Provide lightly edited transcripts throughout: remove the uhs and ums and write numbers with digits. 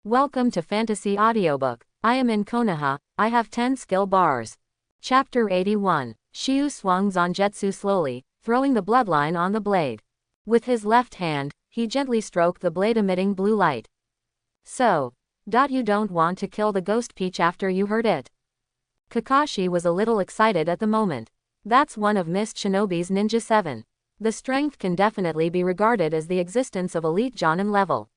Welcome to Fantasy Audiobook. I am in Konoha, I have 10 skill bars. Chapter 81. Shiyu swung Zangetsu slowly, throwing the bloodline on the blade. With his left hand, he gently stroked the blade emitting blue light. So, you don't want to kill the ghost peach after you heard it? Kakashi was a little excited at the moment. That's one of Mist Shinobi's Ninja 7. The strength can definitely be regarded as the existence of elite Jonin level.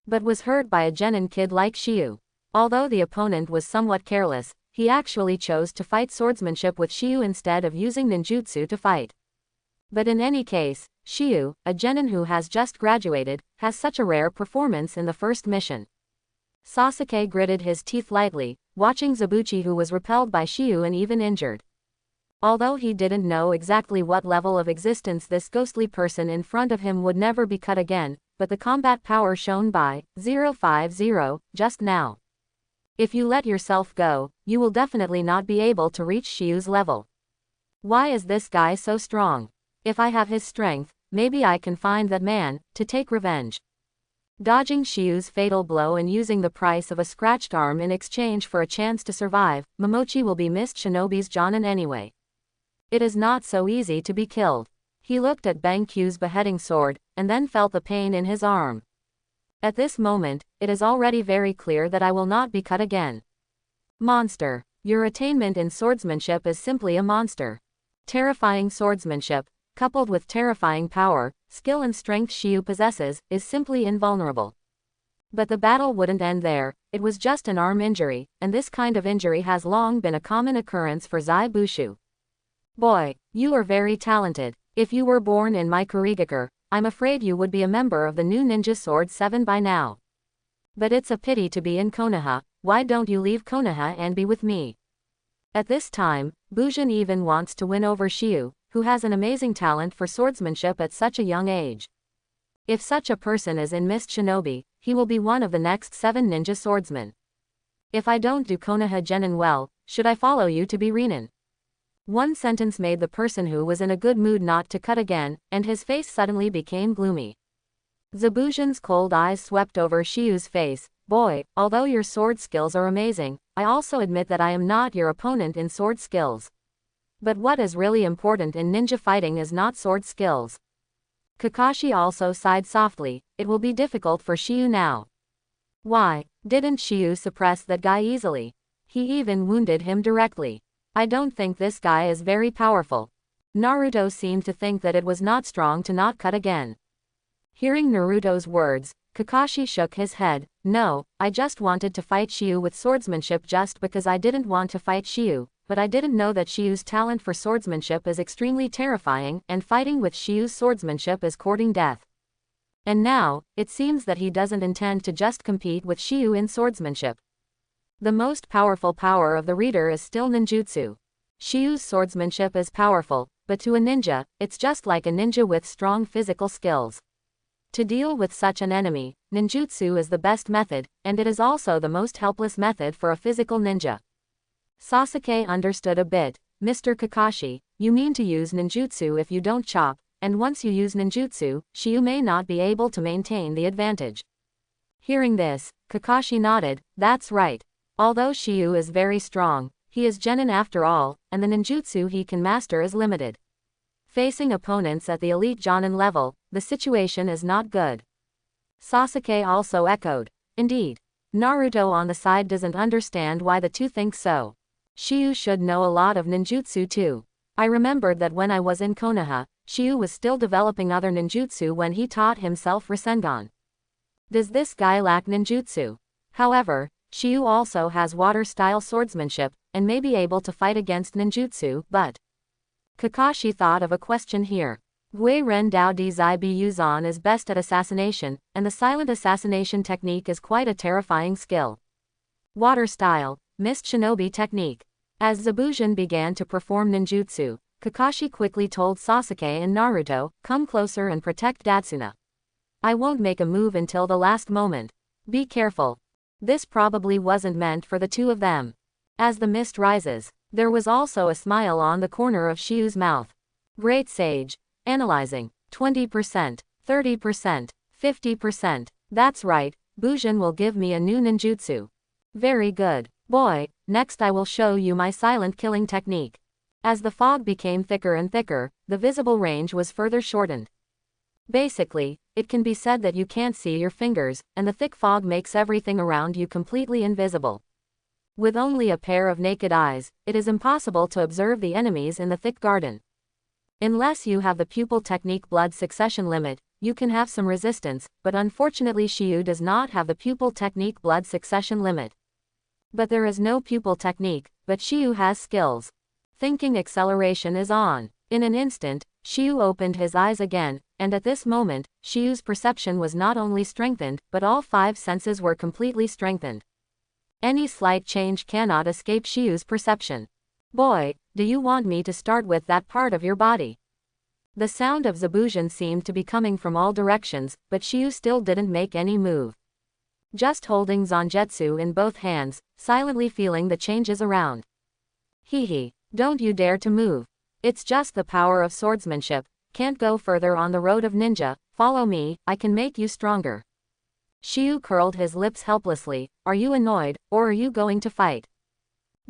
But was hurt by a genin kid like Shiyu. Although the opponent was somewhat careless, he actually chose to fight swordsmanship with Shiyu instead of using ninjutsu to fight. But in any case, Shiyu, a genin who has just graduated, has such a rare performance in the first mission. Sasuke gritted his teeth lightly, watching Zabuchi, who was repelled by Shiyu and even injured. Although he didn't know exactly what level of existence this ghostly person in front of him would never be cut again, but the combat power shown by 050 just now. If you let yourself go, you will definitely not be able to reach Shiyu's level. Why is this guy so strong? If I have his strength, maybe I can find that man, to take revenge. Dodging Shiyu's fatal blow and using the price of a scratched arm in exchange for a chance to survive, Momochi will be Mist Shinobi's Jonin anyway. It is not so easy to be killed. He looked at Bankyu's beheading sword, and then felt the pain in his arm. At this moment, it is already very clear that I will not be cut again. Monster. Your attainment in swordsmanship is simply a monster. Terrifying swordsmanship, coupled with terrifying power, skill and strength Shiyu possesses, is simply invulnerable. But the battle wouldn't end there. It was just an arm injury, and this kind of injury has long been a common occurrence for Zai Bushu. Boy, you are very talented. If you were born in my Kurigakure, I'm afraid you would be a member of the new Ninja Sword 7 by now. But it's a pity to be in Konoha. Why don't you leave Konoha and be with me? At this time, Bujin even wants to win over Shiyu, who has an amazing talent for swordsmanship at such a young age. If such a person is in Mist Shinobi, he will be one of the next 7 ninja swordsmen. If I don't do Konoha Genin well, should I follow you to be Rinin? One sentence made the person who was in a good mood not to cut again, and his face suddenly became gloomy. Zabujin's cold eyes swept over Shiyu's face. Boy, although your sword skills are amazing, I also admit that I am not your opponent in sword skills. But what is really important in ninja fighting is not sword skills. Kakashi also sighed softly. It will be difficult for Shiyu now. Why didn't Shiyu suppress that guy easily? He even wounded him directly. I don't think this guy is very powerful. Naruto seemed to think that it was not strong to not cut again. Hearing Naruto's words, Kakashi shook his head. No, I just wanted to fight Shiyu with swordsmanship just because I didn't want to fight Shiyu, but I didn't know that Shiyu's talent for swordsmanship is extremely terrifying, and fighting with Shiyu's swordsmanship is courting death. And now, it seems that he doesn't intend to just compete with Shiyu in swordsmanship. The most powerful power of the reader is still ninjutsu. Shiyu's swordsmanship is powerful, but to a ninja, it's just like a ninja with strong physical skills. To deal with such an enemy, ninjutsu is the best method, and it is also the most helpless method for a physical ninja. Sasuke understood a bit. Mr. Kakashi, you mean to use ninjutsu if you don't chop, and once you use ninjutsu, Shiyu may not be able to maintain the advantage. Hearing this, Kakashi nodded. That's right. Although Shiyu is very strong, he is genin after all, and the ninjutsu he can master is limited. Facing opponents at the elite jonin level, the situation is not good. Sasuke also echoed. Indeed. Naruto on the side doesn't understand why the two think so. Shiyu should know a lot of ninjutsu too. I remembered that when I was in Konoha, Shiyu was still developing other ninjutsu when he taught himself Rasengan. Does this guy lack ninjutsu? However, Shiyu also has water-style swordsmanship, and may be able to fight against ninjutsu, but... Kakashi thought of a question here. Gui Ren Dao Di Zai Bu Yuzan is best at assassination, and the silent assassination technique is quite a terrifying skill. Water-style, Mist Shinobi technique. As Zabujin began to perform ninjutsu, Kakashi quickly told Sasuke and Naruto, come closer and protect Datsuna. I won't make a move until the last moment. Be careful. This probably wasn't meant for the two of them. As the mist rises, there was also a smile on the corner of Shiyu's mouth. Great sage. Analyzing. 20%, 30%, 50%. That's right, Bujin will give me a new ninjutsu. Very good, boy, next I will show you my silent killing technique. As the fog became thicker and thicker, the visible range was further shortened. Basically, it can be said that you can't see your fingers, and the thick fog makes everything around you completely invisible. With only a pair of naked eyes, it is impossible to observe the enemies in the thick garden. Unless you have the pupil technique blood succession limit, you can have some resistance, but unfortunately Shiyu does not have the pupil technique blood succession limit. But there is no pupil technique, but Shiyu has skills. Thinking acceleration is on. In an instant, Shiyu opened his eyes again, and at this moment, Shiyu's perception was not only strengthened, but all 5 senses were completely strengthened. Any slight change cannot escape Shiyu's perception. Boy, do you want me to start with that part of your body? The sound of Zabujan seemed to be coming from all directions, but Shiyu still didn't make any move. Just holding Zangetsu in both hands, silently feeling the changes around. Hee, don't you dare to move. It's just the power of swordsmanship, can't go further on the road of ninja, follow me, I can make you stronger. Shiyu curled his lips helplessly, are you annoyed, or are you going to fight?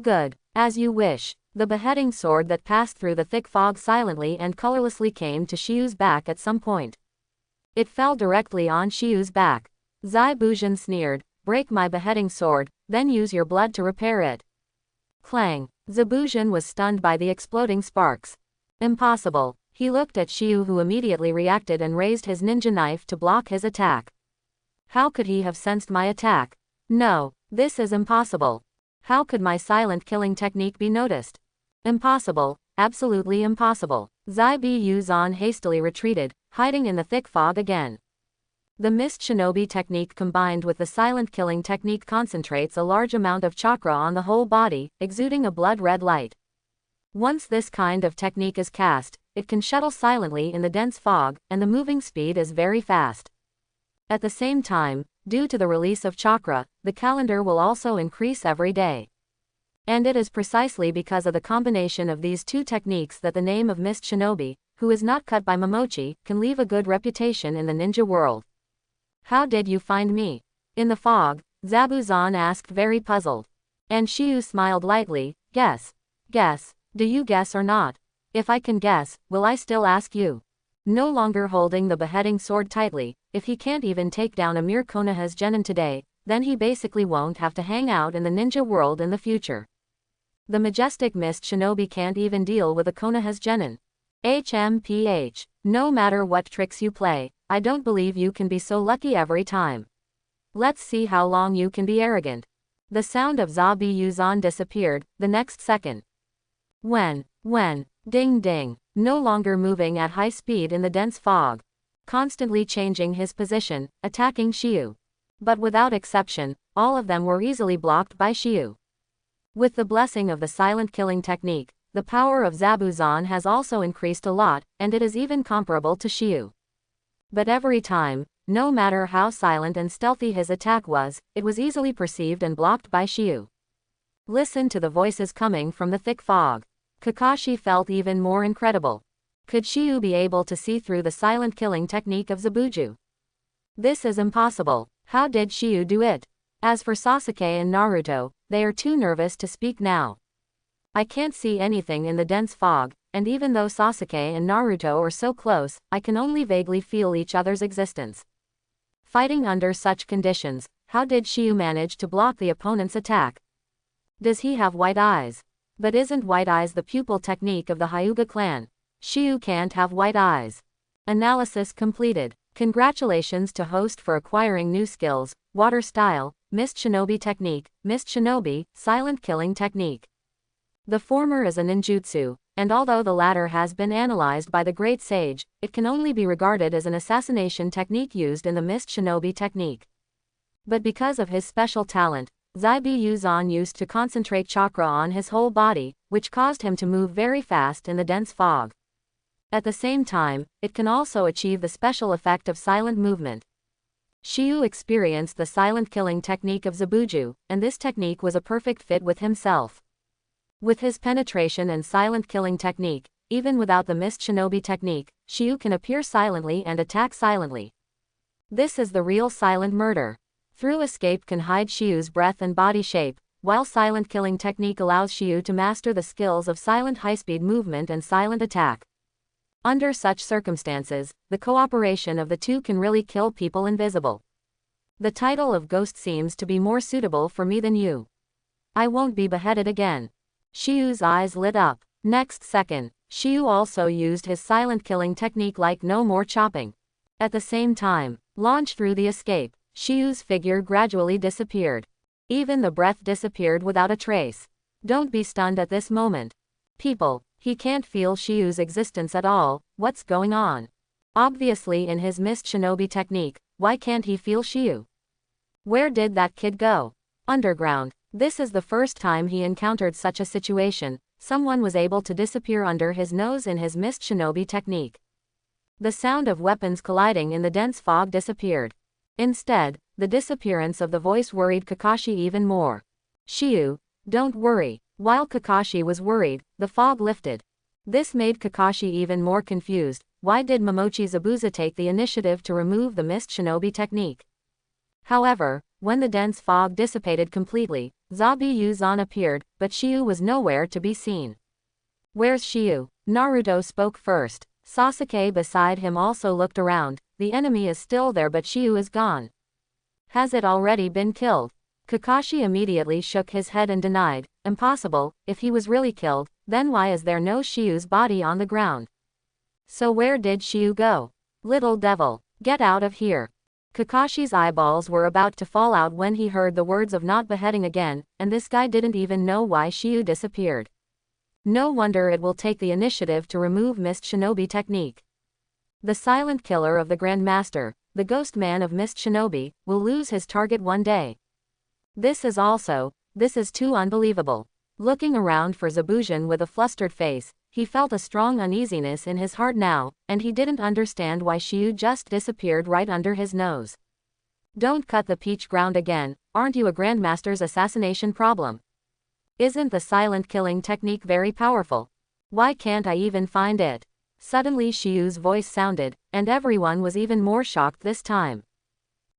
Good, as you wish. The beheading sword that passed through the thick fog silently and colorlessly came to Shiyu's back at some point. It fell directly on Shiyu's back. Zai Bujin sneered, break my beheading sword, then use your blood to repair it. Clang. Zabujin was stunned by the exploding sparks. Impossible. He looked at Shiyu, who immediately reacted and raised his ninja knife to block his attack. How could he have sensed my attack? No, this is impossible. How could my silent killing technique be noticed? Impossible, absolutely impossible. Zai Buzan hastily retreated, hiding in the thick fog again. The mist shinobi technique combined with the silent killing technique concentrates a large amount of chakra on the whole body, exuding a blood-red light. Once this kind of technique is cast, it can shuttle silently in the dense fog, and the moving speed is very fast. At the same time, due to the release of chakra, the calendar will also increase every day. And it is precisely because of the combination of these two techniques that the name of Mist Shinobi, who is not cut by Momochi, can leave a good reputation in the ninja world. How did you find me? In the fog, Zabuzan asked, very puzzled. And Shiyu smiled lightly, guess. Guess, do you guess or not? If I can guess, will I still ask you? No longer holding the beheading sword tightly, if he can't even take down a mere Konoha's genin today, then he basically won't have to hang out in the ninja world in the future. The majestic mist shinobi can't even deal with a Konoha's genin. HMPH. No matter what tricks you play, I don't believe you can be so lucky every time. Let's see how long you can be arrogant. The sound of Zabuzan disappeared, the next second. When, ding ding, no longer moving at high speed in the dense fog. Constantly changing his position, attacking Shiyu. But without exception, all of them were easily blocked by Shiyu. With the blessing of the silent killing technique, the power of Zabuzan has also increased a lot, and it is even comparable to Shiyu. But every time, no matter how silent and stealthy his attack was, it was easily perceived and blocked by Shiyu. Listen to the voices coming from the thick fog. Kakashi felt even more incredible. Could Shiyu be able to see through the silent killing technique of Zabuju? This is impossible. How did Shiyu do it? As for Sasuke and Naruto, they are too nervous to speak now. I can't see anything in the dense fog, and even though Sasuke and Naruto are so close, I can only vaguely feel each other's existence. Fighting under such conditions, how did Shiyu manage to block the opponent's attack? Does he have white eyes? But isn't white eyes the pupil technique of the Hyuga clan? Shiyu can't have white eyes. Analysis completed. Congratulations to host for acquiring new skills, water style, mist shinobi technique, mist shinobi, silent killing technique. The former is a ninjutsu, and although the latter has been analyzed by the great sage, it can only be regarded as an assassination technique used in the mist shinobi technique. But because of his special talent, Zai Buzan used to concentrate chakra on his whole body, which caused him to move very fast in the dense fog. At the same time, it can also achieve the special effect of silent movement. Shiyu experienced the silent killing technique of Zabuju, and this technique was a perfect fit with himself. With his penetration and silent killing technique, even without the mist shinobi technique, Shiyu can appear silently and attack silently. This is the real silent murder. Through escape can hide Shiu's breath and body shape, while silent killing technique allows Shiu to master the skills of silent high-speed movement and silent attack. Under such circumstances, the cooperation of the two can really kill people invisible. The title of ghost seems to be more suitable for me than you. I won't be beheaded again. Shiu's eyes lit up. Next second, Shiu also used his silent killing technique like no more chopping. At the same time, launched through the escape, Shiu's figure gradually disappeared. Even the breath disappeared without a trace. Don't be stunned at this moment. People, he can't feel Shiu's existence at all. What's going on? Obviously in his mist shinobi technique, why can't he feel Shiu? Where did that kid go? Underground. This is the first time he encountered such a situation. Someone was able to disappear under his nose in his mist shinobi technique. The sound of weapons colliding in the dense fog disappeared. Instead, the disappearance of the voice worried Kakashi even more. Shiu, don't worry. While Kakashi was worried, the fog lifted. This made Kakashi even more confused. Why did Momochi Zabuza take the initiative to remove the mist shinobi technique? However, when the dense fog dissipated completely, Zabu-Zan appeared, but Shiu was nowhere to be seen. Where's Shiu? Naruto spoke first. Sasuke beside him also looked around. The enemy is still there but Shiu is gone. Has it already been killed? Kakashi immediately shook his head and denied, impossible, if he was really killed, then why is there no Shiu's body on the ground? So where did Shiu go? Little devil, get out of here. Kakashi's eyeballs were about to fall out when he heard the words of not beheading again, and this guy didn't even know why Shiu disappeared. No wonder it will take the initiative to remove Mist Shinobi technique. The silent killer of the Grandmaster, the ghost man of Mist Shinobi, will lose his target one day. This is too unbelievable. Looking around for Zabuza with a flustered face, he felt a strong uneasiness in his heart now, and he didn't understand why Shiu just disappeared right under his nose. Don't cut the peach ground again, aren't you a Grandmaster's assassination problem? Isn't the silent killing technique very powerful? Why can't I even find it? Suddenly Shiu's voice sounded, and everyone was even more shocked this time.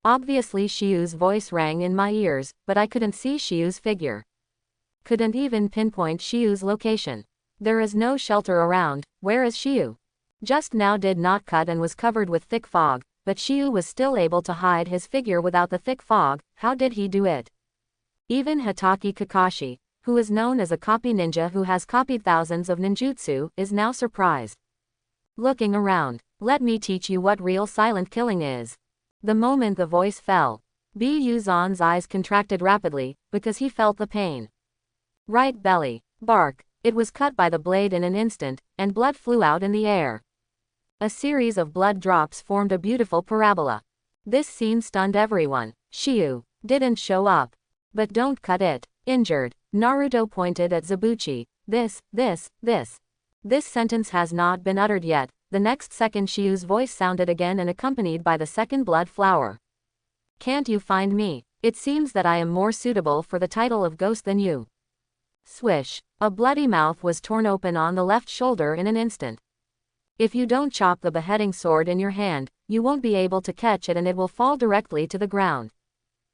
Obviously Shiu's voice rang in my ears, but I couldn't see Shiu's figure. Couldn't even pinpoint Shiu's location. There is no shelter around. Where is Shiu? Just now did not cut and was covered with thick fog, but Shiu was still able to hide his figure without the thick fog. How did he do it? Even Hitaki Kakashi, who is known as a copy ninja who has copied thousands of ninjutsu, is now surprised. Looking around, let me teach you what real silent killing is. The moment the voice fell, Bu-Zan's eyes contracted rapidly, because he felt the pain. Right belly, bark. It was cut by the blade in an instant, and blood flew out in the air. A series of blood drops formed a beautiful parabola. This scene stunned everyone. Shiu didn't show up. But don't cut it. Injured. Naruto pointed at Zabuchi. This sentence has not been uttered yet. The next second Shiu's voice sounded again and accompanied by the second blood flower. Can't you find me? It seems that I am more suitable for the title of ghost than you. Swish. A bloody mouth was torn open on the left shoulder in an instant. If you don't chop the beheading sword in your hand, you won't be able to catch it and it will fall directly to the ground.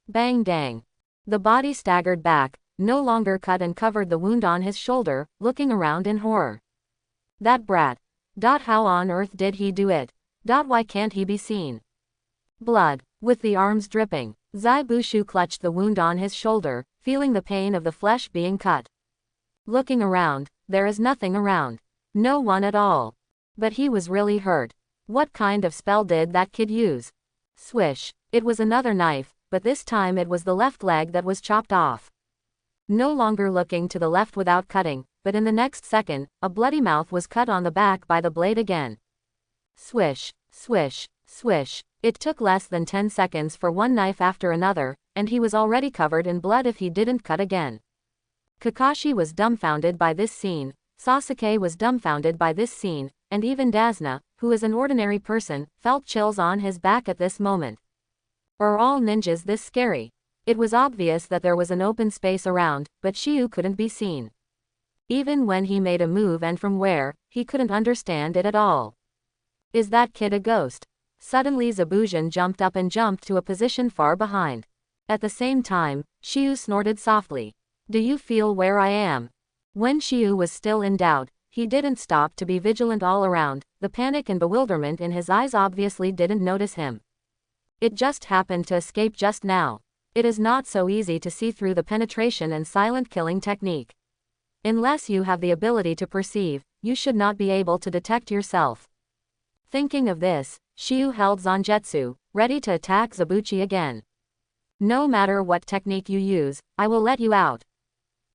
Bang dang. The body staggered back, no longer cut and covered the wound on his shoulder, looking around in horror. That brat. How on earth did he do it? Why can't he be seen? Blood. With the arms dripping, Zaibushu clutched the wound on his shoulder, feeling the pain of the flesh being cut. Looking around, there is nothing around. No one at all. But he was really hurt. What kind of spell did that kid use? Swish. It was another knife, but this time it was the left leg that was chopped off. No longer looking to the left without cutting, but in the next second, a bloody mouth was cut on the back by the blade again. Swish, swish, swish. It took less than 10 seconds for one knife after another, and he was already covered in blood if he didn't cut again. Kakashi was dumbfounded by this scene, Sasuke was dumbfounded by this scene, and even Dasna, who is an ordinary person, felt chills on his back at this moment. Are all ninjas this scary? It was obvious that there was an open space around, but Shiu couldn't be seen. Even when he made a move and from where, he couldn't understand it at all. Is that kid a ghost? Suddenly Zabuza jumped up and jumped to a position far behind. At the same time, Shiyu snorted softly. Do you feel where I am? When Shiyu was still in doubt, he didn't stop to be vigilant all around. The panic and bewilderment in his eyes obviously didn't notice him. It just happened to escape just now. It is not so easy to see through the penetration and silent killing technique. Unless you have the ability to perceive, you should not be able to detect yourself. Thinking of this, Shiyu held Zangetsu, ready to attack Zabuchi again. No matter what technique you use, I will let you out.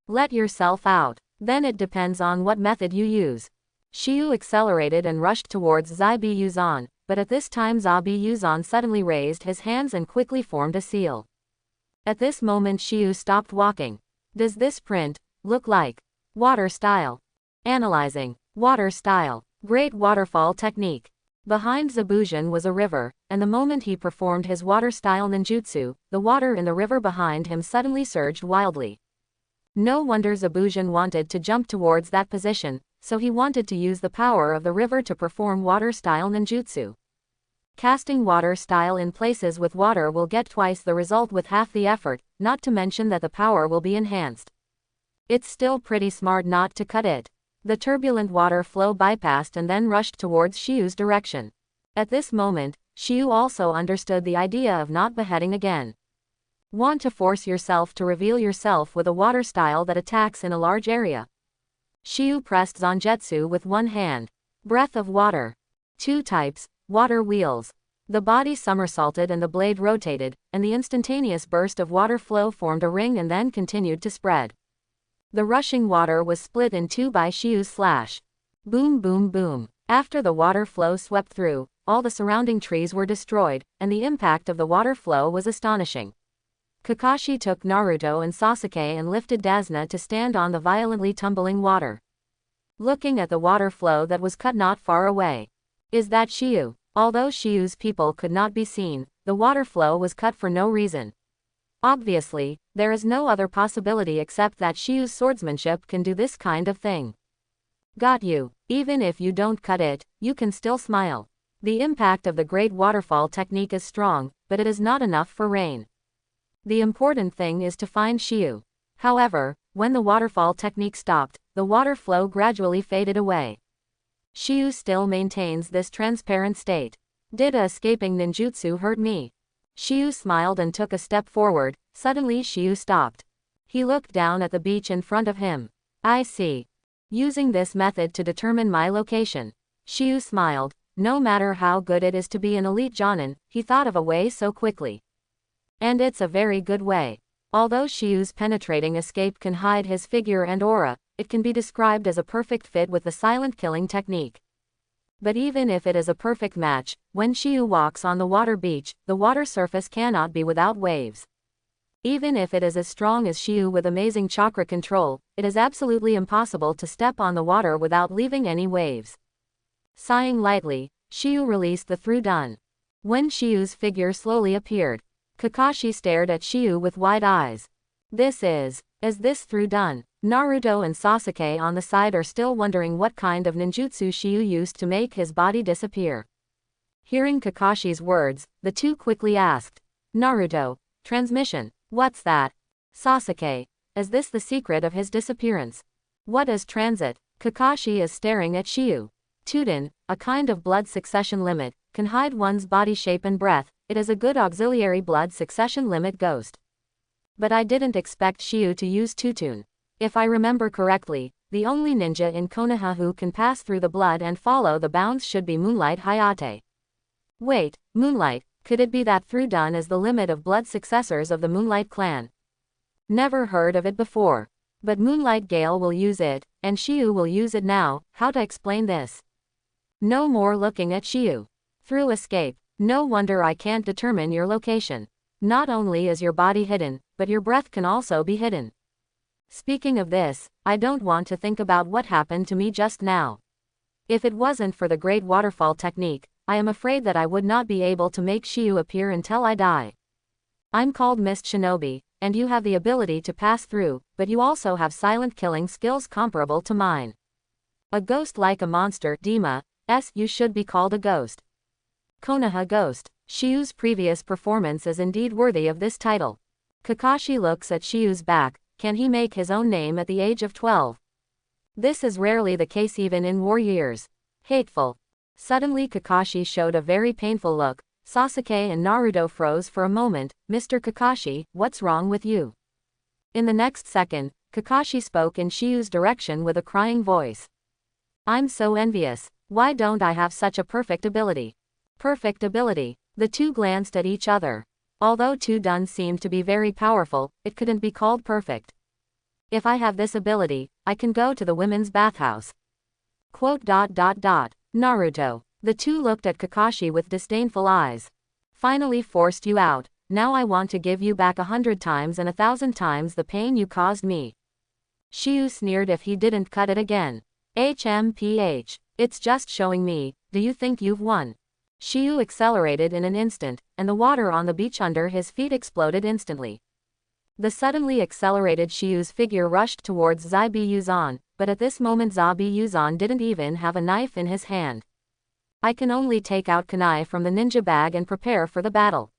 Let yourself out. Then it depends on what method you use. Shiyu accelerated and rushed towards Zaibi Yuzan, but at this time Zaibi Yuzan suddenly raised his hands and quickly formed a seal. At this moment Shiyu stopped walking. Does this print look like water style? Analyzing. Water style. Great waterfall technique. Behind Zabujan was a river, and the moment he performed his water style ninjutsu, the water in the river behind him suddenly surged wildly. No wonder Zabujan wanted to jump towards that position, so he wanted to use the power of the river to perform water style ninjutsu. Casting water style in places with water will get twice the result with half the effort, not to mention that the power will be enhanced. It's still pretty smart not to cut it. The turbulent water flow bypassed and then rushed towards Shiyu's direction. At this moment, Shiyu also understood the idea of not beheading again. Want to force yourself to reveal yourself with a water style that attacks in a large area. Shiyu pressed Zangetsu with one hand. Breath of water. 2 types, water wheels. The body somersaulted and the blade rotated, and the instantaneous burst of water flow formed a ring and then continued to spread. The rushing water was split in 2 by Shiyu's slash. Boom boom boom. After the water flow swept through, all the surrounding trees were destroyed, and the impact of the water flow was astonishing. Kakashi took Naruto and Sasuke and lifted Dasuna to stand on the violently tumbling water. Looking at the water flow that was cut not far away. Is that Shiyu? Although Shiyu's people could not be seen, the water flow was cut for no reason. Obviously, there is no other possibility except that Shiyu's swordsmanship can do this kind of thing. Got you. Even if you don't cut it, you can still smile. The impact of the great waterfall technique is strong, but it is not enough for rain. The important thing is to find Shiyu. However, when the waterfall technique stopped, the water flow gradually faded away. Shiyu still maintains this transparent state. Did a escaping ninjutsu hurt me? Shiyu smiled and took a step forward. Suddenly Shiyu stopped. He looked down at the beach in front of him. I see. Using this method to determine my location. Shiyu smiled. No matter how good it is to be an elite jonin, he thought of a way so quickly. And it's a very good way. Although Shiyu's penetrating escape can hide his figure and aura, it can be described as a perfect fit with the silent killing technique. But even if it is a perfect match, when Shiyu walks on the water beach, the water surface cannot be without waves. Even if it is as strong as Shiyu with amazing chakra control, it is absolutely impossible to step on the water without leaving any waves. Sighing lightly, Shiyu released the through dun. When Shiyu's figure slowly appeared, Kakashi stared at Shiyu with wide eyes. Is this through done? Naruto and Sasuke on the side are still wondering what kind of ninjutsu Shiyu used to make his body disappear. Hearing Kakashi's words, the two quickly asked. Naruto, transmission, what's that? Sasuke, is this the secret of his disappearance? What is transit? Kakashi is staring at Shiyu. Tuden, a kind of blood succession limit, can hide one's body shape and breath. It is a good auxiliary blood succession limit ghost. But I didn't expect Shiyu to use Tutun. If I remember correctly, the only ninja in Konoha who can pass through the blood and follow the bounds should be Moonlight Hayate. Wait, Moonlight, could it be that through done is the limit of blood successors of the Moonlight clan? Never heard of it before. But Moonlight Gale will use it, and Shiyu will use it now. How to explain this? No more looking at Shiyu. Through escape. No wonder I can't determine your location. Not only is your body hidden, but your breath can also be hidden. Speaking of this, I don't want to think about what happened to me just now. If it wasn't for the great waterfall technique, I am afraid that I would not be able to make Shiyu appear until I die. I'm called Mist Shinobi, and you have the ability to pass through, but you also have silent killing skills comparable to mine. A ghost like a monster, Dima, you should be called a ghost. Konoha Ghost. Shiyu's previous performance is indeed worthy of this title. Kakashi looks at Shiyu's back. Can he make his own name at the age of 12? This is rarely the case even in war years. Hateful. Suddenly Kakashi showed a very painful look. Sasuke and Naruto froze for a moment. Mr. Kakashi, what's wrong with you? In the next second, Kakashi spoke in Shiyu's direction with a crying voice. I'm so envious. Why don't I have such a perfect ability? Perfect ability. The two glanced at each other. Although Tudun seemed to be very powerful, it couldn't be called perfect. If I have this ability, I can go to the women's bathhouse. Naruto. The two looked at Kakashi with disdainful eyes. Finally forced you out. Now I want to give you back 100 times and 1,000 times the pain you caused me. Shiyu sneered if he didn't cut it again. HMPH. It's just showing me. Do you think you've won? Shiyu accelerated in an instant, and the water on the beach under his feet exploded instantly. The suddenly accelerated Shiyu's figure rushed towards Zabi-Yuzan, but at this moment Zabi-Yuzan didn't even have a knife in his hand. I can only take out kunai from the ninja bag and prepare for the battle.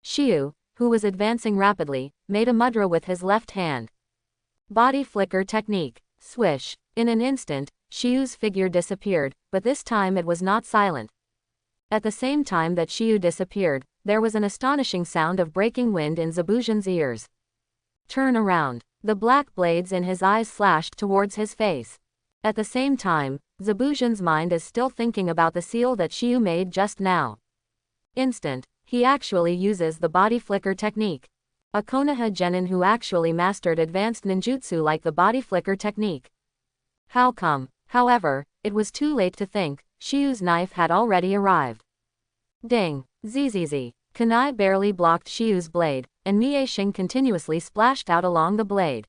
Shiyu, who was advancing rapidly, made a mudra with his left hand. Body flicker technique. Swish. In an instant, Shiyu's figure disappeared, but this time it was not silent. At the same time that Shiyu disappeared, there was an astonishing sound of breaking wind in Zabujan's ears. Turn around. The black blades in his eyes slashed towards his face. At the same time, Zabujan's mind is still thinking about the seal that Shiyu made just now. Instant. He actually uses the body flicker technique. A Konoha genin who actually mastered advanced ninjutsu like the body flicker technique. How come? However, it was too late to think. Shiyu's knife had already arrived. Ding. Zzz. Kunai barely blocked Shiyu's blade, and Mieixing continuously splashed out along the blade.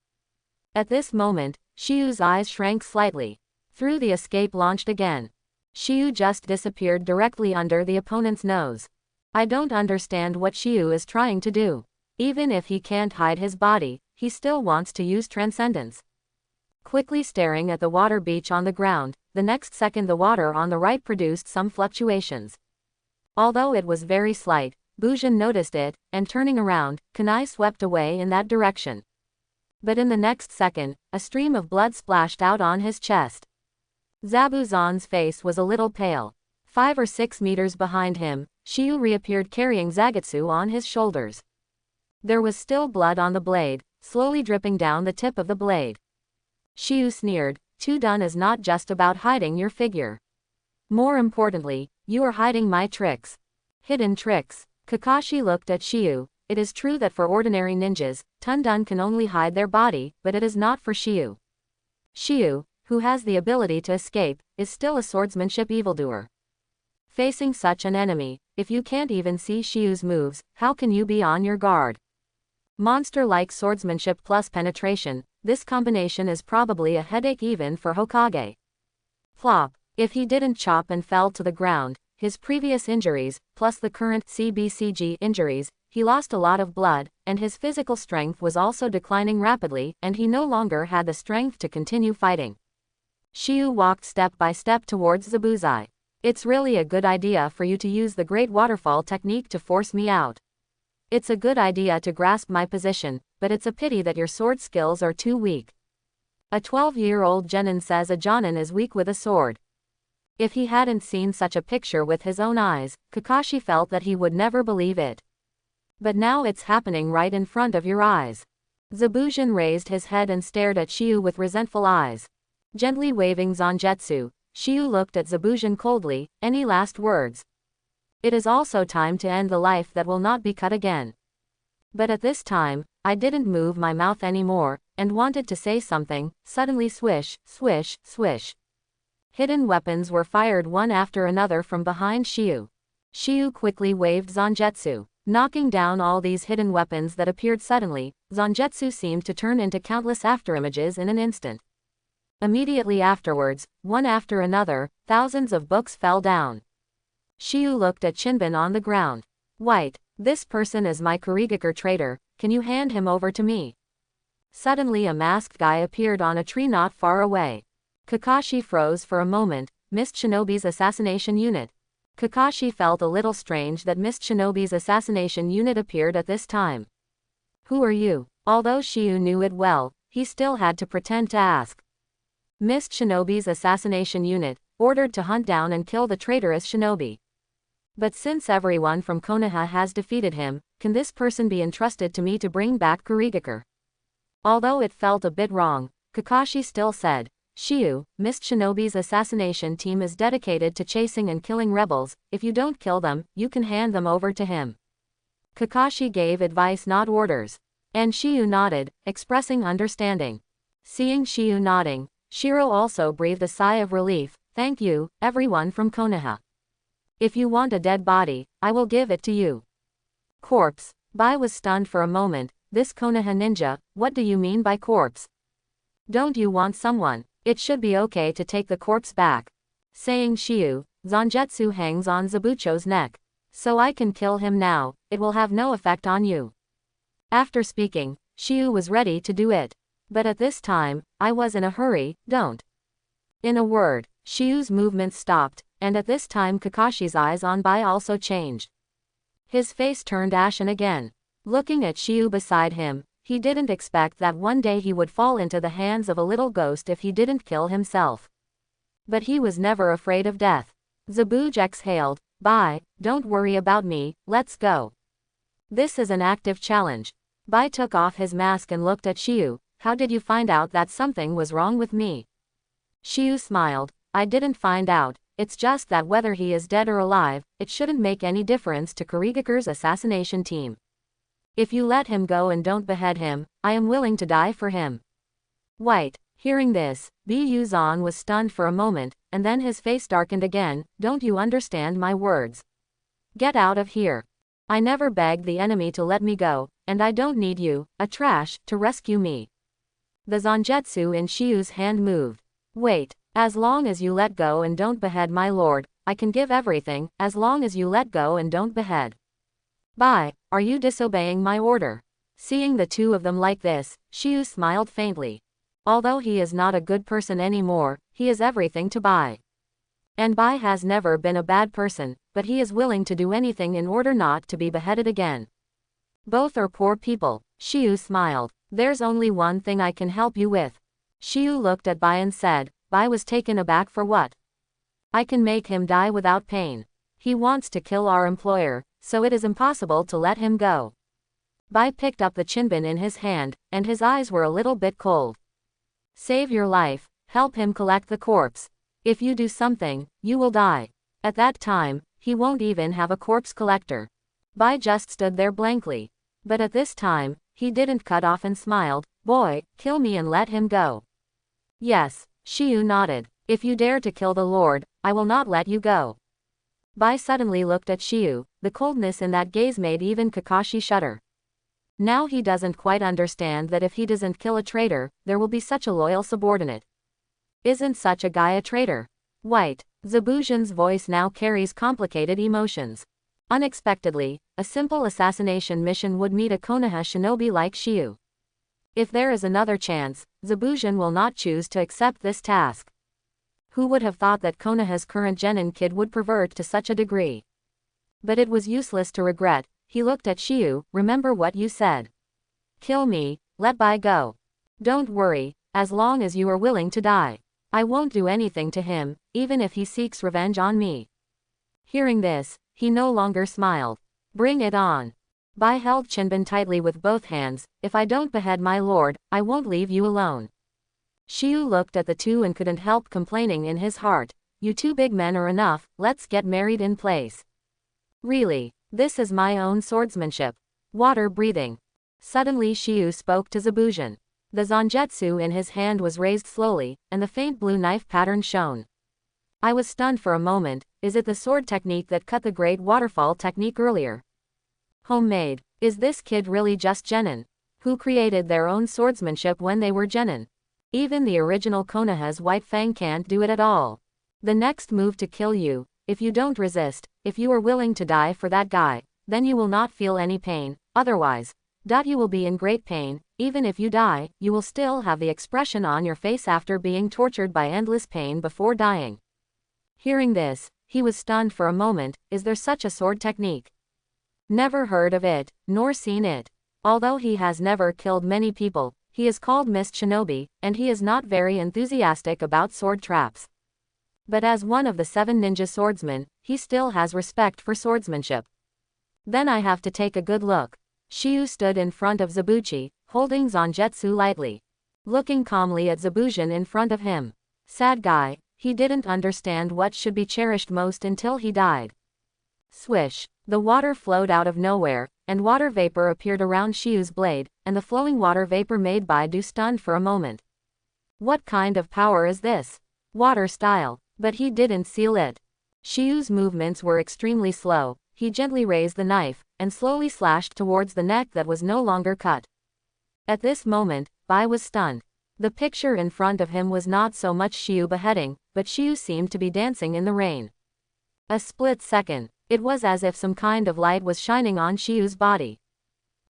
At this moment, Shiyu's eyes shrank slightly. Through the escape launched again. Shiyu just disappeared directly under the opponent's nose. I don't understand what Shiyu is trying to do. Even if he can't hide his body, he still wants to use transcendence. Quickly staring at the water beach on the ground, the next second the water on the right produced some fluctuations. Although it was very slight, Bujin noticed it, and turning around, kunai swept away in that direction. But in the next second, a stream of blood splashed out on his chest. Zabuzon's face was a little pale. 5 or 6 meters behind him, Shiyu reappeared carrying Zagetsu on his shoulders. There was still blood on the blade, slowly dripping down the tip of the blade. Shiyu sneered, Tudun is not just about hiding your figure. More importantly, you are hiding my tricks. Hidden tricks. Kakashi looked at Shiyu. It is true that for ordinary ninjas, Tundun can only hide their body, but it is not for Shiyu. Shiyu, who has the ability to escape, is still a swordsmanship evildoer. Facing such an enemy, if you can't even see Shiyu's moves, how can you be on your guard? Monster-like swordsmanship plus penetration, this combination is probably a headache even for Hokage. Flop. If he didn't chop and fell to the ground, his previous injuries, plus the current CBCG injuries, he lost a lot of blood, and his physical strength was also declining rapidly, and he no longer had the strength to continue fighting. Shiyu walked step by step towards Zabuzai. It's really a good idea for you to use the Great Waterfall technique to force me out. It's a good idea to grasp my position, but it's a pity that your sword skills are too weak. A 12-year-old genin says a jonin is weak with a sword. If he hadn't seen such a picture with his own eyes, Kakashi felt that he would never believe it. But now it's happening right in front of your eyes. Zabuzin raised his head and stared at Shiyu with resentful eyes. Gently waving Zangetsu, Shiyu looked at Zabuzin coldly. Any last words? It is also time to end the life that will not be cut again. But at this time, I didn't move my mouth anymore, and wanted to say something. Suddenly swish, swish, swish. Hidden weapons were fired one after another from behind Shiyu. Shiyu quickly waved Zangetsu. Knocking down all these hidden weapons that appeared suddenly, Zangetsu seemed to turn into countless afterimages in an instant. Immediately afterwards, one after another, thousands of books fell down. Shiyu looked at Shinbin on the ground. White, this person is my Kurigakur traitor, can you hand him over to me? Suddenly a masked guy appeared on a tree not far away. Kakashi froze for a moment. Mist Shinobi's assassination unit. Kakashi felt a little strange that Mist Shinobi's assassination unit appeared at this time. Who are you? Although Shiyu knew it well, he still had to pretend to ask. Mist Shinobi's assassination unit, ordered to hunt down and kill the traitorous shinobi. But since everyone from Konoha has defeated him, can this person be entrusted to me to bring back Kurigakure? Although it felt a bit wrong, Kakashi still said, Shiyu, Mist Shinobi's assassination team is dedicated to chasing and killing rebels. If you don't kill them, you can hand them over to him. Kakashi gave advice, not orders. And Shiyu nodded, expressing understanding. Seeing Shiyu nodding, Shiro also breathed a sigh of relief. Thank you, everyone from Konoha. If you want a dead body, I will give it to you. Corpse. Bai was stunned for a moment. This Konoha ninja, what do you mean by corpse? Don't you want someone? It should be okay to take the corpse back. Saying Shiyu, Zangetsu hangs on Zabucho's neck. So I can kill him now, it will have no effect on you. After speaking, Shiyu was ready to do it. But at this time, I was in a hurry, don't. In a word, Shiyu's movements stopped, and at this time Kakashi's eyes on Bai also changed. His face turned ashen again. Looking at Shiyu beside him, he didn't expect that one day he would fall into the hands of a little ghost if he didn't kill himself. But he was never afraid of death. Zabuj exhaled, Bai, don't worry about me, let's go. This is an active challenge. Bai took off his mask and looked at Shiyu. How did you find out that something was wrong with me? Shiyu smiled, I didn't find out, it's just that whether he is dead or alive, it shouldn't make any difference to Kurigakure's assassination team. If you let him go and don't behead him, I am willing to die for him. White. Hearing this, Buzan was stunned for a moment, and then his face darkened again. Don't you understand my words? Get out of here. I never begged the enemy to let me go, and I don't need you, a trash, to rescue me. The Zangetsu in Shiyu's hand moved. Wait, as long as you let go and don't behead my lord, I can give everything, as long as you let go and don't behead. Bai, are you disobeying my order? Seeing the two of them like this, Shiyu smiled faintly. Although he is not a good person anymore, he is everything to Bai. And Bai has never been a bad person, but he is willing to do anything in order not to be beheaded again. Both are poor people. Shiyu smiled. There's only one thing I can help you with. Shiyu looked at Bai and said, Bai was taken aback for what? I can make him die without pain. He wants to kill our employer, so it is impossible to let him go. Bai picked up the chinbin in his hand, and his eyes were a little bit cold. Save your life, help him collect the corpse. If you do something, you will die. At that time, he won't even have a corpse collector. Bai just stood there blankly. But at this time, he didn't cut off and smiled, boy, kill me and let him go. Yes, Shiyu nodded. If you dare to kill the Lord, I will not let you go. Bai suddenly looked at Shiyu, the coldness in that gaze made even Kakashi shudder. Now he doesn't quite understand that if he doesn't kill a traitor, there will be such a loyal subordinate. Isn't such a guy a traitor? White. Zabujan's voice now carries complicated emotions. Unexpectedly, a simple assassination mission would meet a Konoha shinobi like Shiyu. If there is another chance, Zabujan will not choose to accept this task. Who would have thought that Konoha's current genin kid would pervert to such a degree? But it was useless to regret. He looked at Shiyu, remember what you said. Kill me, let Bai go. Don't worry, as long as you are willing to die. I won't do anything to him, even if he seeks revenge on me. Hearing this, he no longer smiled. Bring it on. Bai held Chinbin tightly with both hands. If I don't behead my lord, I won't leave you alone. Shiyu looked at the two and couldn't help complaining in his heart. You two big men are enough, let's get married in place. Really, this is my own swordsmanship. Water breathing. Suddenly Shiyu spoke to Zabujan. The zangetsu in his hand was raised slowly, and the faint blue knife pattern shone. I was stunned for a moment. Is it the sword technique that cut the great waterfall technique earlier? Homemade. Is this kid really just genin? Who created their own swordsmanship when they were genin? Even the original Konoha's White Fang can't do it at all. The next move to kill you, if you don't resist, if you are willing to die for that guy, then you will not feel any pain, otherwise, you will be in great pain. Even if you die, you will still have the expression on your face after being tortured by endless pain before dying. Hearing this, he was stunned for a moment. Is there such a sword technique? Never heard of it, nor seen it. Although he has never killed many people, he is called Mist Shinobi, and he is not very enthusiastic about sword traps. But as one of the 7 ninja swordsmen, he still has respect for swordsmanship. Then I have to take a good look. Shiyu stood in front of Zabuchi, holding Zangetsu lightly. Looking calmly at Zabuzhin in front of him. Sad guy, he didn't understand what should be cherished most until he died. Swish. The water flowed out of nowhere, and water vapor appeared around Shiyu's blade, and the flowing water vapor made Baidu stunned for a moment. What kind of power is this? Water style. But he didn't seal it. Shiyu's movements were extremely slow. He gently raised the knife, and slowly slashed towards the neck that was no longer cut. At this moment, Bai was stunned. The picture in front of him was not so much Shiyu beheading, but Shiyu seemed to be dancing in the rain. A split second, it was as if some kind of light was shining on Shiyu's body,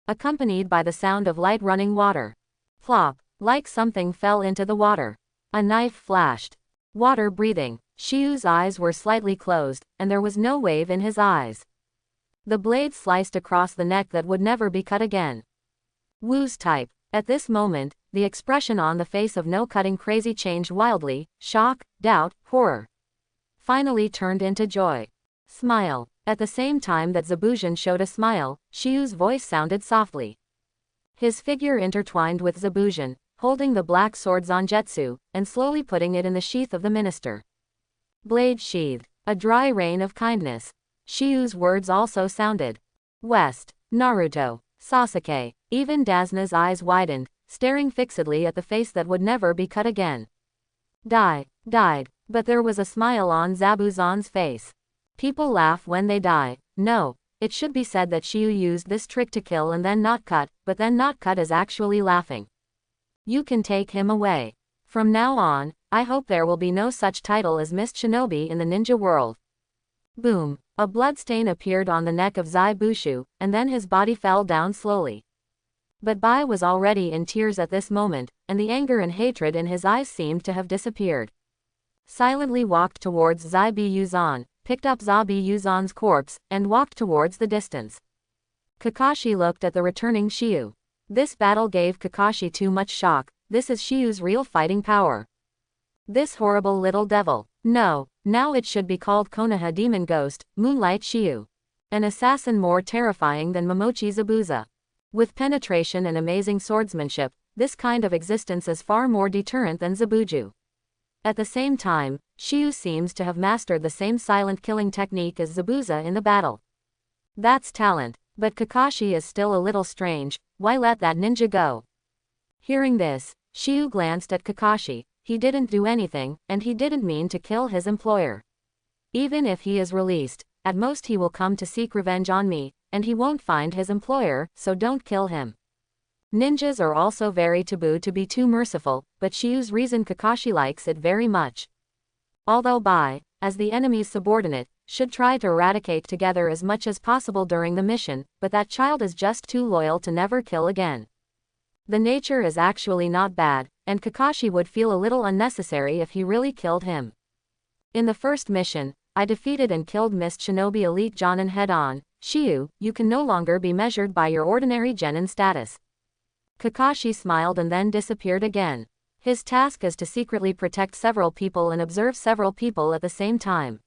accompanied by the sound of light running water. Plop, like something fell into the water. A knife flashed. Water breathing. Shiyu's eyes were slightly closed, and there was no wave in his eyes. The blade sliced across the neck that would never be cut again. Wu's type. At this moment, the expression on the face of No Cutting Crazy changed wildly, shock, doubt, horror. Finally turned into joy. Smile. At the same time that Zabuzhin showed a smile, Shiyu's voice sounded softly. His figure intertwined with Zabuzhin, holding the black sword Zangetsu, and slowly putting it in the sheath of the minister. Blade sheathed. A dry rain of kindness. Shiyu's words also sounded. West. Naruto. Sasuke. Even Dazna's eyes widened, staring fixedly at the face that would never be cut again. Died. But there was a smile on Zabuzon's face. People laugh when they die. No, it should be said that Shiyu used this trick to kill and then not cut, but then not cut is actually laughing. You can take him away. From now on, I hope there will be no such title as Mist Shinobi in the ninja world. Boom. A bloodstain appeared on the neck of Zai Bushu, and then his body fell down slowly. But Bai was already in tears at this moment, and the anger and hatred in his eyes seemed to have disappeared. Silently walked towards Zai Biyuzan, picked up Zai Biyuzan's corpse, and walked towards the distance. Kakashi looked at the returning Shiyu. This battle gave Kakashi too much shock. This is Shiyu's real fighting power. This horrible little devil. No, now it should be called Konoha Demon Ghost, Moonlight Shiyu. An assassin more terrifying than Momochi Zabuza. With penetration and amazing swordsmanship, this kind of existence is far more deterrent than Zabuju. At the same time, Shiyu seems to have mastered the same silent killing technique as Zabuza in the battle. That's talent, but Kakashi is still a little strange. Why let that ninja go? Hearing this, Shiyu glanced at Kakashi. He didn't do anything, and he didn't mean to kill his employer. Even if he is released, at most he will come to seek revenge on me, and he won't find his employer, so don't kill him. Ninjas are also very taboo to be too merciful, but Shiyu's reason Kakashi likes it very much. Although Bai, as the enemy's subordinate, should try to eradicate together as much as possible during the mission, but that child is just too loyal to never kill again. The nature is actually not bad, and Kakashi would feel a little unnecessary if he really killed him. In the first mission, I defeated and killed Mist Shinobi Elite Jonin head-on. Shiyu, you can no longer be measured by your ordinary genin status. Kakashi smiled and then disappeared again. His task is to secretly protect several people and observe several people at the same time.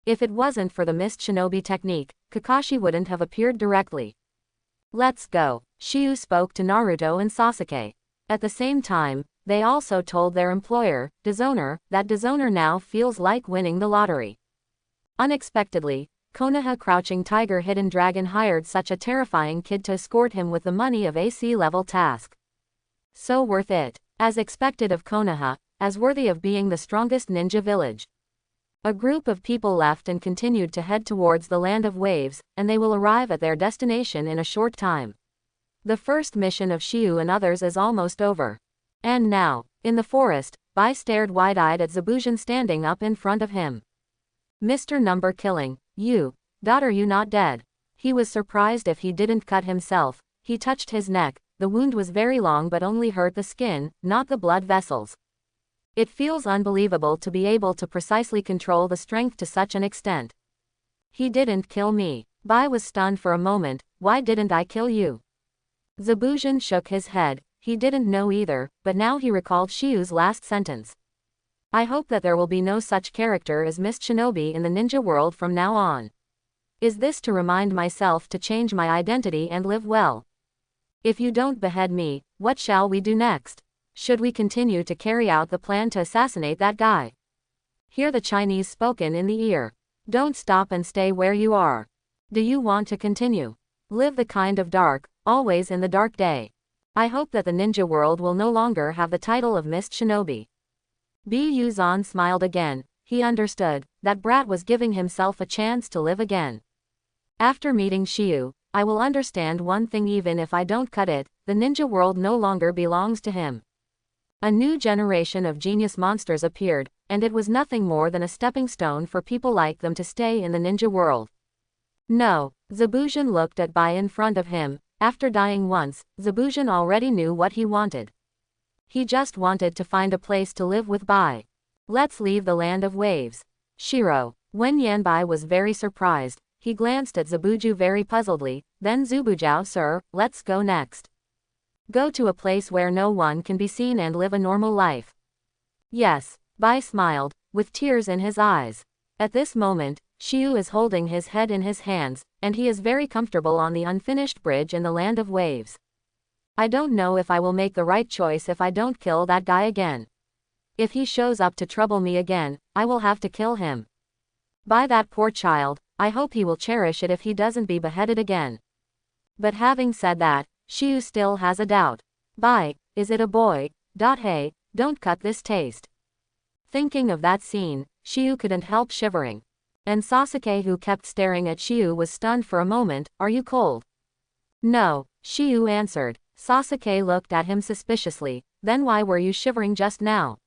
If it wasn't for the Mist Shinobi technique, Kakashi wouldn't have appeared directly. Let's go. Shiyu spoke to Naruto and Sasuke. At the same time, they also told their employer, Dishonor, that Dishonor now feels like winning the lottery. Unexpectedly, Konoha Crouching Tiger Hidden Dragon hired such a terrifying kid to escort him with the money of AC level task. So worth it. As expected of Konoha, as worthy of being the strongest ninja village. A group of people left and continued to head towards the Land of Waves, and they will arrive at their destination in a short time. The first mission of Shiyu and others is almost over. And now, in the forest, Bai stared wide-eyed at Zabuzhin standing up in front of him. Mr. Number Killing, you not dead? He was surprised if he didn't cut himself. He touched his neck. The wound was very long but only hurt the skin, not the blood vessels. It feels unbelievable to be able to precisely control the strength to such an extent. He didn't kill me. Bai was stunned for a moment. Why didn't I kill you? Zebuzhin shook his head. He didn't know either, but now he recalled Shiu's last sentence. I hope that there will be no such character as Mist Shinobi in the ninja world from now on. Is this to remind myself to change my identity and live well? If you don't behead me, what shall we do next? Should we continue to carry out the plan to assassinate that guy? Hear the Chinese spoken in the ear. Don't stop and stay where you are. Do you want to continue? Live the kind of dark, always in the dark day. I hope that the ninja world will no longer have the title of Mist Shinobi. Bu Zan smiled again. He understood that Brat was giving himself a chance to live again. After meeting Shiu, I will understand one thing. Even if I don't cut it, the ninja world no longer belongs to him. A new generation of genius monsters appeared, and it was nothing more than a stepping stone for people like them to stay in the ninja world. No, Zebuzhin looked at Bai in front of him. After dying once, Zebuzhin already knew what he wanted. He just wanted to find a place to live with Bai. Let's leave the land of waves. Shiro. When Yanbai was very surprised, he glanced at Zebuju very puzzledly. Then Zubujao, sir, let's go next. Go to a place where no one can be seen and live a normal life. Yes, Bai smiled, with tears in his eyes. At this moment, Shiu is holding his head in his hands, and he is very comfortable on the unfinished bridge in the land of waves. I don't know if I will make the right choice if I don't kill that guy again. If he shows up to trouble me again, I will have to kill him. By that poor child, I hope he will cherish it if he doesn't be beheaded again. But having said that, Shiu still has a doubt. Bai, is it a boy? Hey, don't cut this taste. Thinking of that scene, Shiu couldn't help shivering. And Sasuke, who kept staring at Shiu, was stunned for a moment. Are you cold? No, Shiu answered. Sasuke looked at him suspiciously. Then why were you shivering just now?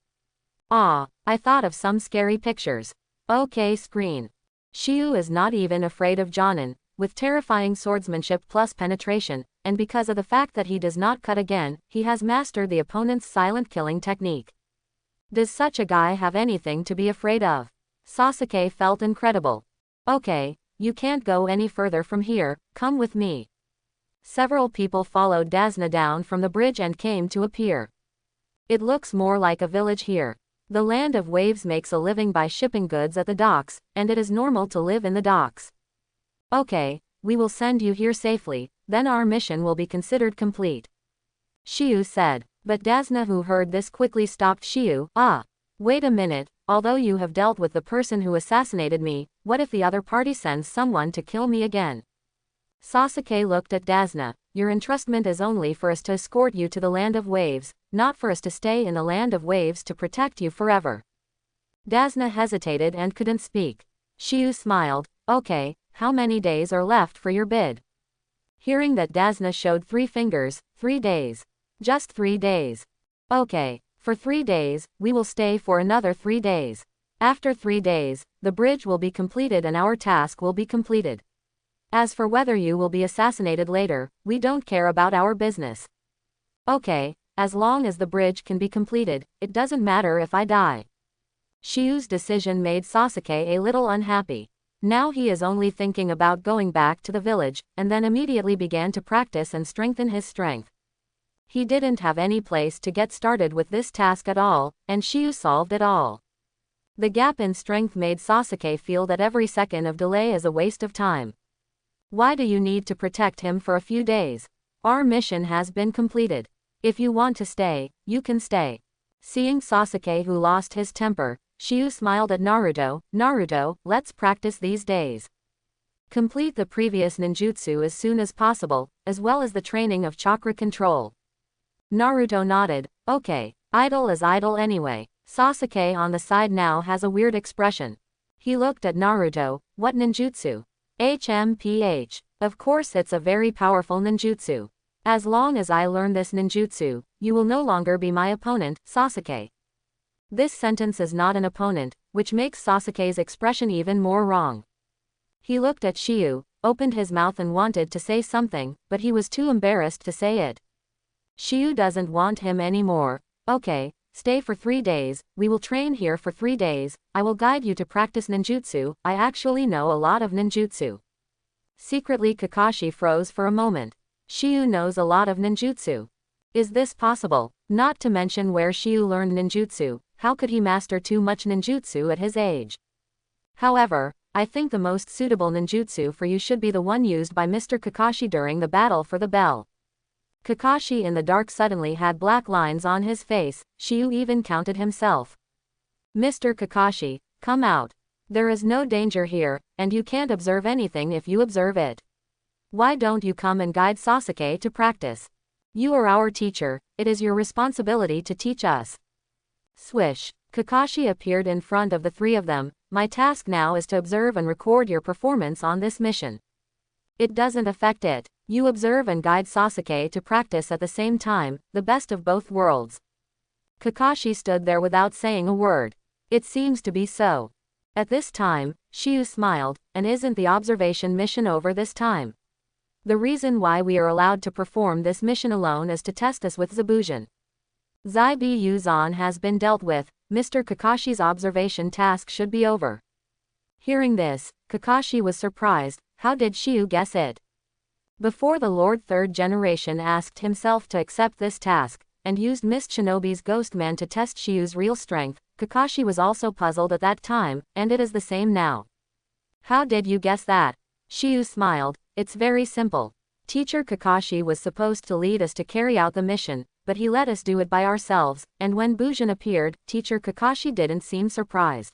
Ah, I thought of some scary pictures. Okay, screen. Shiu is not even afraid of Jonin, with terrifying swordsmanship plus penetration, and because of the fact that he does not cut again, he has mastered the opponent's silent killing technique. Does such a guy have anything to be afraid of? Sasuke felt incredible. Okay, you can't go any further from here, come with me. Several people followed Dasna down from the bridge and came to a pier. It looks more like a village here. The land of waves makes a living by shipping goods at the docks, and it is normal to live in the docks. Okay, we will send you here safely, then our mission will be considered complete. Shiu said, but Dasna, who heard this, quickly stopped Shiu. Wait a minute, although you have dealt with the person who assassinated me, what if the other party sends someone to kill me again? Sasuke looked at Dasna. Your entrustment is only for us to escort you to the land of waves, not for us to stay in the land of waves to protect you forever. Dasna hesitated and couldn't speak. Shiu smiled. Okay, how many days are left for your bid? Hearing that, Dasna showed 3 fingers. 3 days. Just 3 days. Okay, for 3 days, we will stay for another 3 days. After 3 days, the bridge will be completed and our task will be completed. As for whether you will be assassinated later, we don't care about our business. Okay, as long as the bridge can be completed, it doesn't matter if I die. Shiu's decision made Sasuke a little unhappy. Now he is only thinking about going back to the village, and then immediately began to practice and strengthen his strength. He didn't have any place to get started with this task at all, and Shiu solved it all. The gap in strength made Sasuke feel that every second of delay is a waste of time. Why do you need to protect him for a few days? Our mission has been completed. If you want to stay, you can stay. Seeing Sasuke, who lost his temper, Shiu smiled at Naruto. Naruto, let's practice these days. Complete the previous ninjutsu as soon as possible, as well as the training of chakra control. Naruto nodded. Okay, idle is idle anyway. Sasuke on the side now has a weird expression. He looked at Naruto. What ninjutsu? HMPH. Of course, it's a very powerful ninjutsu. As long as I learn this ninjutsu, you will no longer be my opponent, Sasuke. This sentence is not an opponent, which makes Sasuke's expression even more wrong. He looked at Shiu, opened his mouth and wanted to say something, but he was too embarrassed to say it. Shiu doesn't want him anymore. Okay, stay for 3 days, we will train here for 3 days, I will guide you to practice ninjutsu, I actually know a lot of ninjutsu. Secretly, Kakashi froze for a moment. Shiyu knows a lot of ninjutsu. Is this possible? Not to mention where Shiyu learned ninjutsu, how could he master too much ninjutsu at his age? However, I think the most suitable ninjutsu for you should be the one used by Mr. Kakashi during the battle for the bell. Kakashi in the dark suddenly had black lines on his face, Shiyu even counted himself. Mr. Kakashi, come out. There is no danger here, and you can't observe anything if you observe it. Why don't you come and guide Sasuke to practice? You are our teacher, it is your responsibility to teach us. Swish. Kakashi appeared in front of the three of them. My task now is to observe and record your performance on this mission. It doesn't affect it. You observe and guide Sasuke to practice at the same time, the best of both worlds. Kakashi stood there without saying a word. It seems to be so. At this time, Shiyu smiled, and isn't the observation mission over this time? The reason why we are allowed to perform this mission alone is to test us with Zabujan. Zaibi Yuzan has been dealt with, Mr. Kakashi's observation task should be over. Hearing this, Kakashi was surprised. How did Shiyu guess it? Before the Lord Third Generation asked himself to accept this task, and used Mist Shinobi's Ghost Man to test Shiyu's real strength, Kakashi was also puzzled at that time, and it is the same now. How did you guess that? Shiyu smiled. It's very simple. Teacher Kakashi was supposed to lead us to carry out the mission, but he let us do it by ourselves, and when Bujin appeared, Teacher Kakashi didn't seem surprised.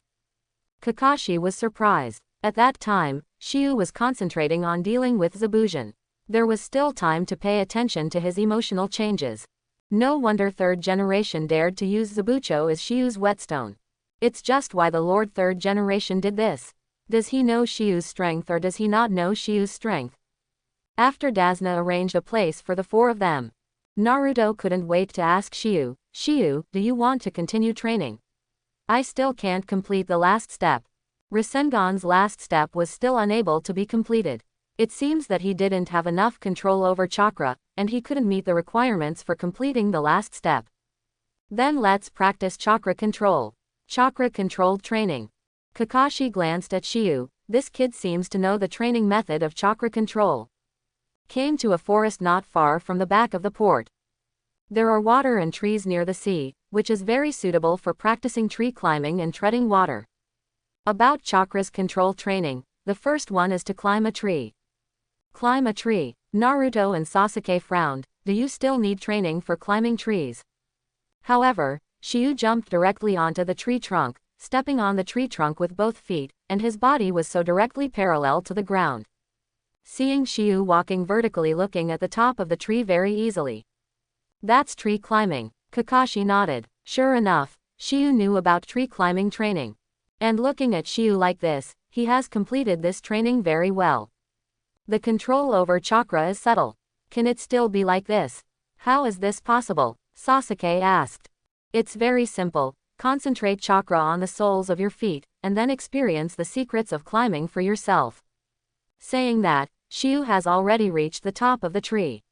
Kakashi was surprised. At that time, Shiyu was concentrating on dealing with Zabujan. There was still time to pay attention to his emotional changes. No wonder Third Generation dared to use Zabucho as Shiyu's whetstone. It's just why the Lord Third Generation did this. Does he know Shiyu's strength or does he not know Shiyu's strength? After Dasna arranged a place for the four of them, Naruto couldn't wait to ask Shiyu, Shiyu, do you want to continue training? I still can't complete the last step. Rasengan's last step was still unable to be completed. It seems that he didn't have enough control over chakra, and he couldn't meet the requirements for completing the last step. Then let's practice chakra control. Chakra-controlled training. Kakashi glanced at Shiyu. This kid seems to know the training method of chakra control. Came to a forest not far from the back of the port. There are water and trees near the sea, which is very suitable for practicing tree climbing and treading water. About chakras control training, the first one is to climb a tree. Climb a tree. Naruto and Sasuke frowned. Do you still need training for climbing trees? However, Shiyu jumped directly onto the tree trunk, stepping on the tree trunk with both feet, and his body was so directly parallel to the ground. Seeing Shiyu walking vertically looking at the top of the tree very easily. That's tree climbing. Kakashi nodded. Sure enough, Shiyu knew about tree climbing training. And looking at Shiyu like this, he has completed this training very well. The control over chakra is subtle. Can it still be like this? How is this possible? Sasuke asked. It's very simple. Concentrate chakra on the soles of your feet, and then experience the secrets of climbing for yourself. Saying that, Shiyu has already reached the top of the tree.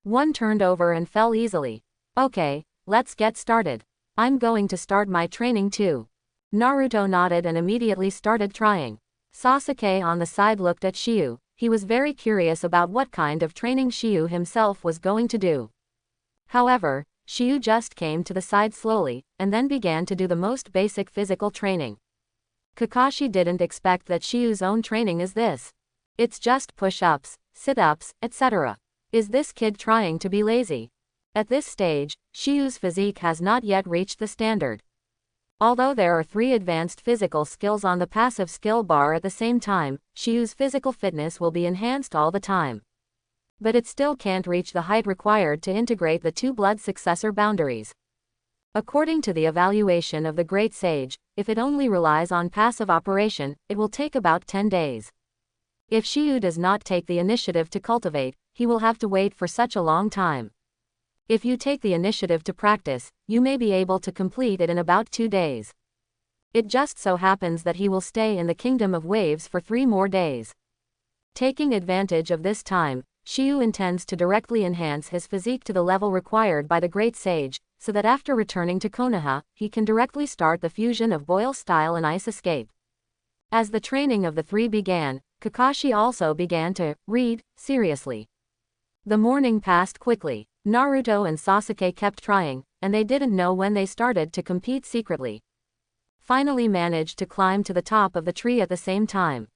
One turned over and fell easily. Okay, let's get started. I'm going to start my training too. Naruto nodded and immediately started trying. Sasuke on the side looked at Shiyu. He was very curious about what kind of training Shiyu himself was going to do. However, Shiyu just came to the side slowly, and then began to do the most basic physical training. Kakashi didn't expect that Shiyu's own training is this. It's just push-ups, sit-ups, etc. Is this kid trying to be lazy? At this stage, Shiyu's physique has not yet reached the standard. Although there are 3 advanced physical skills on the passive skill bar at the same time, Shiyu's physical fitness will be enhanced all the time. But it still can't reach the height required to integrate the 2 blood successor boundaries. According to the evaluation of the Great Sage, if it only relies on passive operation, it will take about 10 days. If Shiyu does not take the initiative to cultivate, he will have to wait for such a long time. If you take the initiative to practice, you may be able to complete it in about 2 days. It just so happens that he will stay in the Kingdom of Waves for 3 more days. Taking advantage of this time, Shiyu intends to directly enhance his physique to the level required by the Great Sage, so that after returning to Konoha, he can directly start the fusion of Boil Style and Ice Escape. As the training of the 3 began, Kakashi also began to read seriously. The morning passed quickly. Naruto and Sasuke kept trying, and they didn't know when they started to compete secretly. Finally managed to climb to the top of the tree at the same time.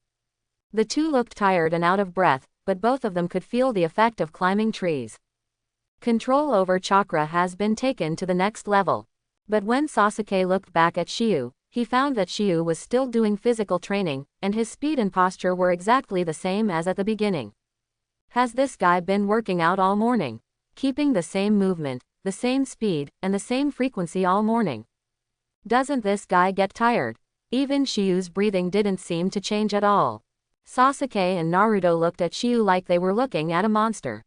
The two looked tired and out of breath, but both of them could feel the effect of climbing trees. Control over chakra has been taken to the next level. But when Sasuke looked back at Shiyu, he found that Shiyu was still doing physical training, and his speed and posture were exactly the same as at the beginning. Has this guy been working out all morning? Keeping the same movement, the same speed, and the same frequency all morning? Doesn't this guy get tired? Even Shiyu's breathing didn't seem to change at all. Sasuke and Naruto looked at Shiyu like they were looking at a monster.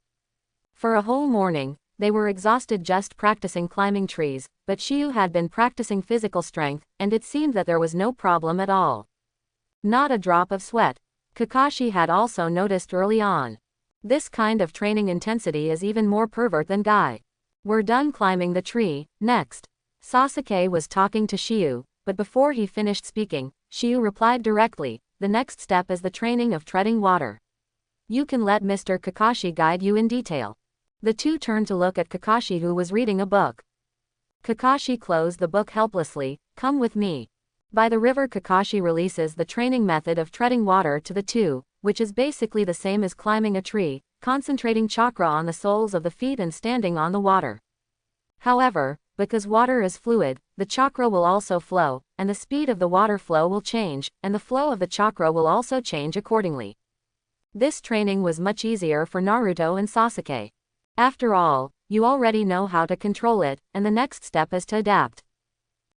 For a whole morning, they were exhausted just practicing climbing trees, but Shiyu had been practicing physical strength, and it seemed that there was no problem at all. Not a drop of sweat. Kakashi had also noticed early on. This kind of training intensity is even more pervert than Guy. We're done climbing the tree, next. Sasuke was talking to Shiyu, but before he finished speaking, Shiyu replied directly, the next step is the training of treading water. You can let Mr. Kakashi guide you in detail. The two turned to look at Kakashi, who was reading a book. Kakashi closed the book helplessly. Come with me. By the river, Kakashi releases the training method of treading water to the two, which is basically the same as climbing a tree, concentrating chakra on the soles of the feet and standing on the water. However, because water is fluid, the chakra will also flow, and the speed of the water flow will change, and the flow of the chakra will also change accordingly. This training was much easier for Naruto and Sasuke. After all, you already know how to control it, and the next step is to adapt.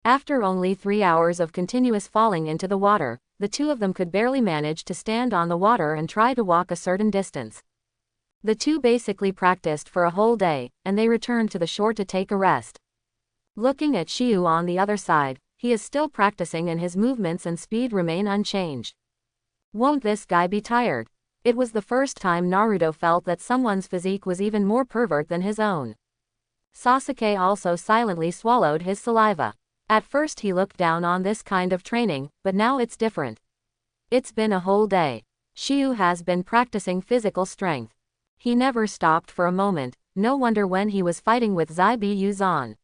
After only 3 hours of continuous falling into the water, the two of them could barely manage to stand on the water and try to walk a certain distance. The two basically practiced for a whole day, and they returned to the shore to take a rest. Looking at Shiyu on the other side, he is still practicing and his movements and speed remain unchanged. Won't this guy be tired? It was the first time Naruto felt that someone's physique was even more pervert than his own. Sasuke also silently swallowed his saliva. At first he looked down on this kind of training, but now it's different. It's been a whole day. Shiyu has been practicing physical strength. He never stopped for a moment, no wonder when he was fighting with Zaibi-Yuzan.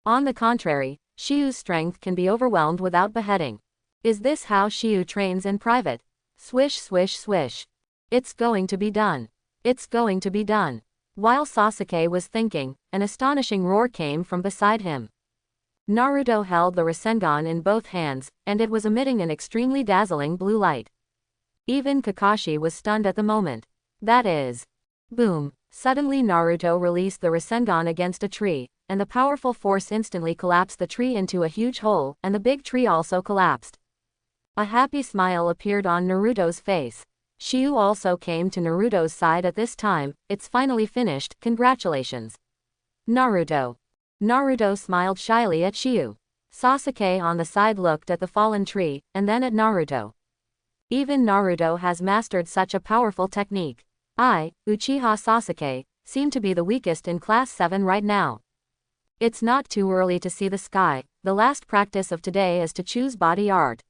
On the contrary, Shiyu's strength can be overwhelmed without beheading. Is this how Shiyu trains in private? Swish swish swish. It's going to be done. It's going to be done. While Sasuke was thinking, an astonishing roar came from beside him. Naruto held the Rasengan in both hands, and it was emitting an extremely dazzling blue light. Even Kakashi was stunned at the moment. That is. Boom. Suddenly Naruto released the Rasengan against a tree, and the powerful force instantly collapsed the tree into a huge hole, and the big tree also collapsed. A happy smile appeared on Naruto's face. Shiyu also came to Naruto's side at this time. It's finally finished, congratulations. Naruto. Naruto smiled shyly at Shiyu. Sasuke on the side looked at the fallen tree, and then at Naruto. Even Naruto has mastered such a powerful technique. I, Uchiha Sasuke, seem to be the weakest in Class 7 right now. It's not too early to see the sky. The last practice of today is to choose body art.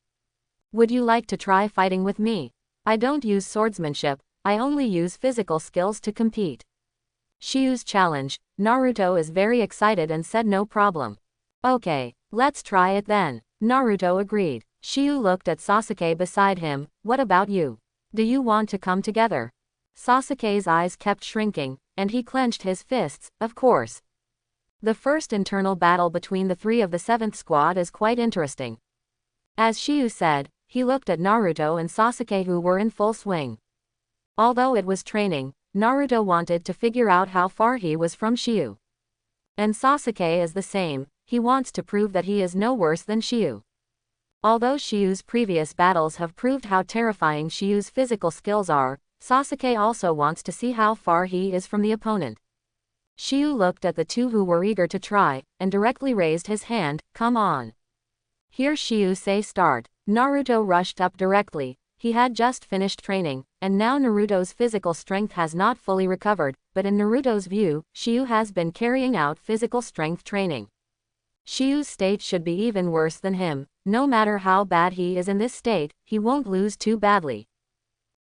Would you like to try fighting with me? I don't use swordsmanship, I only use physical skills to compete. Shiyu's challenge. Naruto is very excited and said no problem. Okay, let's try it then. Naruto agreed. Shiyu looked at Sasuke beside him. What about you? Do you want to come together? Sasuke's eyes kept shrinking, and he clenched his fists, of course. The first internal battle between the three of the 7th squad is quite interesting. As Shiyu said, he looked at Naruto and Sasuke, who were in full swing. Although it was training, Naruto wanted to figure out how far he was from Shiyu. And Sasuke is the same, he wants to prove that he is no worse than Shiyu. Although Shiyu's previous battles have proved how terrifying Shiyu's physical skills are, Sasuke also wants to see how far he is from the opponent. Shiyu looked at the two who were eager to try, and directly raised his hand. Come on. Hear Shiyu say start. Naruto rushed up directly. He had just finished training, and now Naruto's physical strength has not fully recovered, but in Naruto's view, Shiyu has been carrying out physical strength training. Shiyu's state should be even worse than him. No matter how bad he is in this state, he won't lose too badly.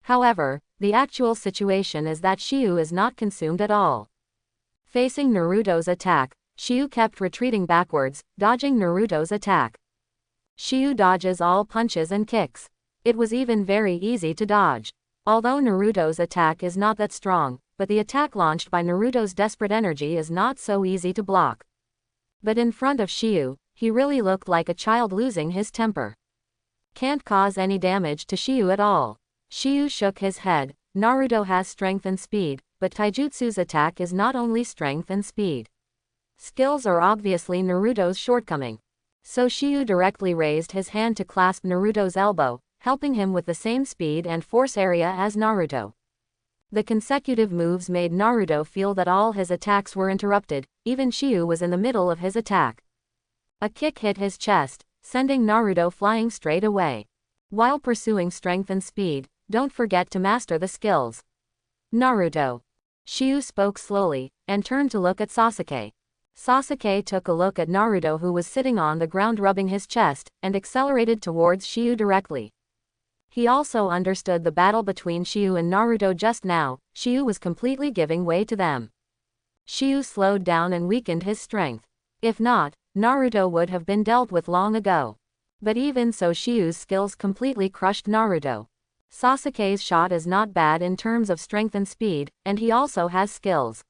However, The actual situation is that Shiyu is not consumed at all. Facing Naruto's attack, Shiyu kept retreating backwards, dodging Naruto's attack. Shiyu dodges all punches and kicks. It was even very easy to dodge. Although Naruto's attack is not that strong, but the attack launched by Naruto's desperate energy is not so easy to block. But in front of Shiyu, he really looked like a child losing his temper. Can't cause any damage to Shiyu at all. Shiyu shook his head. Naruto has strength and speed, but Taijutsu's attack is not only strength and speed. Skills are obviously Naruto's shortcoming. So Shiyu directly raised his hand to clasp Naruto's elbow, helping him with the same speed and force area as Naruto. The consecutive moves made Naruto feel that all his attacks were interrupted, even Shiyu was in the middle of his attack. A kick hit his chest, sending Naruto flying straight away. While pursuing strength and speed, don't forget to master the skills. Naruto. Shiyu spoke slowly, and turned to look at Sasuke. Sasuke took a look at Naruto, who was sitting on the ground rubbing his chest, and accelerated towards Shiyu directly. He also understood the battle between Shiyu and Naruto just now. Shiyu was completely giving way to them. Shiyu slowed down and weakened his strength. If not, Naruto would have been dealt with long ago. But even so, Shiyu's skills completely crushed Naruto. Sasuke's shot is not bad in terms of strength and speed, and he also has skills.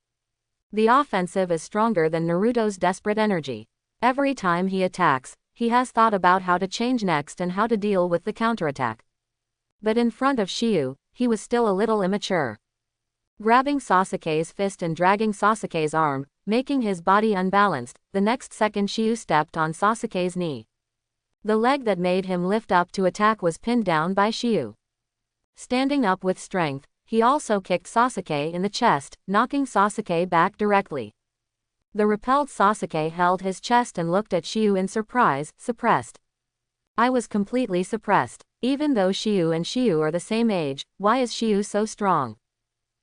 The offensive is stronger than Naruto's desperate energy. Every time he attacks, he has thought about how to change next and how to deal with the counterattack. But in front of Shiyu, he was still a little immature. Grabbing Sasuke's fist and dragging Sasuke's arm, making his body unbalanced, the next second Shiyu stepped on Sasuke's knee. The leg that made him lift up to attack was pinned down by Shiyu. Standing up with strength, he also kicked Sasuke in the chest, knocking Sasuke back directly. The repelled Sasuke held his chest and looked at Shiyu in surprise. Suppressed. I was completely suppressed. Even though Shiyu and Shiyu are the same age, why is Shiyu so strong?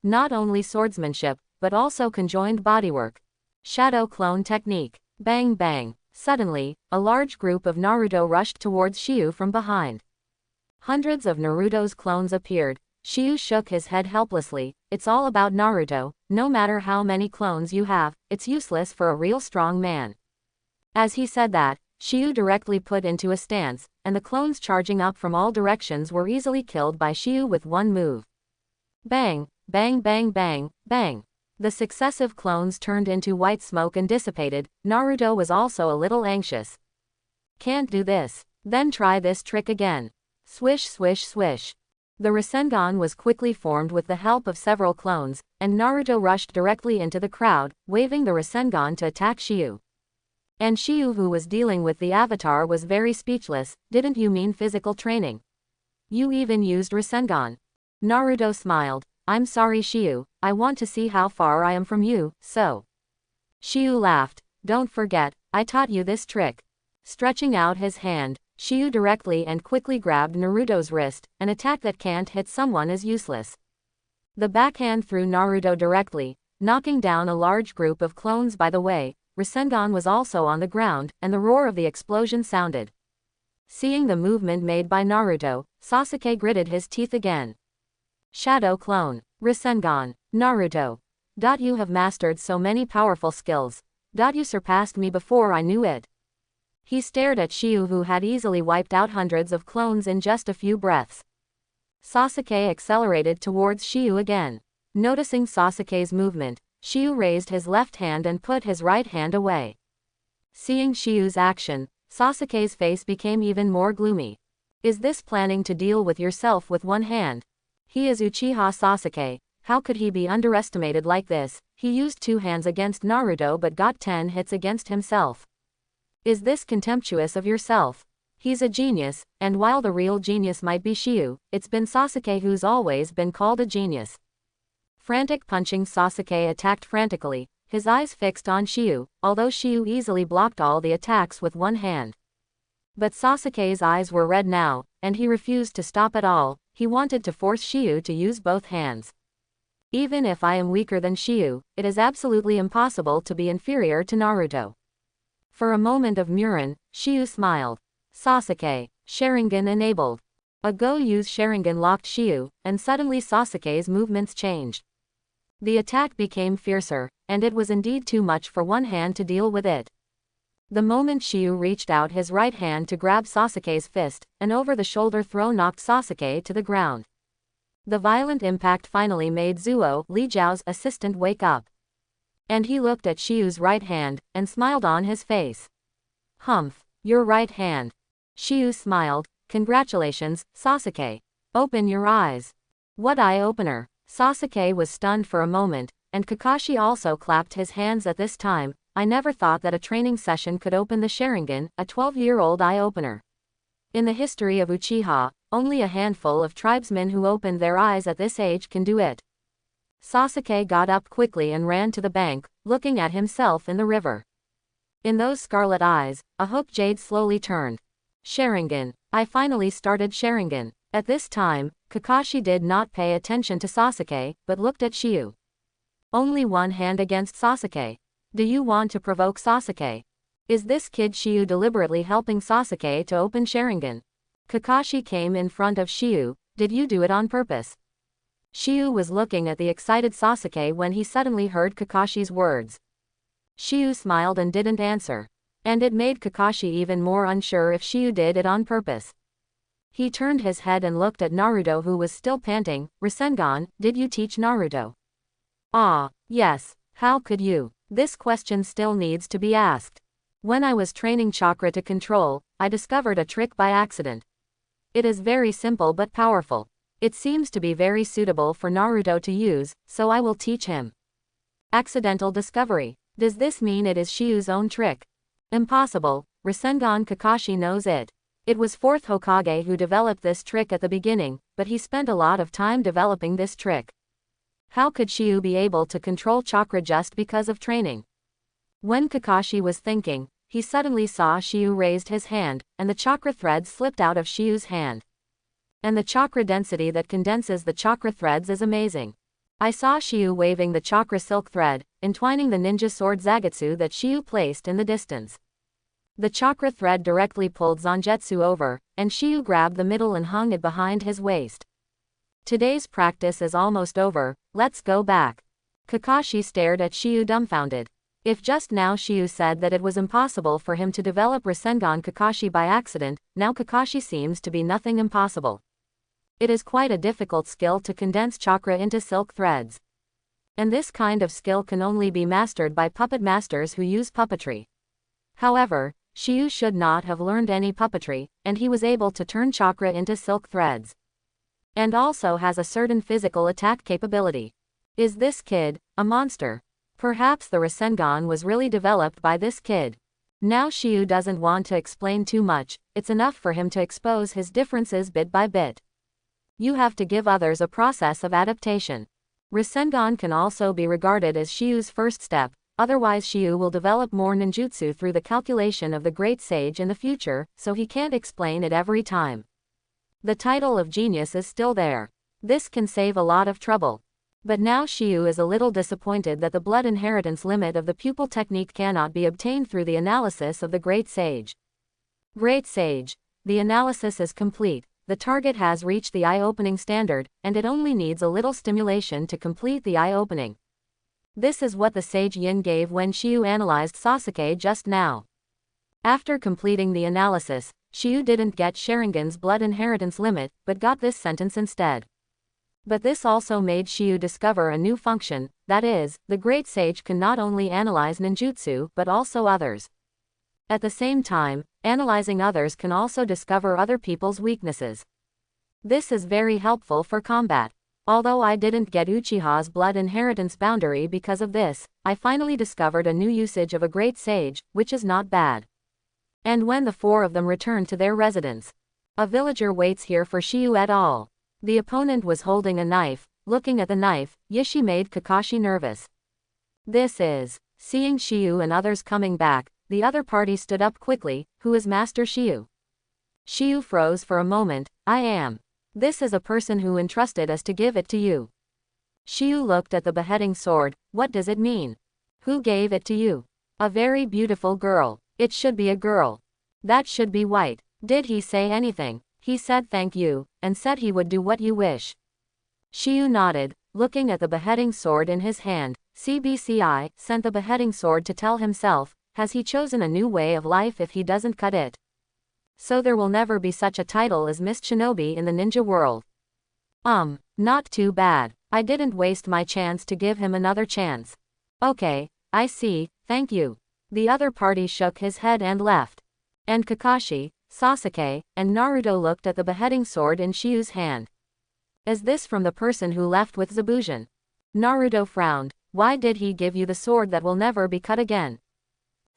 Not only swordsmanship, but also conjoined bodywork. Shadow clone technique. Bang bang. Suddenly, a large group of Naruto rushed towards Shiyu from behind. Hundreds of Naruto's clones appeared. Shiyu shook his head helplessly. It's all about Naruto. No matter how many clones you have, it's useless for a real strong man. As he said that, Shiyu directly put into a stance, and the clones charging up from all directions were easily killed by Shiyu with one move. Bang, bang bang bang, bang. The successive clones turned into white smoke and dissipated. Naruto was also a little anxious. Can't do this. Then try this trick again. Swish swish swish. The Rasengan was quickly formed with the help of several clones, and Naruto rushed directly into the crowd, waving the Rasengan to attack Shiyu. And Shiyu, who was dealing with the avatar, was very speechless. Didn't you mean physical training? You even used Rasengan. Naruto smiled. I'm sorry Shiyu, I want to see how far I am from you, so. Shiyu laughed. Don't forget, I taught you this trick. Stretching out his hand, Shiyu directly and quickly grabbed Naruto's wrist. An attack that can't hit someone is useless. The backhand threw Naruto directly, knocking down a large group of clones. By the way, Rasengan was also on the ground, and the roar of the explosion sounded. Seeing the movement made by Naruto, Sasuke gritted his teeth again. Shadow clone. Rasengan. Naruto. You have mastered so many powerful skills. You surpassed me before I knew it. He stared at Shiyu, who had easily wiped out hundreds of clones in just a few breaths. Sasuke accelerated towards Shiyu again. Noticing Sasuke's movement, Shiyu raised his left hand and put his right hand away. Seeing Shiyu's action, Sasuke's face became even more gloomy. Is this planning to deal with yourself with one hand? He is Uchiha Sasuke. How could he be underestimated like this? He used two hands against Naruto but got 10 hits against himself. Is this contemptuous of yourself? He's a genius, and while the real genius might be Shiyu, it's been Sasuke who's always been called a genius. Frantic punching, Sasuke attacked frantically, his eyes fixed on Shiyu, although Shiyu easily blocked all the attacks with one hand. But Sasuke's eyes were red now, and he refused to stop at all. He wanted to force Shiyu to use both hands. Even if I am weaker than Shiyu, it is absolutely impossible to be inferior to Naruto. For a moment of Murin, Shiyu smiled. Sasuke. Sharingan enabled. A Go-Yu's Sharingan locked Shiyu, and suddenly Sasuke's movements changed. The attack became fiercer, and it was indeed too much for one hand to deal with it. The moment Shiyu reached out his right hand to grab Sasuke's fist, an over-the-shoulder throw knocked Sasuke to the ground. The violent impact finally made Zuo, Li Zhao's assistant, wake up. And he looked at Shiyu's right hand, and smiled on his face. Humph, your right hand. Shiyu smiled. Congratulations, Sasuke. Open your eyes. What eye-opener. Sasuke was stunned for a moment, and Kakashi also clapped his hands at this time. I never thought that a training session could open the Sharingan, a 12-year-old eye-opener. In the history of Uchiha, only a handful of tribesmen who opened their eyes at this age can do it. Sasuke got up quickly and ran to the bank, looking at himself in the river. In those scarlet eyes, a hook jade slowly turned. Sharingan. I finally started Sharingan. At this time, Kakashi did not pay attention to Sasuke, but looked at Shiyu. Only one hand against Sasuke. Do you want to provoke Sasuke? Is this kid Shiyu deliberately helping Sasuke to open Sharingan? Kakashi came in front of Shiyu. Did you do it on purpose? Shiyu was looking at the excited Sasuke when he suddenly heard Kakashi's words. Shiyu smiled and didn't answer. And it made Kakashi even more unsure if Shiyu did it on purpose. He turned his head and looked at Naruto, who was still panting. Rasengan, did you teach Naruto? Ah, yes. How could you? This question still needs to be asked. When I was training chakra to control, I discovered a trick by accident. It is very simple but powerful. It seems to be very suitable for Naruto to use, so I will teach him. Accidental discovery. Does this mean it is Shiyu's own trick? Impossible. Rasengan, Kakashi knows it. It was 4th Hokage who developed this trick at the beginning, but he spent a lot of time developing this trick. How could Shiyu be able to control chakra just because of training? When Kakashi was thinking, he suddenly saw Shiyu raised his hand, and the chakra threads slipped out of Shiyu's hand. And the chakra density that condenses the chakra threads is amazing. I saw Shiyu waving the chakra silk thread, entwining the ninja sword Zagetsu that Shiyu placed in the distance. The chakra thread directly pulled Zangetsu over, and Shiyu grabbed the middle and hung it behind his waist. Today's practice is almost over, let's go back. Kakashi stared at Shiyu dumbfounded. If just now Shiyu said that it was impossible for him to develop Rasengan Kakashi by accident, now Kakashi seems to be nothing impossible. It is quite a difficult skill to condense chakra into silk threads. And this kind of skill can only be mastered by puppet masters who use puppetry. However, Shiyu should not have learned any puppetry, and he was able to turn chakra into silk threads. And also has a certain physical attack capability. Is this kid a monster? Perhaps the Rasengan was really developed by this kid. Now Shiyu doesn't want to explain too much, it's enough for him to expose his differences bit by bit. You have to give others a process of adaptation. Rasengan can also be regarded as Shiyu's first step, otherwise Shiyu will develop more ninjutsu through the calculation of the great sage in the future, so he can't explain it every time. The title of genius is still there. This can save a lot of trouble. But now Shiyu is a little disappointed that the blood inheritance limit of the pupil technique cannot be obtained through the analysis of the great sage. Great sage. The analysis is complete. The target has reached the eye-opening standard, and it only needs a little stimulation to complete the eye-opening. This is what the sage Yin gave when Shiyu analyzed Sasuke just now. After completing the analysis, Shiyu didn't get Sharingan's blood inheritance limit, but got this sentence instead. But this also made Shiyu discover a new function, that is, the great sage can not only analyze ninjutsu but also others. At the same time, analyzing others can also discover other people's weaknesses. This is very helpful for combat. Although I didn't get Uchiha's blood inheritance boundary because of this, I finally discovered a new usage of a great sage, which is not bad. And when the 4 of them return to their residence, a villager waits here for Shiyu et al. The opponent was holding a knife. Looking at the knife, Yishi made Kakashi nervous. This is. Seeing Shiyu and others coming back, the other party stood up quickly. Who is Master Shiyu? Shiyu froze for a moment. I am. This is a person who entrusted us to give it to you. Shiyu looked at the beheading sword. What does it mean? Who gave it to you? A very beautiful girl. It should be a girl. That should be white. Did he say anything? He said thank you, and said he would do what you wish. Shiyu nodded, looking at the beheading sword in his hand. CBCI sent the beheading sword to tell himself, has he chosen a new way of life if he doesn't cut it? So there will never be such a title as Miss Shinobi in the ninja world. Not too bad. I didn't waste my chance to give him another chance. Okay, I see, thank you. The other party shook his head and left. And Kakashi, Sasuke, and Naruto looked at the beheading sword in Shiyu's hand. Is this from the person who left with Zabujan? Naruto frowned. Why did he give you the sword that will never be cut again?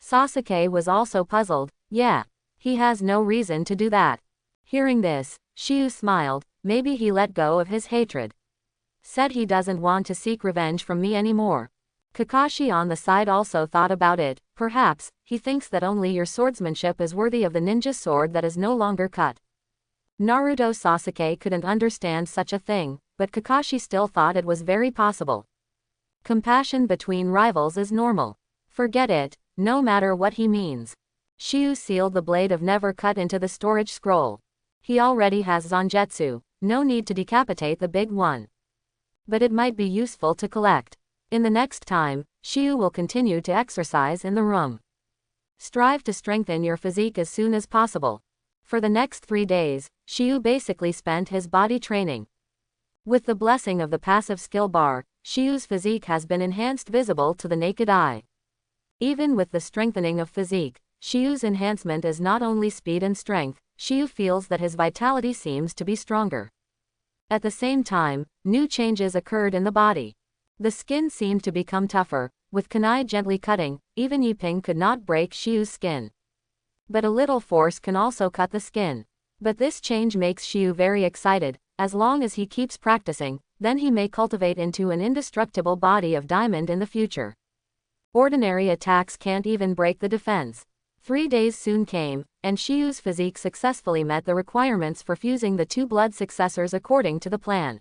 Sasuke was also puzzled. Yeah. He has no reason to do that. Hearing this, Shiyu smiled. Maybe he let go of his hatred. Said he doesn't want to seek revenge from me anymore. Kakashi on the side also thought about it. Perhaps, he thinks that only your swordsmanship is worthy of the ninja sword that is no longer cut. Naruto Sasuke couldn't understand such a thing, but Kakashi still thought it was very possible. Compassion between rivals is normal. Forget it, no matter what he means. Shiyu sealed the blade of never cut into the storage scroll. He already has Zangetsu, no need to decapitate the big one. But it might be useful to collect. In the next time, Shiyu will continue to exercise in the room. Strive to strengthen your physique as soon as possible. For the next 3 days, Shiyu basically spent his body training. With the blessing of the passive skill bar, Shiyu's physique has been enhanced visible to the naked eye. Even with the strengthening of physique, Shiyu's enhancement is not only speed and strength, Shiyu feels that his vitality seems to be stronger. At the same time, new changes occurred in the body. The skin seemed to become tougher. With kunai gently cutting, even Yiping could not break Shiyu's skin. But a little force can also cut the skin. But this change makes Shiyu very excited. As long as he keeps practicing, then he may cultivate into an indestructible body of diamond in the future. Ordinary attacks can't even break the defense. 3 days soon came, and Shiyu's physique successfully met the requirements for fusing the 2 blood successors according to the plan.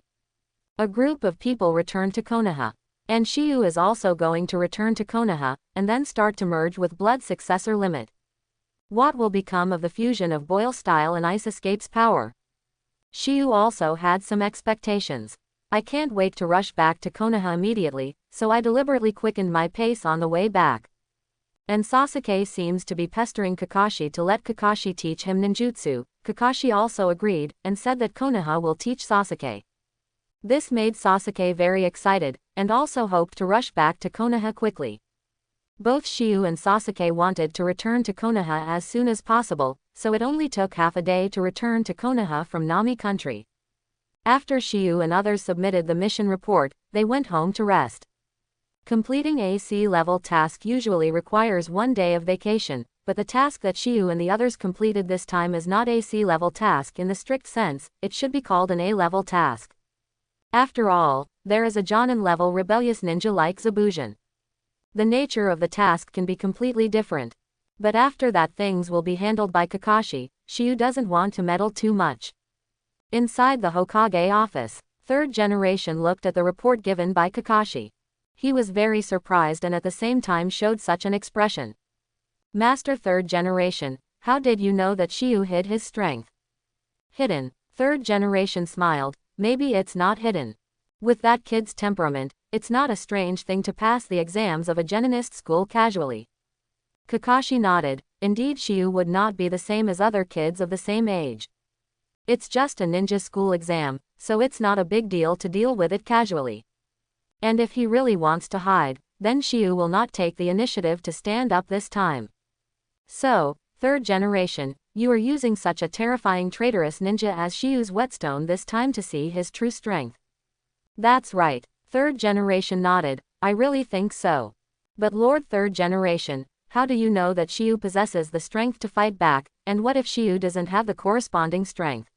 A group of people returned to Konoha. And Shiyu is also going to return to Konoha, and then start to merge with blood successor limit. What will become of the fusion of Boil Style and Ice Escape's power? Shiyu also had some expectations. I can't wait to rush back to Konoha immediately, so I deliberately quickened my pace on the way back. And Sasuke seems to be pestering Kakashi to let Kakashi teach him ninjutsu. Kakashi also agreed, and said that Konoha will teach Sasuke. This made Sasuke very excited, and also hoped to rush back to Konoha quickly. Both Shiyu and Sasuke wanted to return to Konoha as soon as possible, so it only took half a day to return to Konoha from Nami country. After Shiyu and others submitted the mission report, they went home to rest. Completing a C-level task usually requires 1 day of vacation, but the task that Shiyu and the others completed this time is not a C-level task in the strict sense, it should be called an A-level task. After all, there is a Jonin-level rebellious ninja like Zabujan. The nature of the task can be completely different. But after that things will be handled by Kakashi. Shiyu doesn't want to meddle too much. Inside the Hokage office, 3rd generation looked at the report given by Kakashi. He was very surprised and at the same time showed such an expression. Master 3rd generation, how did you know that Shiyu hid his strength? Hidden. 3rd generation smiled, maybe it's not hidden. With that kid's temperament, it's not a strange thing to pass the exams of a Geninist school casually. Kakashi nodded, indeed Shiyu would not be the same as other kids of the same age. It's just a ninja school exam, so it's not a big deal to deal with it casually. And if he really wants to hide, then Shiyu will not take the initiative to stand up this time. So, 3rd generation, you are using such a terrifying traitorous ninja as Shiyu's whetstone this time to see his true strength. That's right, 3rd generation nodded, I really think so. But Lord 3rd generation, how do you know that Shiyu possesses the strength to fight back, and what if Shiyu doesn't have the corresponding strength?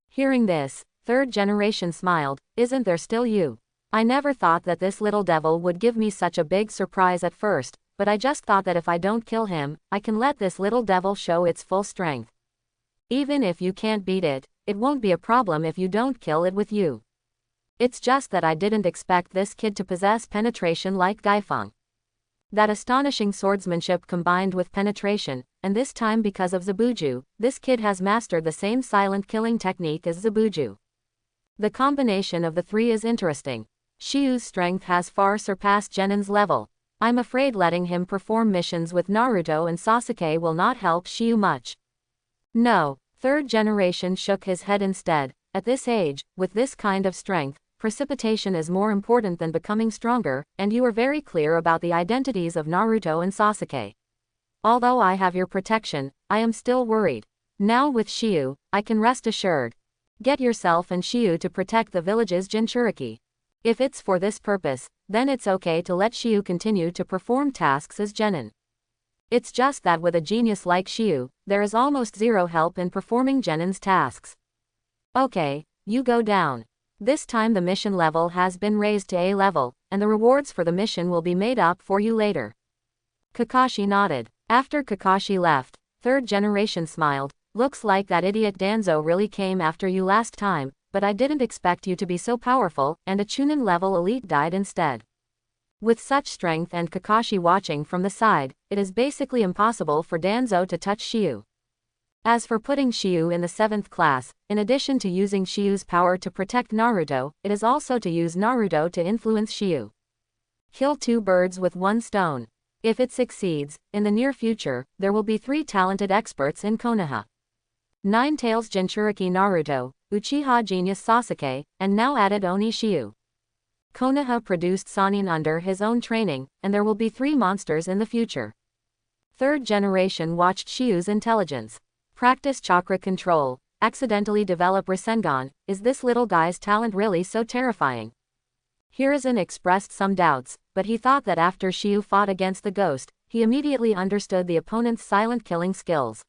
Hearing this, 3rd generation smiled, isn't there still you? I never thought that this little devil would give me such a big surprise at first, but I just thought that if I don't kill him, I can let this little devil show its full strength. Even if you can't beat it, it won't be a problem if you don't kill it with you. It's just that I didn't expect this kid to possess penetration like Gaifeng. That astonishing swordsmanship combined with penetration, and this time because of Zabuju, this kid has mastered the same silent killing technique as Zabuju. The combination of the three is interesting. Shiyu's strength has far surpassed Genin's level. I'm afraid letting him perform missions with Naruto and Sasuke will not help Shiyu much. No, third generation shook his head instead. At this age, with this kind of strength, precipitation is more important than becoming stronger, and you are very clear about the identities of Naruto and Sasuke. Although I have your protection, I am still worried. Now with Shiyu, I can rest assured. Get yourself and Shiyu to protect the village's Jinchuriki. If it's for this purpose, then it's okay to let Shiyu continue to perform tasks as Genin. It's just that with a genius like Shiyu, there is almost zero help in performing Genin's tasks. Okay, you go down. This time the mission level has been raised to A level, and the rewards for the mission will be made up for you later. Kakashi nodded. After Kakashi left, third generation smiled. Looks like that idiot Danzo really came after you last time, but I didn't expect you to be so powerful, and a Chunin level elite died instead. With such strength and Kakashi watching from the side, it is basically impossible for Danzo to touch Shiyu. As for putting Shiyu in the 7th class, in addition to using Shiyu's power to protect Naruto, it is also to use Naruto to influence Shiyu. Kill two birds with one stone. If it succeeds, in the near future, there will be 3 talented experts in Konoha. Nine-Tails Jinchuriki Naruto, Uchiha Genius Sasuke, and now added Oni Shiyu. Konoha produced Sannin under his own training, and there will be 3 monsters in the future. Third generation watched Shiyu's intelligence. Practice chakra control, accidentally develop Rasengan. Is this little guy's talent really so terrifying? Hiruzen expressed some doubts, but he thought that after Shiyu fought against the ghost, he immediately understood the opponent's silent killing skills.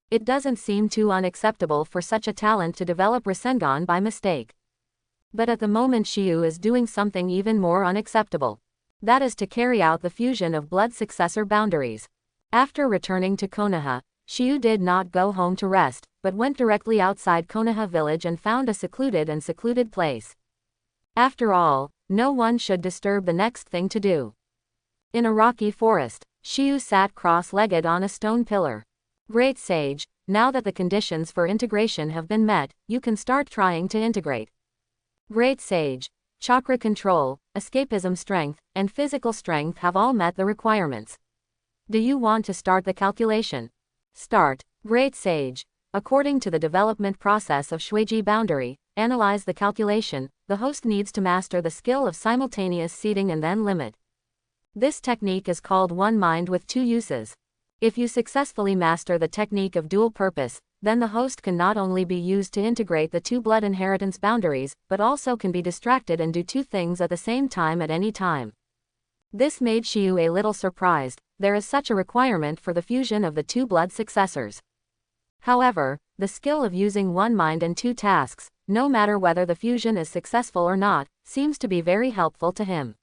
It doesn't seem too unacceptable for such a talent to develop Rasengan by mistake. But at the moment Shiyu is doing something even more unacceptable. That is to carry out the fusion of blood successor boundaries. After returning to Konoha, Shiyu did not go home to rest, but went directly outside Konoha village and found a secluded place. After all, no one should disturb the next thing to do. In a rocky forest, Shiyu sat cross-legged on a stone pillar. Great sage, now that the conditions for integration have been met, you can start trying to integrate. Great sage, chakra control, escapism strength, and physical strength have all met the requirements. Do you want to start the calculation? Start. Great sage. According to the development process of Shueiji boundary, analyze the calculation. The host needs to master the skill of simultaneous seeding and then limit. This technique is called one mind with 2 uses. If you successfully master the technique of dual purpose, then the host can not only be used to integrate the 2 blood inheritance boundaries, but also can be distracted and do 2 things at the same time at any time. This made Shiyu a little surprised. There is such a requirement for the fusion of the 2 blood successors. However, the skill of using one mind and 2 tasks, no matter whether the fusion is successful or not, seems to be very helpful to him.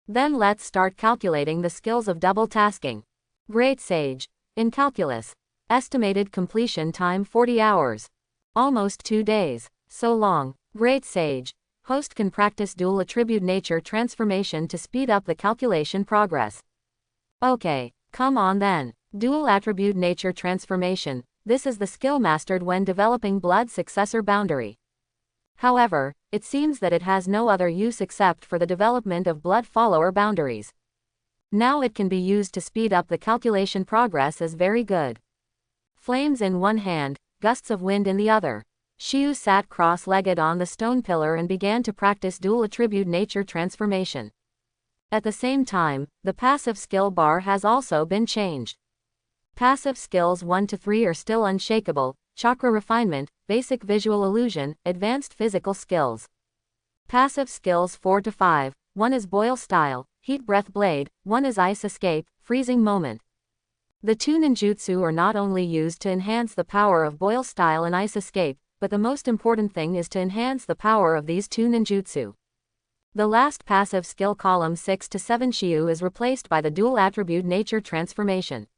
Then let's start calculating the skills of double tasking. Great sage. In calculus. Estimated completion time 40 hours. Almost 2 days. So long. Great sage. Host can practice dual attribute nature transformation to speed up the calculation progress. Okay, come on then. Dual attribute nature transformation. This is the skill mastered when developing blood successor boundary. However, it seems that it has no other use except for the development of blood follower boundaries. Now it can be used to speed up the calculation progress is very good. Flames in one hand, gusts of wind in the other. Shiyu sat cross-legged on the stone pillar and began to practice dual attribute nature transformation. At the same time, the passive skill bar has also been changed. Passive skills 1 to 3 are still unshakable, chakra refinement, basic visual illusion, advanced physical skills. Passive skills 4 to 5, 1 is boil style, heat breath blade, 1 is ice escape, freezing moment. The 2 ninjutsu are not only used to enhance the power of boil style and ice escape, but the most important thing is to enhance the power of these 2 ninjutsu. The last passive skill column 6 to 7 Shiyu is replaced by the dual attribute nature transformation.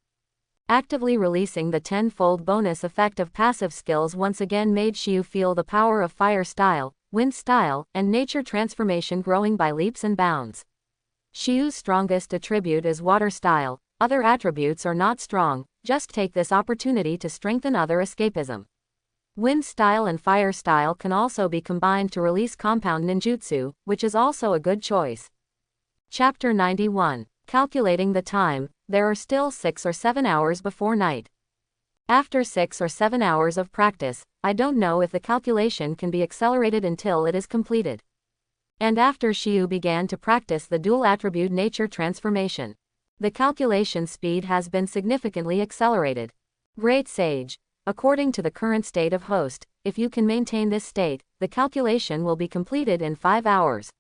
Actively releasing the 10-fold bonus effect of passive skills once again made Shiyu feel the power of fire style, wind style, and nature transformation growing by leaps and bounds. Xiu's strongest attribute is water style, other attributes are not strong, just take this opportunity to strengthen other escapism. Wind style and fire style can also be combined to release compound ninjutsu, which is also a good choice. Chapter 91. Calculating the time, there are still 6 or 7 hours before night. After 6 or 7 hours of practice, I don't know if the calculation can be accelerated until it is completed. And after Xiu began to practice the dual attribute nature transformation, the calculation speed has been significantly accelerated. Great Sage. According to the current state of host, if you can maintain this state, the calculation will be completed in 5 hours.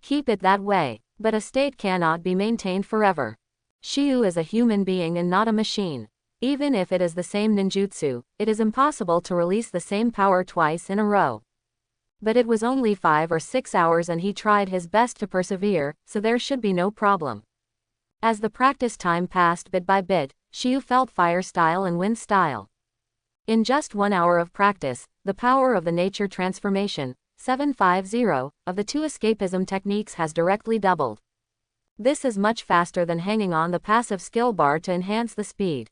Keep it that way, but a state cannot be maintained forever. Xiu is a human being and not a machine. Even if it is the same ninjutsu, it is impossible to release the same power twice in a row. But it was only 5 or 6 hours and he tried his best to persevere, so there should be no problem. As the practice time passed bit by bit, Xiu felt fire style and wind style. In just 1 hour of practice, the power of the nature transformation, 750, of the 2 escapism techniques has directly doubled. This is much faster than hanging on the passive skill bar to enhance the speed.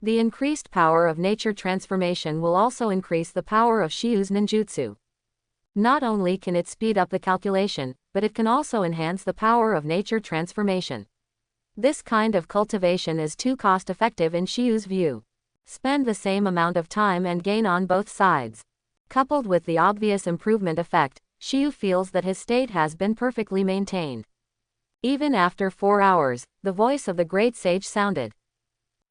The increased power of nature transformation will also increase the power of Xiu's ninjutsu. Not only can it speed up the calculation, but it can also enhance the power of nature transformation. This kind of cultivation is too cost-effective in Xiu's view. Spend the same amount of time and gain on both sides. Coupled with the obvious improvement effect, Xiu feels that his state has been perfectly maintained. Even after 4 hours, the voice of the Great Sage sounded.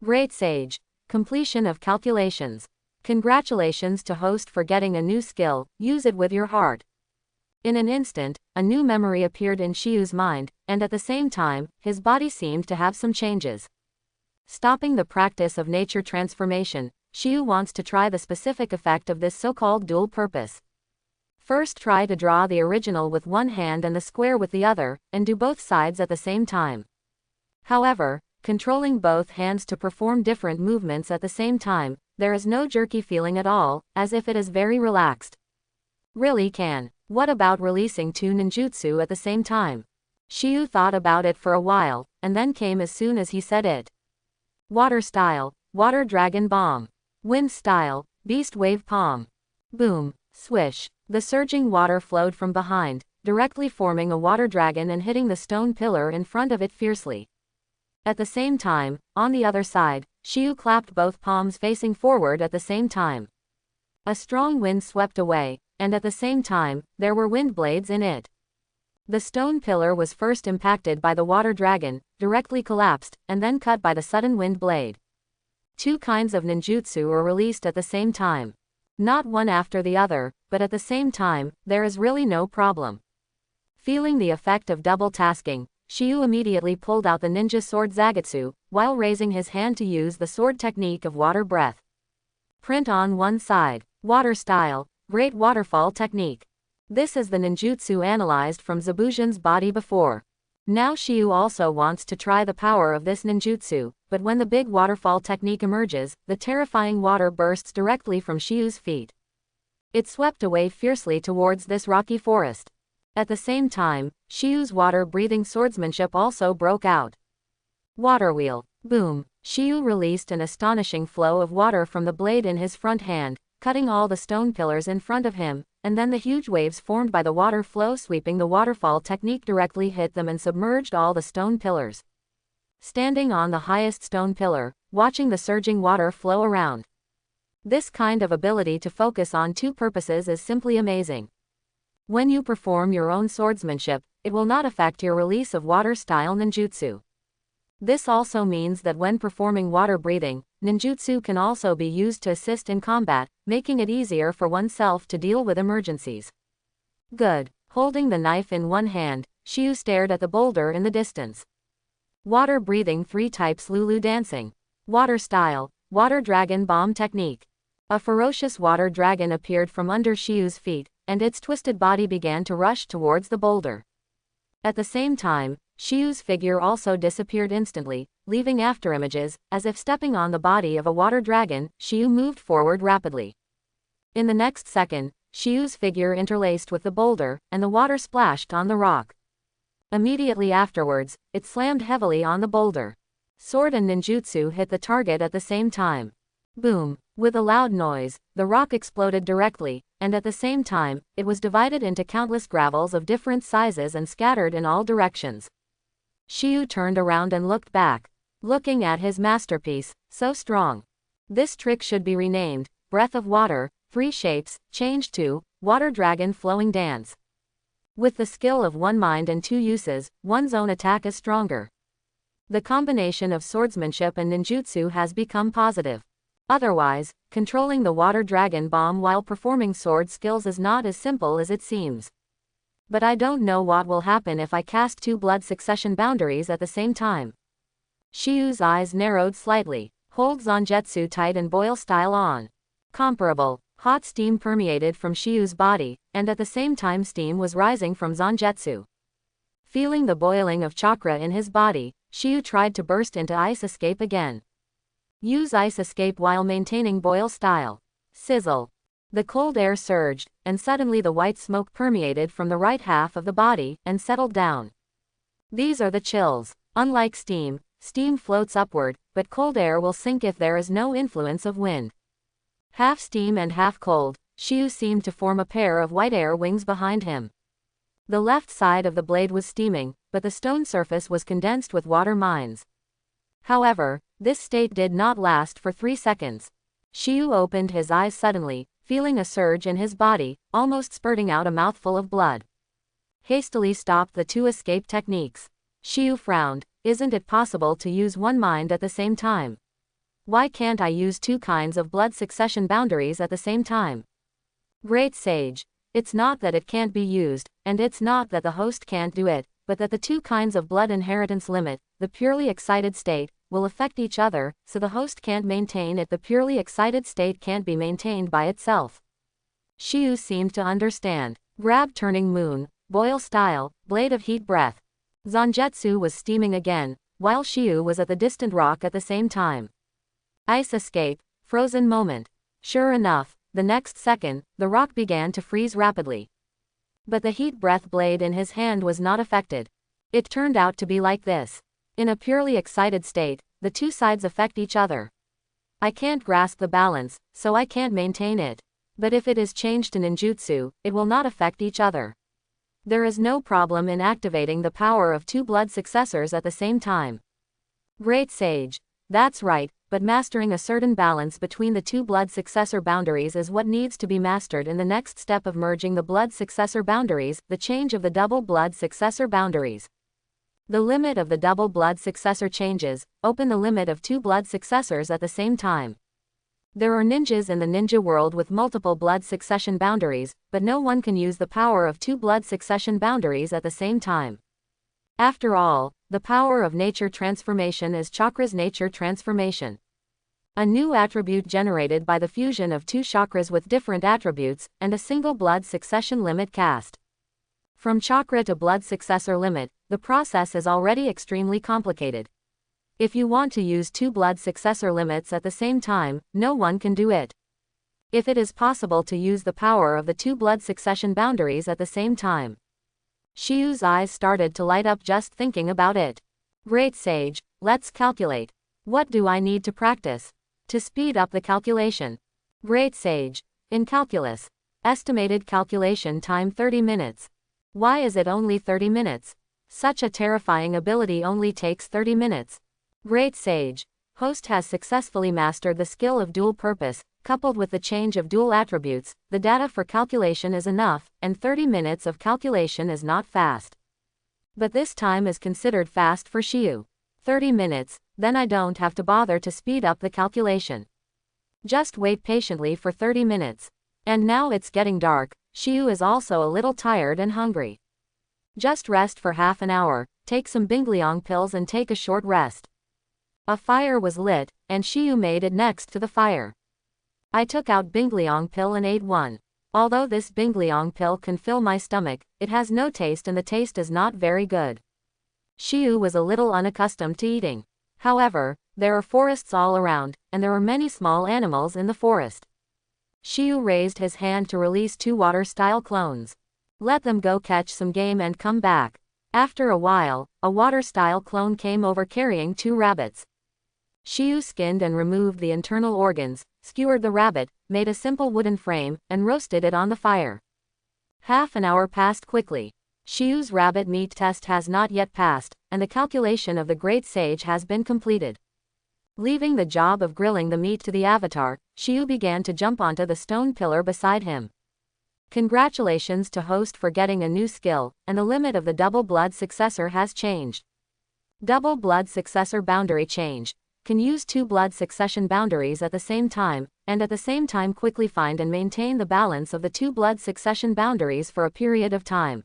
Great Sage. Completion of calculations. Congratulations to host for getting a new skill, use it with your heart. In an instant, a new memory appeared in Xiu's mind, and at the same time, his body seemed to have some changes. Stopping the practice of nature transformation, Xiu wants to try the specific effect of this so-called dual purpose. First try to draw the original with one hand and the square with the other, and do both sides at the same time. However, controlling both hands to perform different movements at the same time, there is no jerky feeling at all, as if it is very relaxed. Really can. What about releasing 2 ninjutsu at the same time? Xiu thought about it for a while, and then came as soon as he said it. Water style, Water Dragon Bomb. Wind style, Beast Wave Palm. Boom, swish. The surging water flowed from behind, directly forming a water dragon and hitting the stone pillar in front of it fiercely. At the same time, on the other side, Xiu clapped both palms facing forward at the same time. A strong wind swept away, and at the same time, there were wind blades in it. The stone pillar was first impacted by the water dragon, directly collapsed, and then cut by the sudden wind blade. 2 kinds of ninjutsu are released at the same time. Not one after the other, but at the same time, there is really no problem. Feeling the effect of double tasking, Xiu immediately pulled out the ninja sword Zagetsu, while raising his hand to use the sword technique of water breath. Print on one side. Water style, Great Waterfall Technique. This is the ninjutsu analyzed from Zabuzhan's body before. Now Xiu also wants to try the power of this ninjutsu, but when the big waterfall technique emerges, the terrifying water bursts directly from Xiu's feet. It swept away fiercely towards this rocky forest. At the same time, Xiu's water-breathing swordsmanship also broke out. Water wheel. Boom. Xiu released an astonishing flow of water from the blade in his front hand, cutting all the stone pillars in front of him, and then the huge waves formed by the water flow sweeping the waterfall technique directly hit them and submerged all the stone pillars. Standing on the highest stone pillar, watching the surging water flow around. This kind of ability to focus on 2 purposes is simply amazing. When you perform your own swordsmanship, it will not affect your release of water-style ninjutsu. This also means that when performing water breathing, ninjutsu can also be used to assist in combat, making it easier for oneself to deal with emergencies. Good. Holding the knife in one hand, Xiu stared at the boulder in the distance. Water breathing 3 types Lulu dancing. Water style, Water Dragon Bomb Technique. A ferocious water dragon appeared from under Xiu's feet, and its twisted body began to rush towards the boulder. At the same time, Xiu's figure also disappeared instantly, leaving afterimages, as if stepping on the body of a water dragon. Xiu moved forward rapidly. In the next second, Xiu's figure interlaced with the boulder, and the water splashed on the rock. Immediately afterwards, it slammed heavily on the boulder. Sword and ninjutsu hit the target at the same time. Boom! With a loud noise, the rock exploded directly, and at the same time, it was divided into countless gravels of different sizes and scattered in all directions. Shiyu turned around and looked back, looking at his masterpiece, so strong. This trick should be renamed, Breath of Water, 3 shapes, changed to, Water Dragon Flowing Dance. With the skill of 1 mind and 2 uses, one's own attack is stronger. The combination of swordsmanship and ninjutsu has become positive. Otherwise, controlling the water dragon bomb while performing sword skills is not as simple as it seems. But I don't know what will happen if I cast 2 blood succession boundaries at the same time. Shiyu's eyes narrowed slightly. Hold Zangetsu tight and boil style on. Comparable. Hot steam permeated from Shiyu's body, and at the same time steam was rising from Zangetsu. Feeling the boiling of chakra in his body, Shiyu tried to burst into ice escape again. Use ice escape while maintaining boil style. Sizzle. The cold air surged, and suddenly the white smoke permeated from the right half of the body, and settled down. These are the chills. Unlike steam, steam floats upward, but cold air will sink if there is no influence of wind. Half steam and half cold, Shiyu seemed to form a pair of white air wings behind him. The left side of the blade was steaming, but the stone surface was condensed with water mines. However, this state did not last for 3 seconds. Shiyu opened his eyes suddenly, feeling a surge in his body, almost spurting out a mouthful of blood. Hastily stopped the 2 escape techniques. Shiyu frowned. Isn't it possible to use 1 mind at the same time? Why can't I use 2 kinds of blood succession boundaries at the same time? Great sage. It's not that it can't be used, and it's not that the host can't do it, but that the 2 kinds of blood inheritance limit, the purely excited state, will affect each other, so the host can't maintain it. The purely excited state can't be maintained by itself. Shiyu seemed to understand. Grab turning moon, boil style, blade of heat breath. Zangetsu was steaming again, while Shiyu was at the distant rock at the same time. Ice escape, frozen moment. Sure enough, the next second, the rock began to freeze rapidly. But the heat breath blade in his hand was not affected. It turned out to be like this. In a purely excited state, the 2 sides affect each other. I can't grasp the balance, so I can't maintain it. But if it is changed to ninjutsu, it will not affect each other. There is no problem in activating the power of 2 blood successors at the same time. Great sage. That's right, but mastering a certain balance between the 2 blood successor boundaries is what needs to be mastered in the next step of merging the blood successor boundaries, the change of the double blood successor boundaries. The limit of the double blood successor changes, open the limit of 2 blood successors at the same time. There are ninjas in the ninja world with multiple blood succession boundaries, but no one can use the power of 2 blood succession boundaries at the same time. After all, the power of nature transformation is chakra's nature transformation. A new attribute generated by the fusion of 2 chakras with different attributes, and a single blood succession limit cast. From chakra to blood successor limit, the process is already extremely complicated. If you want to use 2 blood successor limits at the same time, no one can do it. If it is possible to use the power of the 2 blood succession boundaries at the same time. Shiyu's eyes started to light up just thinking about it. Great sage, let's calculate. What do I need to practice? To speed up the calculation. Great sage. In calculus. Estimated calculation time 30 minutes. Why is it only 30 minutes? Such a terrifying ability only takes 30 minutes. Great sage. Host has successfully mastered the skill of dual purpose, coupled with the change of dual attributes. The data for calculation is enough, and 30 minutes of calculation is not fast. But this time is considered fast for Shiyu. 30 minutes, then I don't have to bother to speed up the calculation. Just wait patiently for 30 minutes. And now it's getting dark. Shiyu is also a little tired and hungry. Just rest for half an hour, take some Bingliong pills and take a short rest. A fire was lit, and Shiyu made it next to the fire. I took out Bingliong pill and ate one. Although this Bingliong pill can fill my stomach, it has no taste and the taste is not very good. Shiyu was a little unaccustomed to eating. However, there are forests all around, and there are many small animals in the forest. Shiyu raised his hand to release 2 water-style clones. Let them go catch some game and come back. After a while, a water-style clone came over carrying 2 rabbits. Shiyu skinned and removed the internal organs, skewered the rabbit, made a simple wooden frame, and roasted it on the fire. Half an hour passed quickly. Shiyu's rabbit meat test has not yet passed, and the calculation of the great sage has been completed. Leaving the job of grilling the meat to the avatar, Shiyu began to jump onto the stone pillar beside him. Congratulations to host for getting a new skill, and the limit of the double blood successor has changed. Double blood successor boundary change. Can use 2 blood succession boundaries at the same time, and at the same time quickly find and maintain the balance of the 2 blood succession boundaries for a period of time.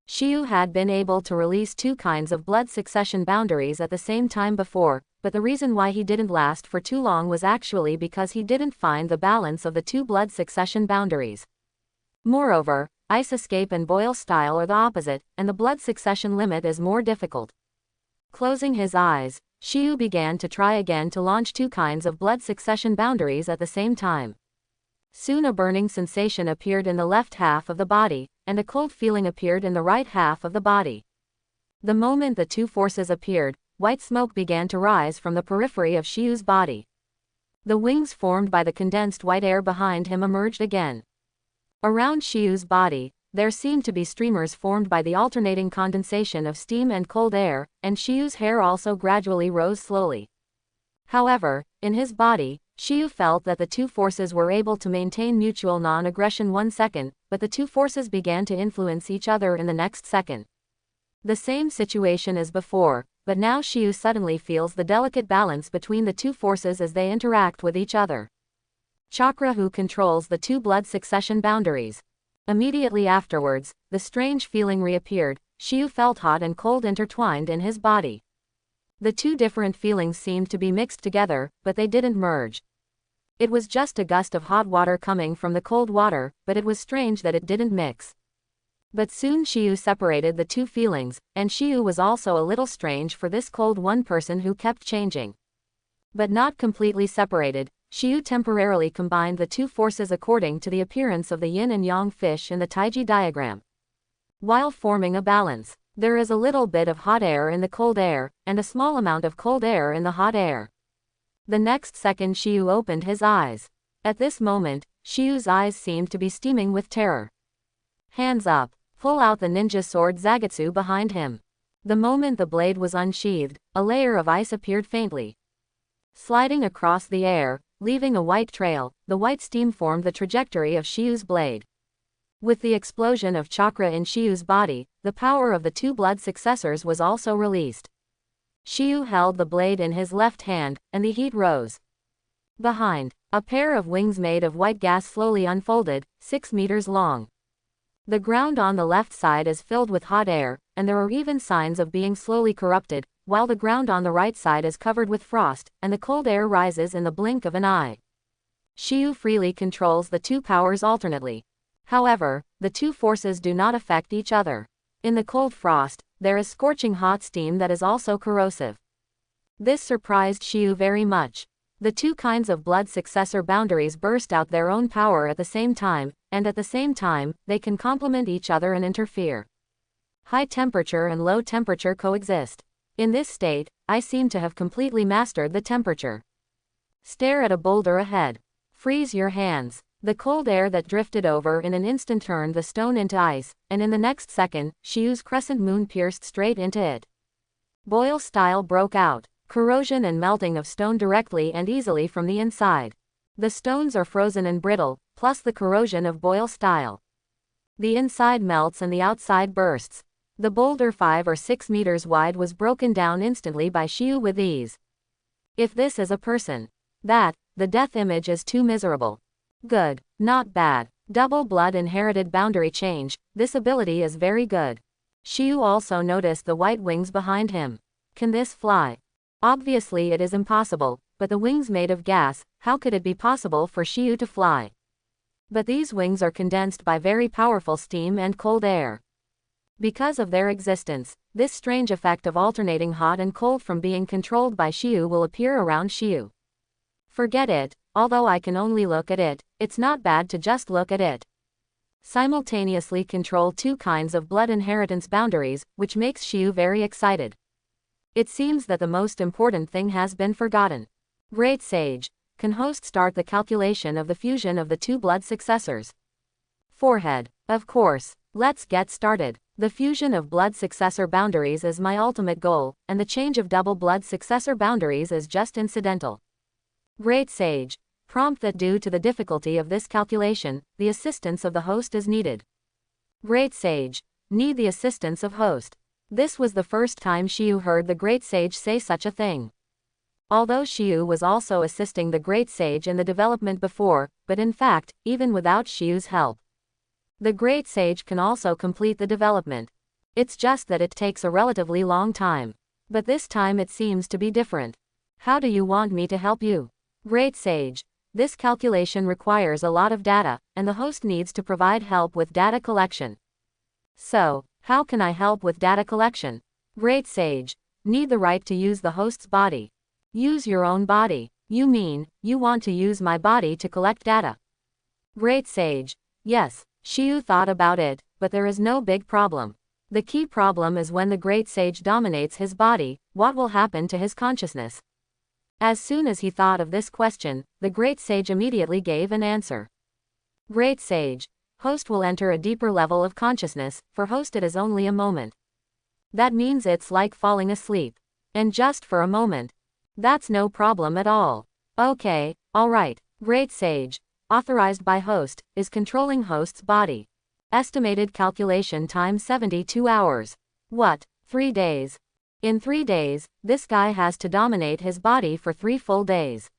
Shiyu had been able to release 2 kinds of blood succession boundaries at the same time before, but the reason why he didn't last for too long was actually because he didn't find the balance of the 2 blood succession boundaries. Moreover, ice escape and boil style are the opposite, and the blood succession limit is more difficult. Closing his eyes, Shiyu began to try again to launch 2 kinds of blood succession boundaries at the same time. Soon a burning sensation appeared in the left half of the body, and a cold feeling appeared in the right half of the body. The moment the 2 forces appeared, white smoke began to rise from the periphery of Shiyu's body. The wings formed by the condensed white air behind him emerged again. Around Shiyu's body, there seemed to be streamers formed by the alternating condensation of steam and cold air, and Shiyu's hair also gradually rose slowly. However, in his body, Shiyu felt that the 2 forces were able to maintain mutual non-aggression 1 second, but the 2 forces began to influence each other in the next second. The same situation as before, but now Shiyu suddenly feels the delicate balance between the 2 forces as they interact with each other. Chakra who controls the 2 blood succession boundaries. Immediately afterwards, the strange feeling reappeared. Shiyu felt hot and cold intertwined in his body. The 2 different feelings seemed to be mixed together, but they didn't merge. It was just a gust of hot water coming from the cold water, but it was strange that it didn't mix. But soon Shiyu separated the 2 feelings, and Shiyu was also a little strange for this cold one person who kept changing. But not completely separated, Shiyu temporarily combined the 2 forces according to the appearance of the yin and yang fish in the Taiji diagram. While forming a balance, there is a little bit of hot air in the cold air, and a small amount of cold air in the hot air. The next second Shiyu opened his eyes. At this moment, Shiyu's eyes seemed to be steaming with terror. Hands up, pull out the ninja sword Zagetsu behind him. The moment the blade was unsheathed, a layer of ice appeared faintly. Sliding across the air, leaving a white trail, the white steam formed the trajectory of Shiyu's blade. With the explosion of chakra in Shiyu's body, the power of the 2 blood successors was also released. Shiyu held the blade in his left hand, and the heat rose. Behind, a pair of wings made of white gas slowly unfolded, 6 meters long. The ground on the left side is filled with hot air, and there are even signs of being slowly corrupted, while the ground on the right side is covered with frost, and the cold air rises in the blink of an eye. Shiyu freely controls the 2 powers alternately. However, the 2 forces do not affect each other. In the cold frost, there is scorching hot steam that is also corrosive. This surprised Shiyu very much. The 2 kinds of blood successor boundaries burst out their own power at the same time, and at the same time, they can complement each other and interfere. High temperature and low temperature coexist. In this state, I seem to have completely mastered the temperature. Stare at a boulder ahead. Freeze your hands. The cold air that drifted over in an instant turned the stone into ice, and in the next second, Shiyu's crescent moon pierced straight into it. Boil style broke out. Corrosion and melting of stone directly and easily from the inside. The stones are frozen and brittle, plus the corrosion of boil style. The inside melts and the outside bursts. The boulder 5 or 6 meters wide was broken down instantly by Shiyu with ease. If this is a person, the death image is too miserable. Good, not bad. Double blood inherited boundary change, this ability is very good. Shiyu also noticed the white wings behind him. Can this fly? Obviously it is impossible, but the wings made of gas, how could it be possible for Shiyu to fly? But these wings are condensed by very powerful steam and cold air. Because of their existence, this strange effect of alternating hot and cold from being controlled by Shiyu will appear around Shiyu. Forget it, although I can only look at it, it's not bad to just look at it. simultaneously control two kinds of blood inheritance boundaries, which makes Shiyu very excited. It seems that the most important thing has been forgotten. Great Sage, can host start the calculation of the fusion of the two blood successors? Forehead. Of course. Let's get started. The fusion of blood successor boundaries is my ultimate goal, and the change of double blood successor boundaries is just incidental. Great Sage, prompt that due to the difficulty of this calculation, the assistance of the host is needed. Great Sage, need the assistance of host. This was the first time Shiyu heard the Great Sage say such a thing. Although Shiyu was also assisting the Great Sage in the development before, but in fact, even without Shiyu's help, the Great Sage can also complete the development. It's just that it takes a relatively long time. But this time it seems to be different. How do you want me to help you? Great Sage, this calculation requires a lot of data, and the host needs to provide help with data collection. So, how can I help with data collection? Great Sage, need the right to use the host's body. Use your own body. You mean, you want to use my body to collect data? Great Sage, yes. Shiyu thought about it, but there is no big problem. The key problem is when the Great Sage dominates his body, what will happen to his consciousness? As soon as he thought of this question, the Great Sage immediately gave an answer. Great Sage, host will enter a deeper level of consciousness, for host it is only a moment. That means it's like falling asleep. And just for a moment. That's no problem at all. Okay, alright. Great Sage, authorized by host, is controlling host's body. Estimated calculation time 72 hours. What, 3 days? In 3 days, this guy has to dominate his body for 3 full days.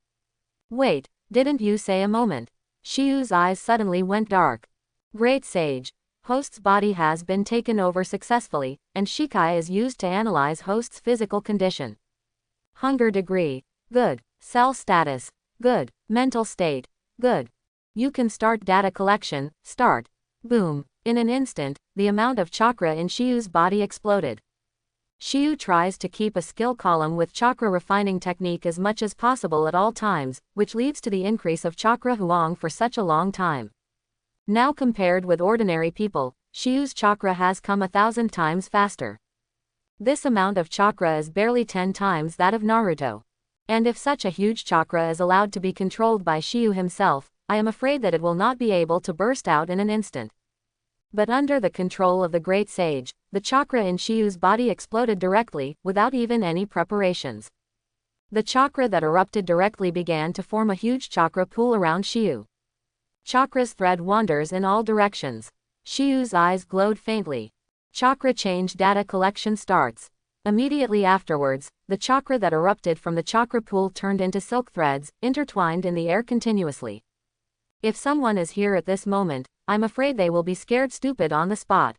Wait, didn't you say a moment? Shiyu's eyes suddenly went dark. Great Sage, host's body has been taken over successfully, and Shikai is used to analyze host's physical condition. Hunger degree, good. Cell status, good. Mental state, good. You can start data collection, start. Boom. In an instant, the amount of chakra in Shiyu's body exploded. Shiyu tries to keep a skill column with chakra refining technique as much as possible at all times, which leads to the increase of chakra huang for such a long time. Now compared with ordinary people, Shiyu's chakra has come 1,000 times faster. This amount of chakra is barely 10 times that of Naruto. And if such a huge chakra is allowed to be controlled by Shiyu himself, I am afraid that it will not be able to burst out in an instant. But under the control of the Great Sage, the chakra in Shiyu's body exploded directly, without even any preparations. The chakra that erupted directly began to form a huge chakra pool around Shiyu. Chakra's thread wanders in all directions. Shiyu's eyes glowed faintly. Chakra change data collection starts. Immediately afterwards, the chakra that erupted from the chakra pool turned into silk threads, intertwined in the air continuously. If someone is here at this moment, I'm afraid they will be scared stupid on the spot.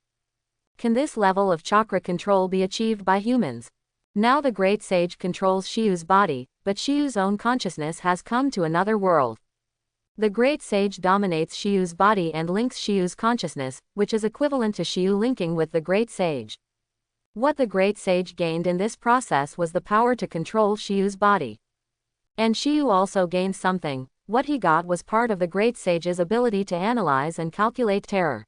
Can this level of chakra control be achieved by humans? Now the Great Sage controls Shiyu's body, but Shiyu's own consciousness has come to another world. The Great Sage dominates Shiyu's body and links Shiyu's consciousness, which is equivalent to Shiyu linking with the Great Sage. What the Great Sage gained in this process was the power to control Shiyu's body. And Shiyu also gained something. What he got was part of the Great Sage's ability to analyze and calculate terror.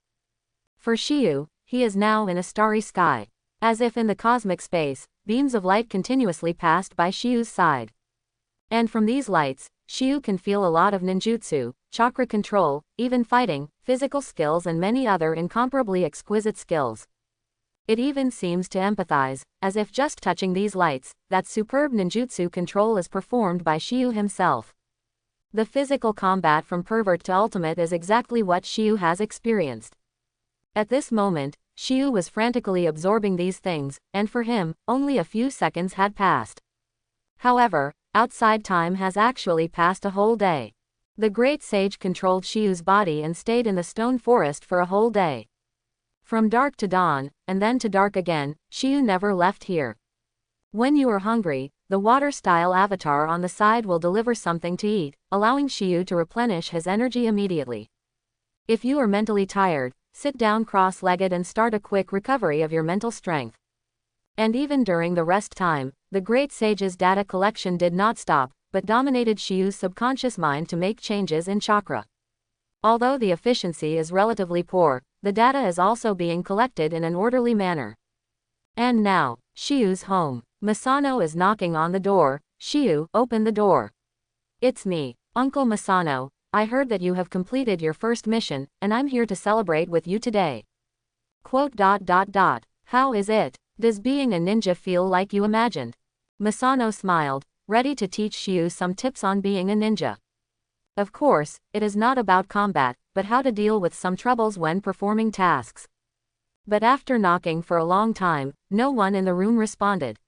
For Shiyu, he is now in a starry sky. As if in the cosmic space, beams of light continuously passed by Shiyu's side. And from these lights, Shiyu can feel a lot of ninjutsu, chakra control, even fighting, physical skills and many other incomparably exquisite skills. It even seems to empathize, as if just touching these lights, that superb ninjutsu control is performed by Shiyu himself. The physical combat from pervert to ultimate is exactly what Shiyu has experienced. At this moment, Shiyu was frantically absorbing these things, and for him, only a few seconds had passed. However, outside time has actually passed a whole day. The Great Sage controlled Shiyu's body and stayed in the stone forest for a whole day. From dark to dawn, and then to dark again, Shiyu never left here. When you are hungry, the water-style avatar on the side will deliver something to eat, allowing Shiyu to replenish his energy immediately. If you are mentally tired, sit down cross-legged and start a quick recovery of your mental strength. And even during the rest time, the Great Sage's data collection did not stop, but dominated Shiyu's subconscious mind to make changes in chakra. Although the efficiency is relatively poor, the data is also being collected in an orderly manner. And now, Shiu's home. Masano is knocking on the door. Shiu, open the door. It's me, Uncle Masano. I heard that you have completed your first mission, and I'm here to celebrate with you today. How is it? Does being a ninja feel like you imagined? Masano smiled, ready to teach Shiu some tips on being a ninja. Of course, it is not about combat, but how to deal with some troubles when performing tasks. But after knocking for a long time, no one in the room responded.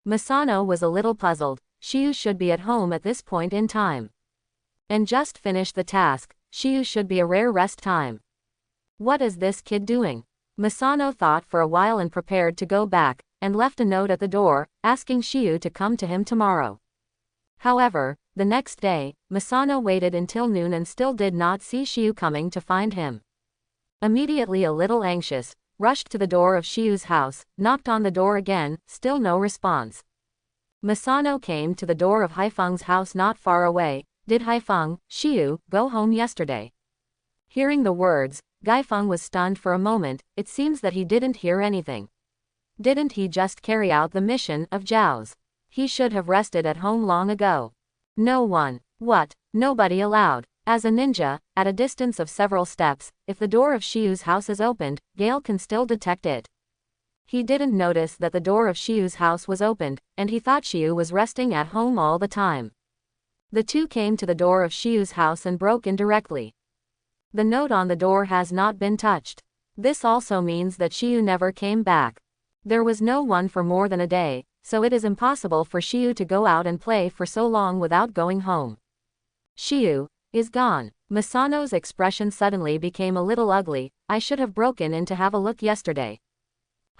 Masano was a little puzzled. Shiu should be at home at this point in time. And just finished the task. Shiu should be a rare rest time. What is this kid doing? Masano thought for a while and prepared to go back, and left a note at the door, asking Shiu to come to him tomorrow. However, the next day, Masano waited until noon and still did not see Shiu coming to find him. Immediately a little anxious, rushed to the door of Shiu's house, knocked on the door again, still no response. Masano came to the door of Haifeng's house not far away. Did Haifeng, Shiu, go home yesterday? Hearing the words, Gaifeng was stunned for a moment. It seems that he didn't hear anything. Didn't he just carry out the mission of Zhao's? He should have rested at home long ago. No one. What? Nobody allowed. As a ninja, at a distance of several steps, if the door of Shiu's house is opened, Gale can still detect it. He didn't notice that the door of Shiu's house was opened, and he thought Shiu was resting at home all the time. The two came to the door of Shiu's house and broke in directly. The note on the door has not been touched. This also means that Shiu never came back. There was no one for more than a day, so it is impossible for Shiu to go out and play for so long without going home. Shiu is gone. Masano's expression suddenly became a little ugly. I should have broken in to have a look yesterday.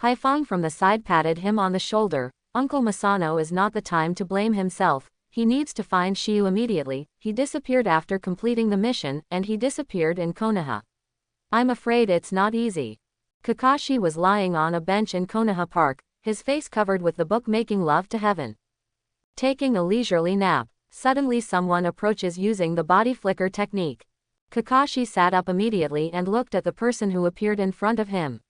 Haifeng from the side patted him on the shoulder. Uncle Masano is not the time to blame himself. He needs to find Shiu immediately. He disappeared after completing the mission, and he disappeared in Konoha. I'm afraid it's not easy. Kakashi was lying on a bench in Konoha Park, his face covered with the book making love to heaven. Taking a leisurely nap. Suddenly someone approaches using the body flicker technique. Kakashi sat up immediately and looked at the person who appeared in front of him.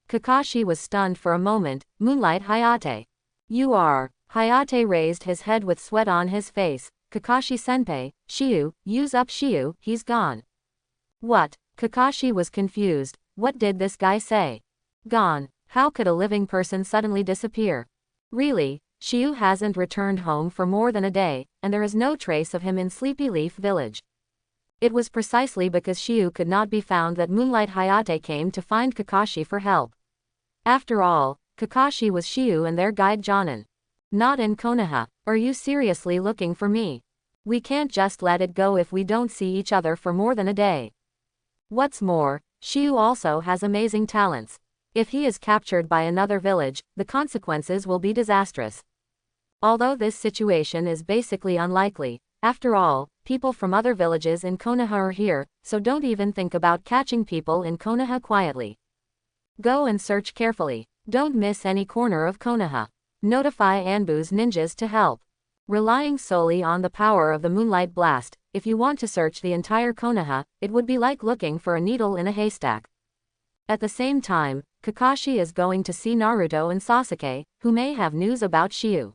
Kakashi was stunned for a moment. Moonlight Hayate. You are. Hayate raised his head with sweat on his face. Kakashi-senpai, Shiu, use up Shiu, he's gone. What? Kakashi was confused. What did this guy say? Gone. How could a living person suddenly disappear? Really, Shiu hasn't returned home for more than a day, and there is no trace of him in Sleepy Leaf Village. It was precisely because Shiu could not be found that Moonlight Hayate came to find Kakashi for help. After all, Kakashi was Shiu and their guide Jonin. Not in Konoha. Are you seriously looking for me? We can't just let it go if we don't see each other for more than a day. What's more, Shiu also has amazing talents. If he is captured by another village, the consequences will be disastrous. Although this situation is basically unlikely, after all, people from other villages in Konoha are here, so don't even think about catching people in Konoha quietly. Go and search carefully. Don't miss any corner of Konoha. Notify Anbu's ninjas to help. Relying solely on the power of the Moonlight Blast, if you want to search the entire Konoha, it would be like looking for a needle in a haystack. At the same time, Kakashi is going to see Naruto and Sasuke, who may have news about Shiu.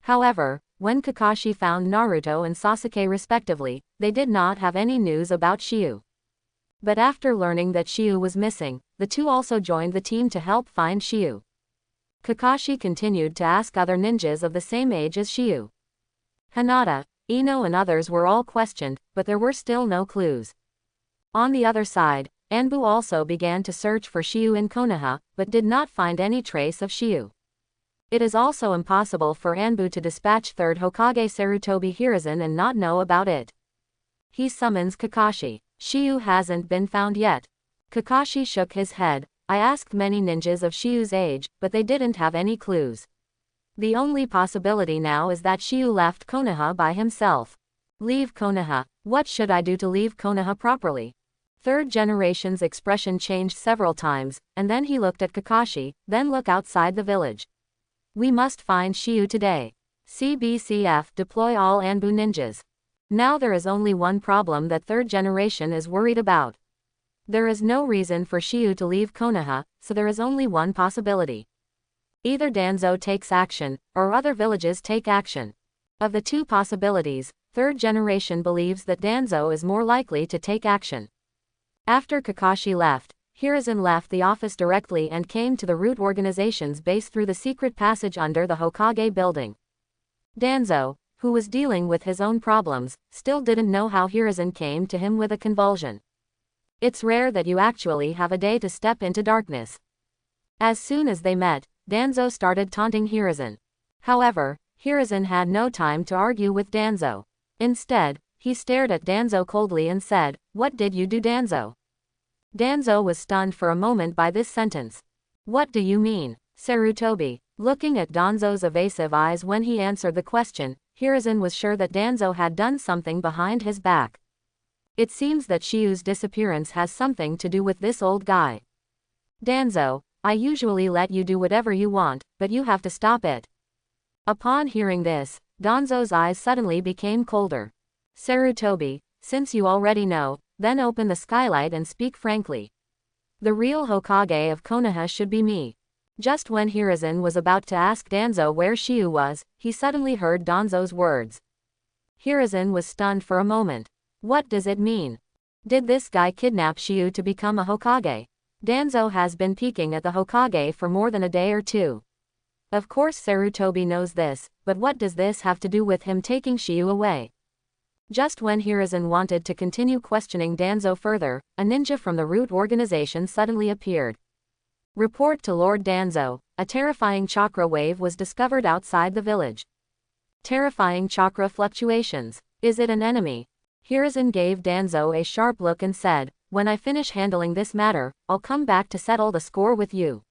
However, when Kakashi found Naruto and Sasuke respectively, they did not have any news about Shiu. But after learning that Shiu was missing, the two also joined the team to help find Shiu. Kakashi continued to ask other ninjas of the same age as Shiu. Hinata, Ino and others were all questioned, but there were still no clues. On the other side, Anbu also began to search for Shiu in Konoha, but did not find any trace of Shiu. It is also impossible for Anbu to dispatch 3rd Hokage Sarutobi Hiruzen and not know about it. He summons Kakashi. Shiu hasn't been found yet. Kakashi shook his head. I asked many ninjas of Shiu's age, but they didn't have any clues. The only possibility now is that Shiu left Konoha by himself. Leave Konoha. What should I do to leave Konoha properly? Third generation's expression changed several times, and then he looked at Kakashi, then look outside the village. We must find Shiu today. CBCF deploy all Anbu ninjas. Now there is only one problem that third generation is worried about. There is no reason for Shiyu to leave Konoha, so there is only one possibility. Either Danzo takes action, or other villages take action. Of the two possibilities, third generation believes that Danzo is more likely to take action. After Kakashi left, Hiruzen left the office directly and came to the root organization's base through the secret passage under the Hokage building. Danzo, who was dealing with his own problems, still didn't know how Hiruzen came to him with a convulsion. It's rare that you actually have a day to step into darkness. As soon as they met, Danzo started taunting Hiruzen. However, Hiruzen had no time to argue with Danzo. Instead, he stared at Danzo coldly and said, "What did you do, Danzo?" Danzo was stunned for a moment by this sentence. "What do you mean, Sarutobi?" Looking at Danzo's evasive eyes when he answered the question, Hiruzen was sure that Danzo had done something behind his back. It seems that Shiyu's disappearance has something to do with this old guy. "Danzo, I usually let you do whatever you want, but you have to stop it." Upon hearing this, Danzo's eyes suddenly became colder. "Sarutobi, since you already know, then open the skylight and speak frankly. The real Hokage of Konoha should be me." Just when Hiruzen was about to ask Danzo where Shiyu was, he suddenly heard Danzo's words. Hiruzen was stunned for a moment. What does it mean? Did this guy kidnap Shiyu to become a Hokage? Danzo has been peeking at the Hokage for more than a day or two. Of course Sarutobi knows this, but what does this have to do with him taking Shiyu away? Just when Hiruzen wanted to continue questioning Danzo further, a ninja from the root organization suddenly appeared. Report to Lord Danzo, a terrifying chakra wave was discovered outside the village. Terrifying chakra fluctuations. Is it an enemy? Hiruzen gave Danzo a sharp look and said, "When I finish handling this matter, I'll come back to settle the score with you.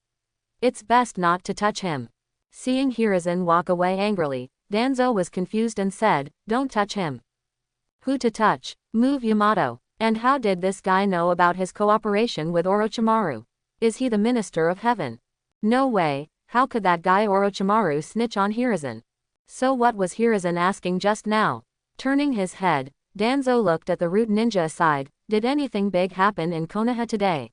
It's best not to touch him." Seeing Hiruzen walk away angrily, Danzo was confused and said, "Don't touch him." Who to touch? Move Yamato. And how did this guy know about his cooperation with Orochimaru? Is he the Minister of Heaven? No way, how could that guy Orochimaru snitch on Hiruzen? So what was Hiruzen asking just now? Turning his head, Danzo looked at the root ninja aside. Did anything big happen in Konoha today?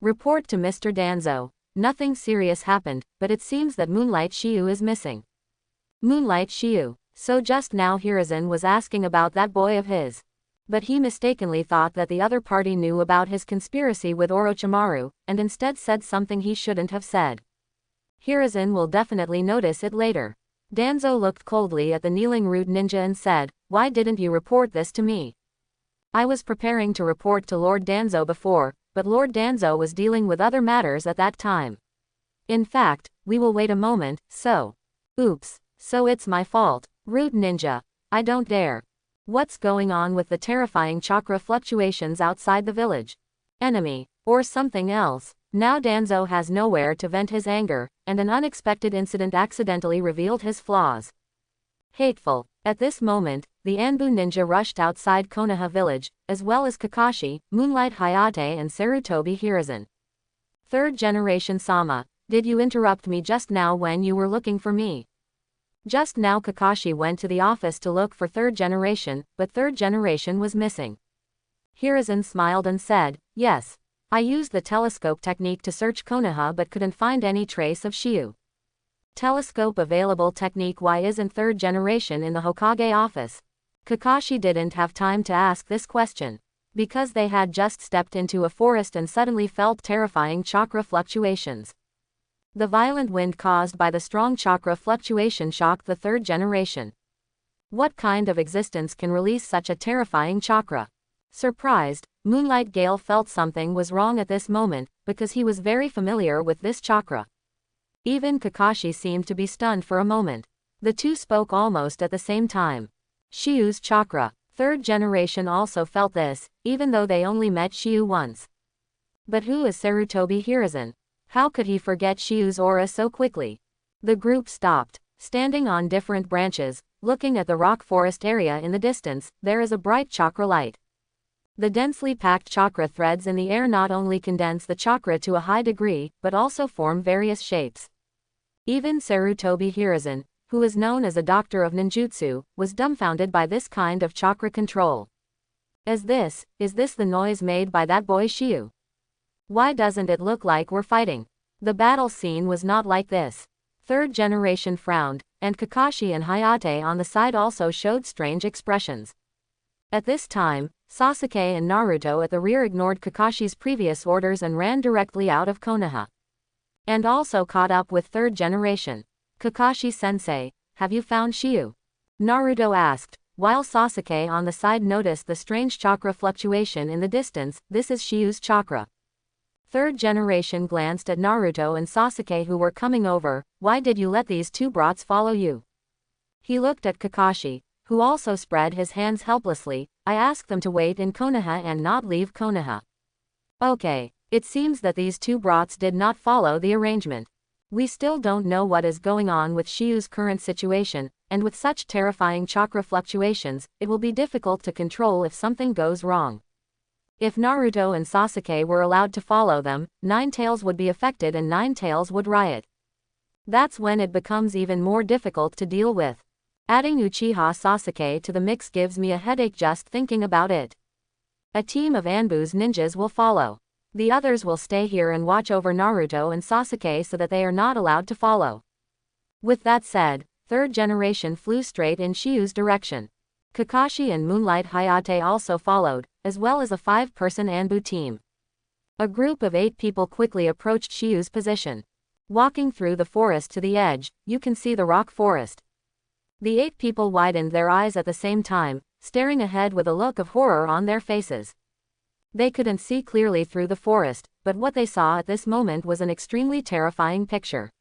Report to Mr. Danzo. Nothing serious happened, but it seems that Moonlight Shiyu is missing. Moonlight Shiyu. So just now Hiruzen was asking about that boy of his. But he mistakenly thought that the other party knew about his conspiracy with Orochimaru, and instead said something he shouldn't have said. Hiruzen will definitely notice it later. Danzo looked coldly at the kneeling root ninja and said, "Why didn't you report this to me?" "I was preparing to report to Lord Danzo before, but Lord Danzo was dealing with other matters at that time. In fact, we will wait a moment, so." "Oops, so it's my fault. Root ninja. I don't dare." What's going on with the terrifying chakra fluctuations outside the village? Enemy, or something else? Now Danzo has nowhere to vent his anger, and an unexpected incident accidentally revealed his flaws. Hateful. At this moment, the Anbu ninja rushed outside Konoha village, as well as Kakashi, Moonlight Hayate and Sarutobi Hiruzen. Third generation Sama, did you interrupt me just now when you were looking for me? Just now Kakashi went to the office to look for third generation, but third generation was missing. Hiruzen smiled and said, "Yes. I used the telescope technique to search Konoha but couldn't find any trace of Shiyu." Telescope available technique. Why isn't third generation in the Hokage office? Kakashi didn't have time to ask this question. Because they had just stepped into a forest and suddenly felt terrifying chakra fluctuations. The violent wind caused by the strong chakra fluctuation shocked the third generation. What kind of existence can release such a terrifying chakra? Surprised, Moonlight Gale felt something was wrong at this moment, because he was very familiar with this chakra. Even Kakashi seemed to be stunned for a moment. The two spoke almost at the same time. Shiyu's chakra. Third generation also felt this, even though they only met Shiyu once. But who is Sarutobi Hiruzen? How could he forget Shiyu's aura so quickly? The group stopped. Standing on different branches, looking at the rock forest area in the distance, there is a bright chakra light. The densely packed chakra threads in the air not only condense the chakra to a high degree, but also form various shapes. Even Sarutobi Hiruzen, who is known as a doctor of ninjutsu, was dumbfounded by this kind of chakra control. Is this the noise made by that boy Shiyu? Why doesn't it look like we're fighting? The battle scene was not like this. Third generation frowned, and Kakashi and Hayate on the side also showed strange expressions. At this time, Sasuke and Naruto at the rear ignored Kakashi's previous orders and ran directly out of Konoha. And also caught up with third generation. Kakashi-sensei, have you found Shiyu? Naruto asked, while Sasuke on the side noticed the strange chakra fluctuation in the distance. This is Shiyu's chakra. Third generation glanced at Naruto and Sasuke who were coming over. Why did you let these two brats follow you? He looked at Kakashi, who also spread his hands helplessly. I asked them to wait in Konoha and not leave Konoha. Okay, it seems that these two brats did not follow the arrangement. We still don't know what is going on with Shiyu's current situation, and with such terrifying chakra fluctuations, it will be difficult to control if something goes wrong. If Naruto and Sasuke were allowed to follow them, Nine Tails would be affected and Nine Tails would riot. That's when it becomes even more difficult to deal with. Adding Uchiha Sasuke to the mix gives me a headache just thinking about it. A team of Anbu's ninjas will follow. The others will stay here and watch over Naruto and Sasuke so that they are not allowed to follow. With that said, third generation flew straight in Shiyu's direction. Kakashi and Moonlight Hayate also followed, as well as a 5-person Anbu team. A group of 8 people quickly approached Shiyu's position. Walking through the forest to the edge, you can see the rock forest. The 8 people widened their eyes at the same time, staring ahead with a look of horror on their faces. They couldn't see clearly through the forest, but what they saw at this moment was an extremely terrifying picture.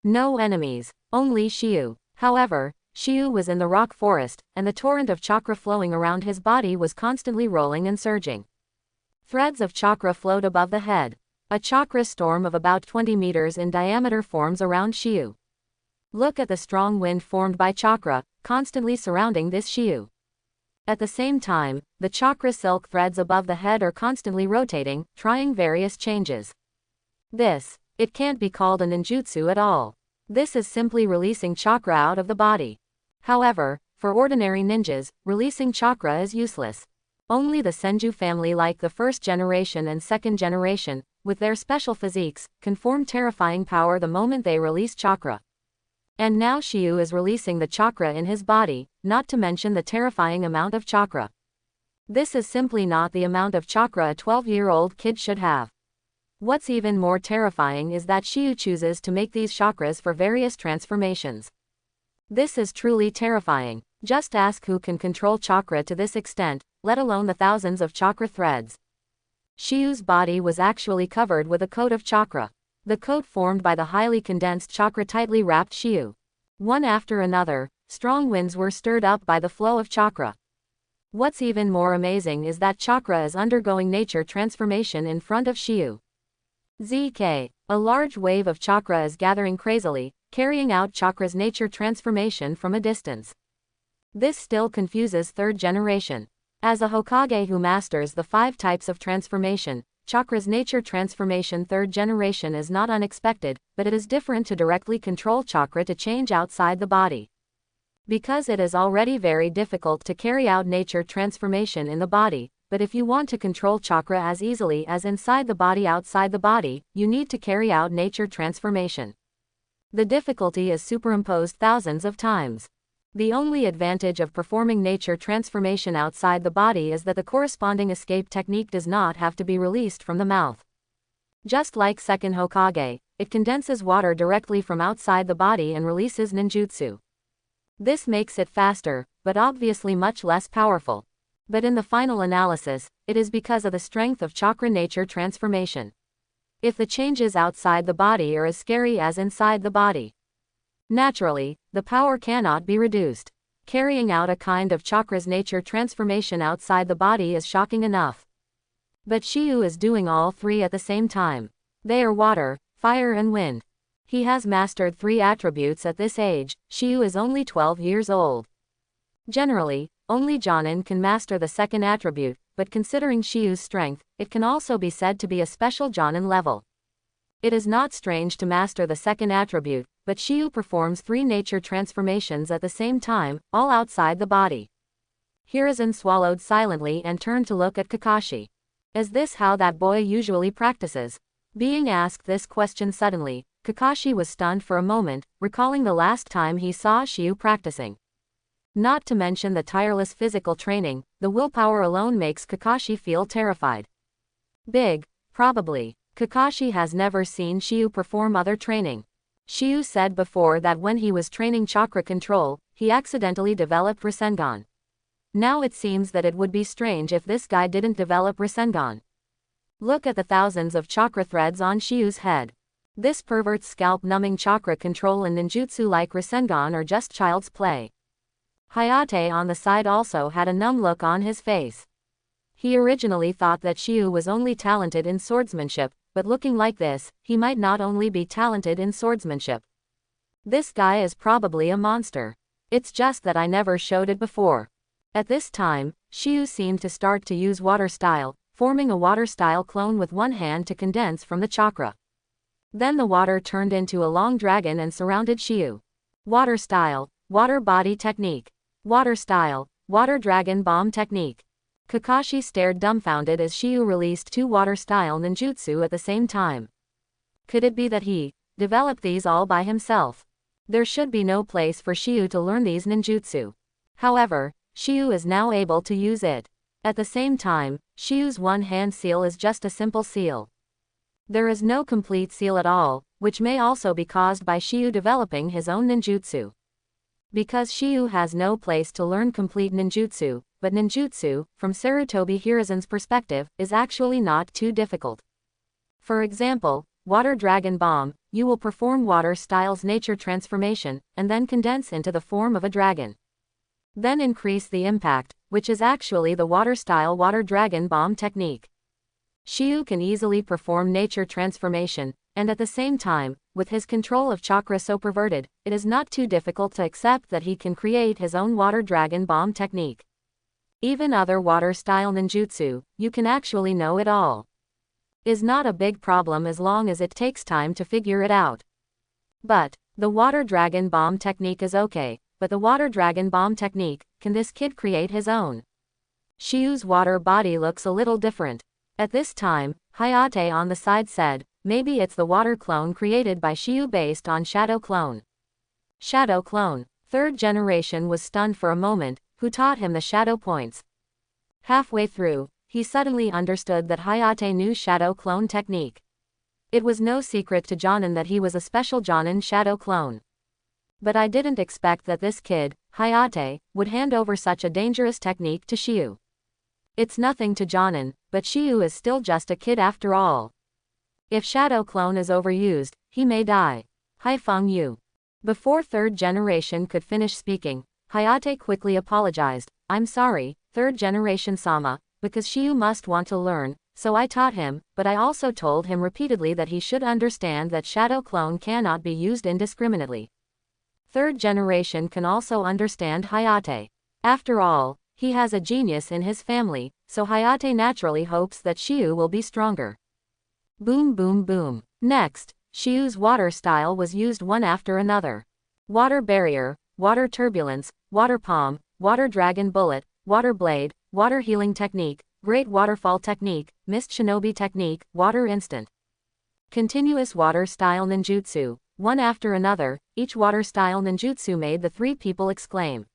No enemies, only Shiyu. However, Shiyu was in the rock forest, and the torrent of chakra flowing around his body was constantly rolling and surging. Threads of chakra flowed above the head. A chakra storm of about 20 meters in diameter forms around Shiyu. Look at the strong wind formed by chakra, constantly surrounding this Shiyu. At the same time, the chakra silk threads above the head are constantly rotating, trying various changes. It can't be called a ninjutsu at all. This is simply releasing chakra out of the body. However, for ordinary ninjas, releasing chakra is useless. Only the Senju family like the first generation and second generation, with their special physiques, can form terrifying power the moment they release chakra. And now Shiyu is releasing the chakra in his body, not to mention the terrifying amount of chakra. This is simply not the amount of chakra a 12-year-old kid should have. What's even more terrifying is that Shiyu chooses to make these chakras for various transformations. This is truly terrifying. Just ask who can control chakra to this extent, let alone the thousands of chakra threads. Shiyu's body was actually covered with a coat of chakra. The coat formed by the highly condensed chakra tightly wrapped Shiyu. One after another, strong winds were stirred up by the flow of chakra. What's even more amazing is that chakra is undergoing nature transformation in front of Shiyu. ZK. A large wave of chakra is gathering crazily, carrying out chakra's nature transformation from a distance. This still confuses third generation. As a Hokage who masters the 5 types of transformation, chakra's nature transformation third generation is not unexpected, but it is different to directly control chakra to change outside the body. Because it is already very difficult to carry out nature transformation in the body, but if you want to control chakra as easily as inside the body outside the body, you need to carry out nature transformation. The difficulty is superimposed thousands of times. The only advantage of performing nature transformation outside the body is that the corresponding escape technique does not have to be released from the mouth. Just like second Hokage, it condenses water directly from outside the body and releases ninjutsu. This makes it faster, but obviously much less powerful. But in the final analysis, it is because of the strength of chakra nature transformation. If the changes outside the body are as scary as inside the body, naturally, the power cannot be reduced. Carrying out a kind of chakra's nature transformation outside the body is shocking enough. But Shiyu is doing all 3 at the same time. They are water, fire and wind. He has mastered 3 attributes at this age. Shiyu is only 12 years old. Generally, only Jonin can master the second attribute, but considering Shiyu's strength, it can also be said to be a special Jonin level. It is not strange to master the second attribute, but Shiyu performs 3 nature transformations at the same time, all outside the body. Hiruzen swallowed silently and turned to look at Kakashi. Is this how that boy usually practices? Being asked this question suddenly, Kakashi was stunned for a moment, recalling the last time he saw Shiyu practicing. Not to mention the tireless physical training, the willpower alone makes Kakashi feel terrified. Big, probably. Kakashi has never seen Shiyu perform other training. Shiyu said before that when he was training chakra control, he accidentally developed Rasengan. Now it seems that it would be strange if this guy didn't develop Rasengan. Look at the thousands of chakra threads on Shiyu's head. This pervert's scalp-numbing chakra control and ninjutsu like Rasengan are just child's play. Hayate on the side also had a numb look on his face. He originally thought that Shiyu was only talented in swordsmanship, but looking like this, he might not only be talented in swordsmanship. This guy is probably a monster. It's just that I never showed it before. At this time, Shiyu seemed to start to use water style, forming a water style clone with one hand to condense from the chakra. Then the water turned into a long dragon and surrounded Shiyu. Water style, water body technique. Water style, water dragon bomb technique. Kakashi stared dumbfounded as Shiyu released 2 water style ninjutsu at the same time. Could it be that he developed these all by himself? There should be no place for Shiyu to learn these ninjutsu. However, Shiyu is now able to use it. At the same time, Shiyu's one-hand seal is just a simple seal. There is no complete seal at all, which may also be caused by Shiyu developing his own ninjutsu. Because Shiyu has no place to learn complete ninjutsu, but ninjutsu, from Sarutobi Hiruzen's perspective, is actually not too difficult. For example, Water Dragon Bomb, you will perform water style's nature transformation, and then condense into the form of a dragon. Then increase the impact, which is actually the water style Water Dragon Bomb technique. Shiyu can easily perform nature transformation, and at the same time, with his control of chakra so perverted, it is not too difficult to accept that he can create his own Water Dragon Bomb technique. Even other water style ninjutsu, you can actually know it all. Is not a big problem as long as it takes time to figure it out. But the Water Dragon Bomb technique is okay, but the Water Dragon Bomb technique, can this kid create his own? Shiyu's water body looks a little different. At this time, Hayate on the side said, maybe it's the water clone created by Shiyu based on Shadow Clone. Shadow Clone. 3rd generation was stunned for a moment, who taught him the shadow points. Halfway through, he suddenly understood that Hayate knew Shadow Clone technique. It was no secret to Jonin that he was a special Jonin Shadow Clone. But I didn't expect that this kid, Hayate, would hand over such a dangerous technique to Shiyu. It's nothing to Jonin, but Shiyu is still just a kid after all. If Shadow Clone is overused, he may die. Haifeng Yu. Before 3rd generation could finish speaking, Hayate quickly apologized. I'm sorry, 3rd generation Sama, because Shiyu must want to learn, so I taught him, but I also told him repeatedly that he should understand that Shadow Clone cannot be used indiscriminately. 3rd generation can also understand Hayate. After all, he has a genius in his family, so Hayate naturally hopes that Shiyu will be stronger. Boom boom boom. Next, Shiyu's water style was used one after another. Water Barrier, Water Turbulence, Water Palm, Water Dragon Bullet, Water Blade, Water Healing Technique, Great Waterfall Technique, Mist Shinobi Technique, Water Instant. Continuous water style ninjutsu, one after another, each water style ninjutsu made the 3 people exclaim.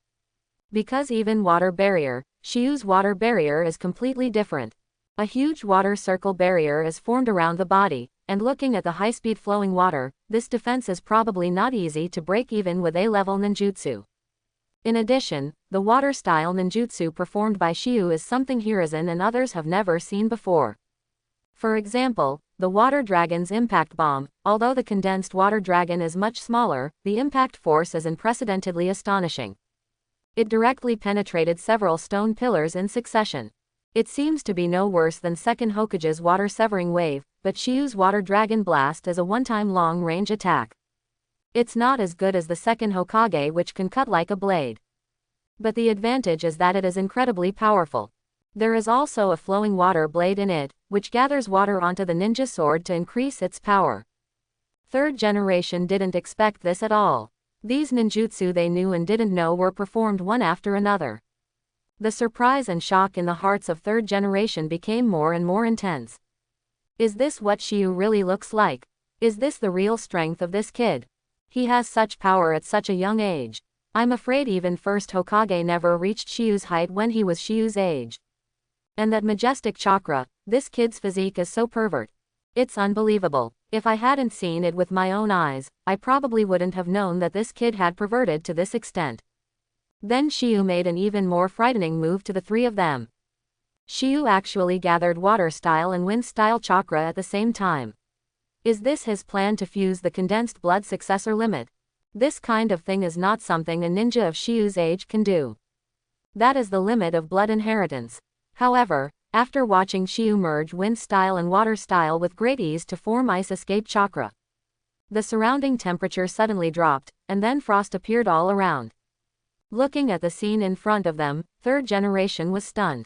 Because even Water Barrier, Shiyu's Water Barrier is completely different. A huge water circle barrier is formed around the body, and looking at the high-speed flowing water, this defense is probably not easy to break even with A-level ninjutsu. In addition, the water style ninjutsu performed by Shiyu is something Hiruzen and others have never seen before. For example, the Water Dragon's Impact Bomb, although the condensed Water Dragon is much smaller, the impact force is unprecedentedly astonishing. It directly penetrated several stone pillars in succession. It seems to be no worse than second Hokage's water-severing wave, but Shiyu's Water Dragon Blast is a one-time long-range attack. It's not as good as the second Hokage, which can cut like a blade. But the advantage is that it is incredibly powerful. There is also a flowing water blade in it, which gathers water onto the ninja sword to increase its power. Third generation didn't expect this at all. These ninjutsu they knew and didn't know were performed one after another. The surprise and shock in the hearts of third generation became more and more intense. Is this what Shiyu really looks like? Is this the real strength of this kid? He has such power at such a young age. I'm afraid even first Hokage never reached Shiyu's height when he was Shiyu's age. And that majestic chakra, this kid's physique is so pervert. It's unbelievable. If I hadn't seen it with my own eyes, I probably wouldn't have known that this kid had perverted to this extent. Then Shiyu made an even more frightening move to the three of them. Shiyu actually gathered water style and wind style chakra at the same time. Is this his plan to fuse the condensed blood successor limit? This kind of thing is not something a ninja of Shiyu's age can do. That is the limit of blood inheritance. However, after watching Shiyu merge wind style and water style with great ease to form ice escape chakra, the surrounding temperature suddenly dropped, and then frost appeared all around. Looking at the scene in front of them, third generation was stunned.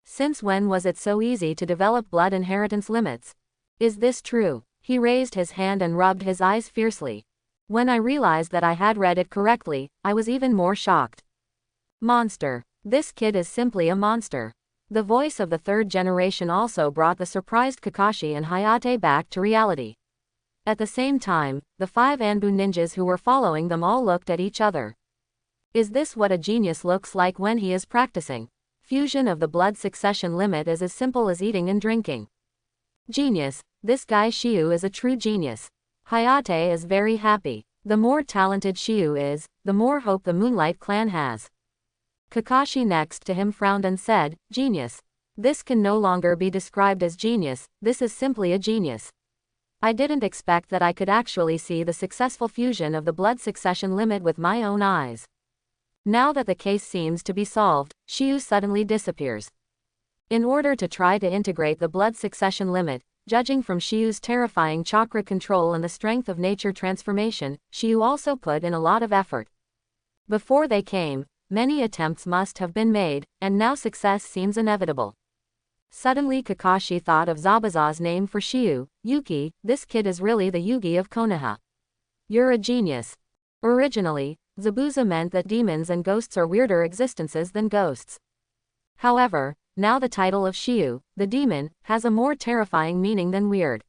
Since when was it so easy to develop blood inheritance limits? Is this true? He raised his hand and rubbed his eyes fiercely. When I realized that I had read it correctly, I was even more shocked. Monster. This kid is simply a monster. The voice of the third generation also brought the surprised Kakashi and Hayate back to reality. At the same time, the 5 Anbu ninjas who were following them all looked at each other. Is this what a genius looks like when he is practicing? Fusion of the blood succession limit is as simple as eating and drinking. Genius. This guy Shiyu is a true genius. Hayate is very happy. The more talented Shiyu is, the more hope the Moonlight Clan has. Kakashi next to him frowned and said, "Genius. This can no longer be described as genius, this is simply a genius. I didn't expect that I could actually see the successful fusion of the blood succession limit with my own eyes." Now that the case seems to be solved, Shiyu suddenly disappears. In order to try to integrate the blood succession limit, judging from Shiyu's terrifying chakra control and the strength of nature transformation, Shiyu also put in a lot of effort. Before they came, many attempts must have been made, and now success seems inevitable. Suddenly Kakashi thought of Zabuza's name for Shiyu, Yuki. This kid is really the Yugi of Konoha. You're a genius. Originally, Zabuza meant that demons and ghosts are weirder existences than ghosts. However, now the title of Shiyu, the demon, has a more terrifying meaning than weird.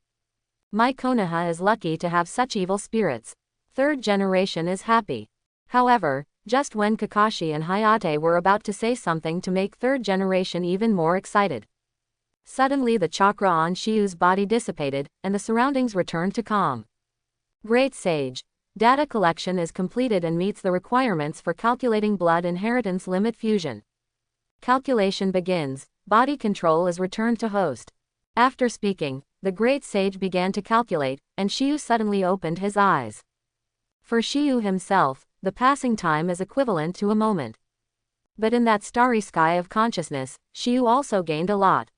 My Konoha is lucky to have such evil spirits. Third generation is happy. However, just when Kakashi and Hayate were about to say something to make third generation even more excited, suddenly the chakra on Shiyu's body dissipated, and the surroundings returned to calm. Great Sage. Data collection is completed and meets the requirements for calculating blood inheritance limit fusion. Calculation begins. Body control is returned to host. After speaking, the great sage began to calculate, and Shiyu suddenly opened his eyes. For Shiyu himself, the passing time is equivalent to a moment. But in that starry sky of consciousness, Shiyu also gained a lot.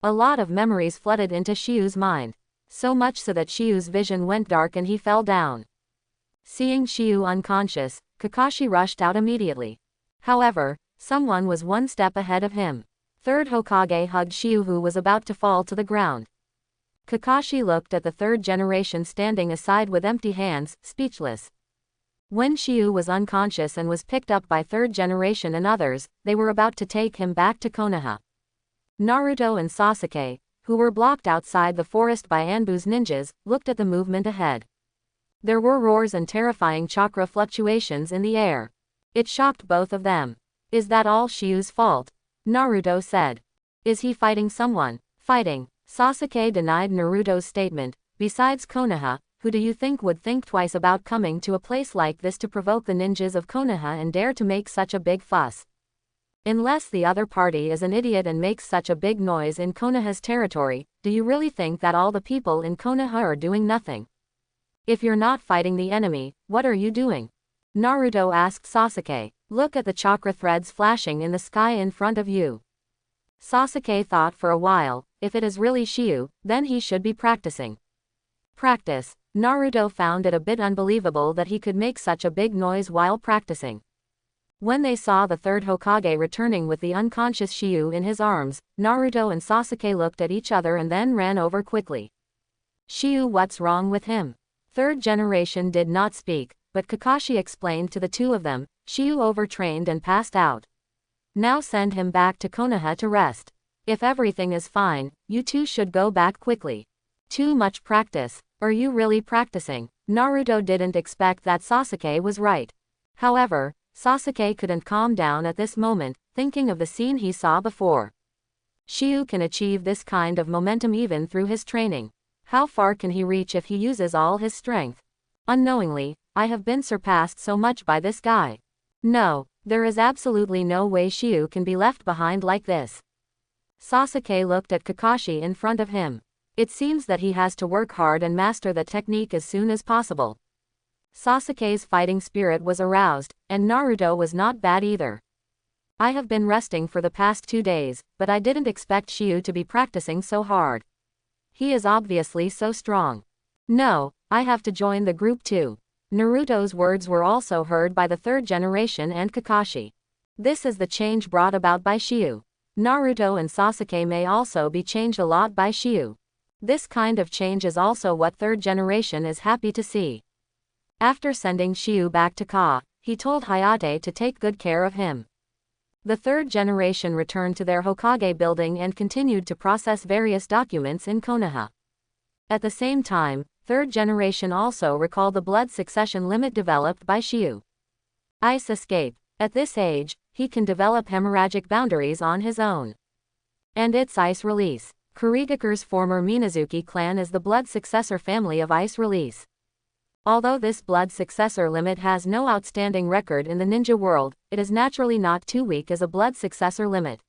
A lot of memories flooded into Shiyu's mind. So much so that Shiyu's vision went dark and he fell down. Seeing Shiyu unconscious, Kakashi rushed out immediately. However, someone was one step ahead of him. Third Hokage hugged Shiyu who was about to fall to the ground. Kakashi looked at the third generation standing aside with empty hands, speechless. When Shiyu was unconscious and was picked up by third generation and others, they were about to take him back to Konoha. Naruto and Sasuke, who were blocked outside the forest by Anbu's ninjas, looked at the movement ahead. There were roars and terrifying chakra fluctuations in the air. It shocked both of them. Is that all Shiyu's fault? Naruto said. Is he fighting someone? Fighting. Sasuke denied Naruto's statement. Besides Konoha, who do you think would think twice about coming to a place like this to provoke the ninjas of Konoha and dare to make such a big fuss? Unless the other party is an idiot and makes such a big noise in Konoha's territory, do you really think that all the people in Konoha are doing nothing? If you're not fighting the enemy, what are you doing? Naruto asked Sasuke. Look at the chakra threads flashing in the sky in front of you. Sasuke thought for a while. If it is really Shiyu, then he should be practicing. Practice. Naruto found it a bit unbelievable that he could make such a big noise while practicing. When they saw the third Hokage returning with the unconscious Shiyu in his arms, Naruto and Sasuke looked at each other and then ran over quickly. Shiyu, what's wrong with him? Third generation did not speak, but Kakashi explained to the two of them, Shiyu overtrained and passed out. Now send him back to Konoha to rest. If everything is fine, you two should go back quickly. Too much practice. Are you really practicing? Naruto didn't expect that Sasuke was right. However, Sasuke couldn't calm down at this moment, thinking of the scene he saw before. Shiyu can achieve this kind of momentum even through his training. How far can he reach if he uses all his strength? Unknowingly, I have been surpassed so much by this guy. No, there is absolutely no way Shiyu can be left behind like this. Sasuke looked at Kakashi in front of him. It seems that he has to work hard and master the technique as soon as possible. Sasuke's fighting spirit was aroused, and Naruto was not bad either. I have been resting for the past 2 days, but I didn't expect Shiyu to be practicing so hard. He is obviously so strong. No, I have to join the group too. Naruto's words were also heard by the third generation and Kakashi. This is the change brought about by Shiyu. Naruto and Sasuke may also be changed a lot by Shiyu. This kind of change is also what third generation is happy to see. After sending Shiyu back to Ka, he told Hayate to take good care of him. The third generation returned to their Hokage building and continued to process various documents in Konoha. At the same time, third generation also recalled the blood succession limit developed by Shiyu. Ice escape. At this age, he can develop hemorrhagic boundaries on his own. And its ice release. Kurigakure's former Minazuki clan is the blood successor family of ice release. Although this blood successor limit has no outstanding record in the ninja world, it is naturally not too weak as a blood successor limit.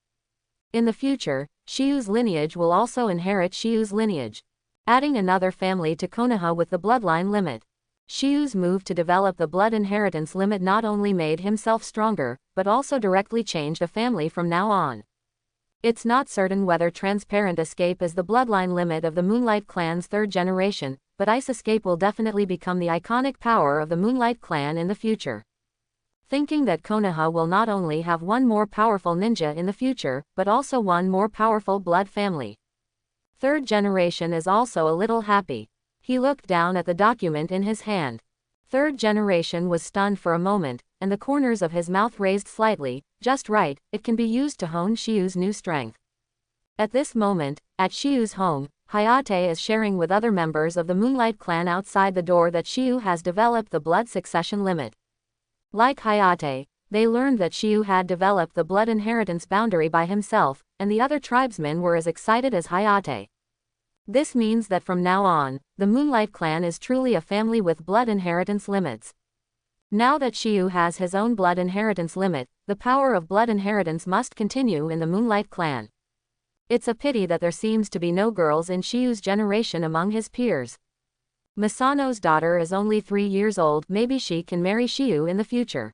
In the future, Shiyu's lineage will also inherit Shiyu's lineage, adding another family to Konoha with the bloodline limit. Shiyu's move to develop the blood inheritance limit not only made himself stronger, but also directly changed a family from now on. It's not certain whether transparent escape is the bloodline limit of the Moonlight Clan's third generation, but ice escape will definitely become the iconic power of the Moonlight Clan in the future. Thinking that Konoha will not only have one more powerful ninja in the future, but also one more powerful blood family. Third generation is also a little happy. He looked down at the document in his hand. Third generation was stunned for a moment, and the corners of his mouth raised slightly, just right, it can be used to hone Shiyu's new strength. At this moment, at Shiyu's home, Hayate is sharing with other members of the Moonlight Clan outside the door that Shiyu has developed the blood succession limit. Like Hayate, they learned that Shiyu had developed the blood inheritance boundary by himself, and the other tribesmen were as excited as Hayate. This means that from now on, the Moonlight Clan is truly a family with blood inheritance limits. Now that Shiyu has his own blood inheritance limit, the power of blood inheritance must continue in the Moonlight Clan. It's a pity that there seems to be no girls in Shiyu's generation among his peers. Misano's daughter is only 3 years old, maybe she can marry Shiyu in the future.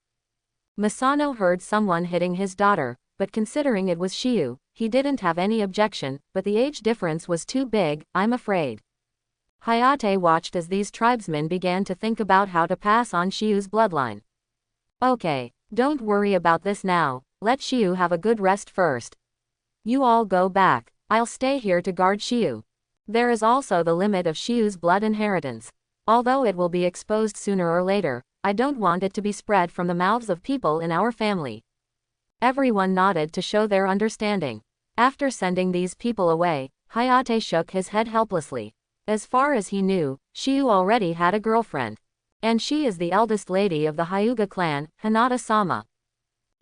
Misano heard someone hitting his daughter, but considering it was Shiyu, he didn't have any objection, but the age difference was too big, I'm afraid. Hayate watched as these tribesmen began to think about how to pass on Shiyu's bloodline. Okay, don't worry about this now, let Shiyu have a good rest first. You all go back, I'll stay here to guard Shiyu. There is also the limit of Shiyu's blood inheritance. Although it will be exposed sooner or later, I don't want it to be spread from the mouths of people in our family. Everyone nodded to show their understanding. After sending these people away, Hayate shook his head helplessly. As far as he knew, Shiyu already had a girlfriend. And she is the eldest lady of the Hyuga clan, Hinata-sama.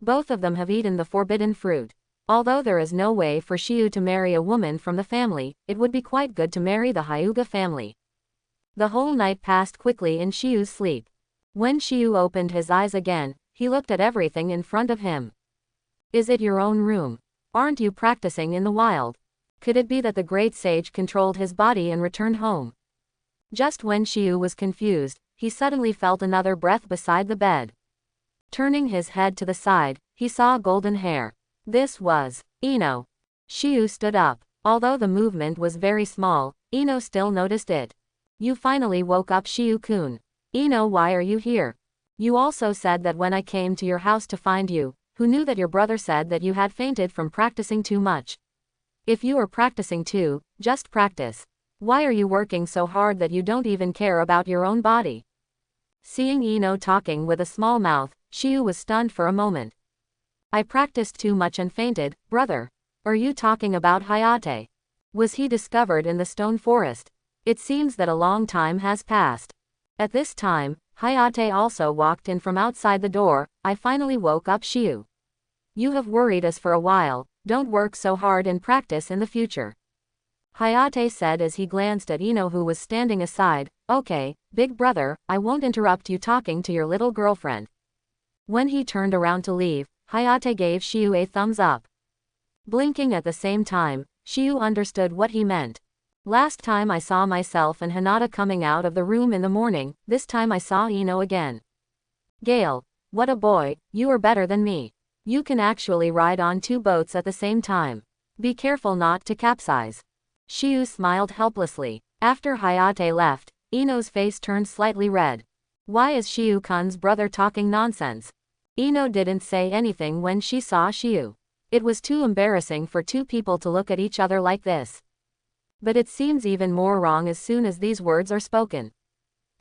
Both of them have eaten the forbidden fruit. Although there is no way for Shiyu to marry a woman from the family, it would be quite good to marry the Hyuga family. The whole night passed quickly in Shiyu's sleep. When Shiyu opened his eyes again, he looked at everything in front of him. Is it your own room? Aren't you practicing in the wild? Could it be that the great sage controlled his body and returned home? Just when Shiyu was confused, he suddenly felt another breath beside the bed. Turning his head to the side, he saw golden hair. This was Ino. Shiyu stood up. Although the movement was very small, Ino still noticed it. You finally woke up, Shiyu-kun. Ino, why are you here? You also said that when I came to your house to find you, who knew that your brother said that you had fainted from practicing too much. If you are practicing too, just practice. Why are you working so hard that you don't even care about your own body? Seeing Ino talking with a small mouth, Shiyu was stunned for a moment. I practiced too much and fainted, brother. Are you talking about Hayate? Was he discovered in the stone forest? It seems that a long time has passed. At this time, Hayate also walked in from outside the door. I finally woke up Shiyu. You have worried us for a while, don't work so hard and practice in the future. Hayate said as he glanced at Ino who was standing aside. Okay, big brother, I won't interrupt you talking to your little girlfriend. When he turned around to leave, Hayate gave Shiyu a thumbs up. Blinking at the same time, Shiyu understood what he meant. Last time I saw myself and Hinata coming out of the room in the morning, this time I saw Ino again. Gale, what a boy, you are better than me. You can actually ride on 2 boats at the same time. Be careful not to capsize. Shiyu smiled helplessly. After Hayate left, Ino's face turned slightly red. Why is Shiyu-kun's brother talking nonsense? Ino didn't say anything when she saw Shiyu. It was too embarrassing for 2 people to look at each other like this. But it seems even more wrong as soon as these words are spoken.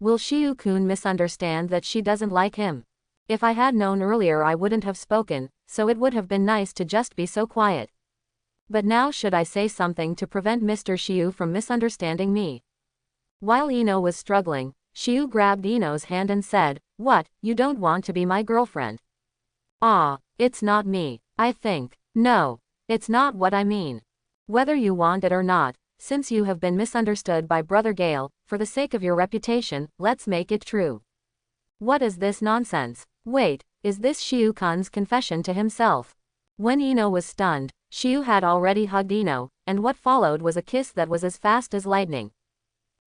Will Shiyu-kun misunderstand that she doesn't like him? If I had known earlier I wouldn't have spoken, so it would have been nice to just be so quiet. But now should I say something to prevent Mr. Shiyu from misunderstanding me? While Ino was struggling, Shiyu grabbed Ino's hand and said, What, you don't want to be my girlfriend? Ah, it's not me, I think. No, it's not what I mean. Whether you want it or not, since you have been misunderstood by Brother Gale, for the sake of your reputation, let's make it true. What is this nonsense? Wait, is this Shiyu-kun's confession to himself? When Ino was stunned, Shiyu had already hugged Ino, and what followed was a kiss that was as fast as lightning.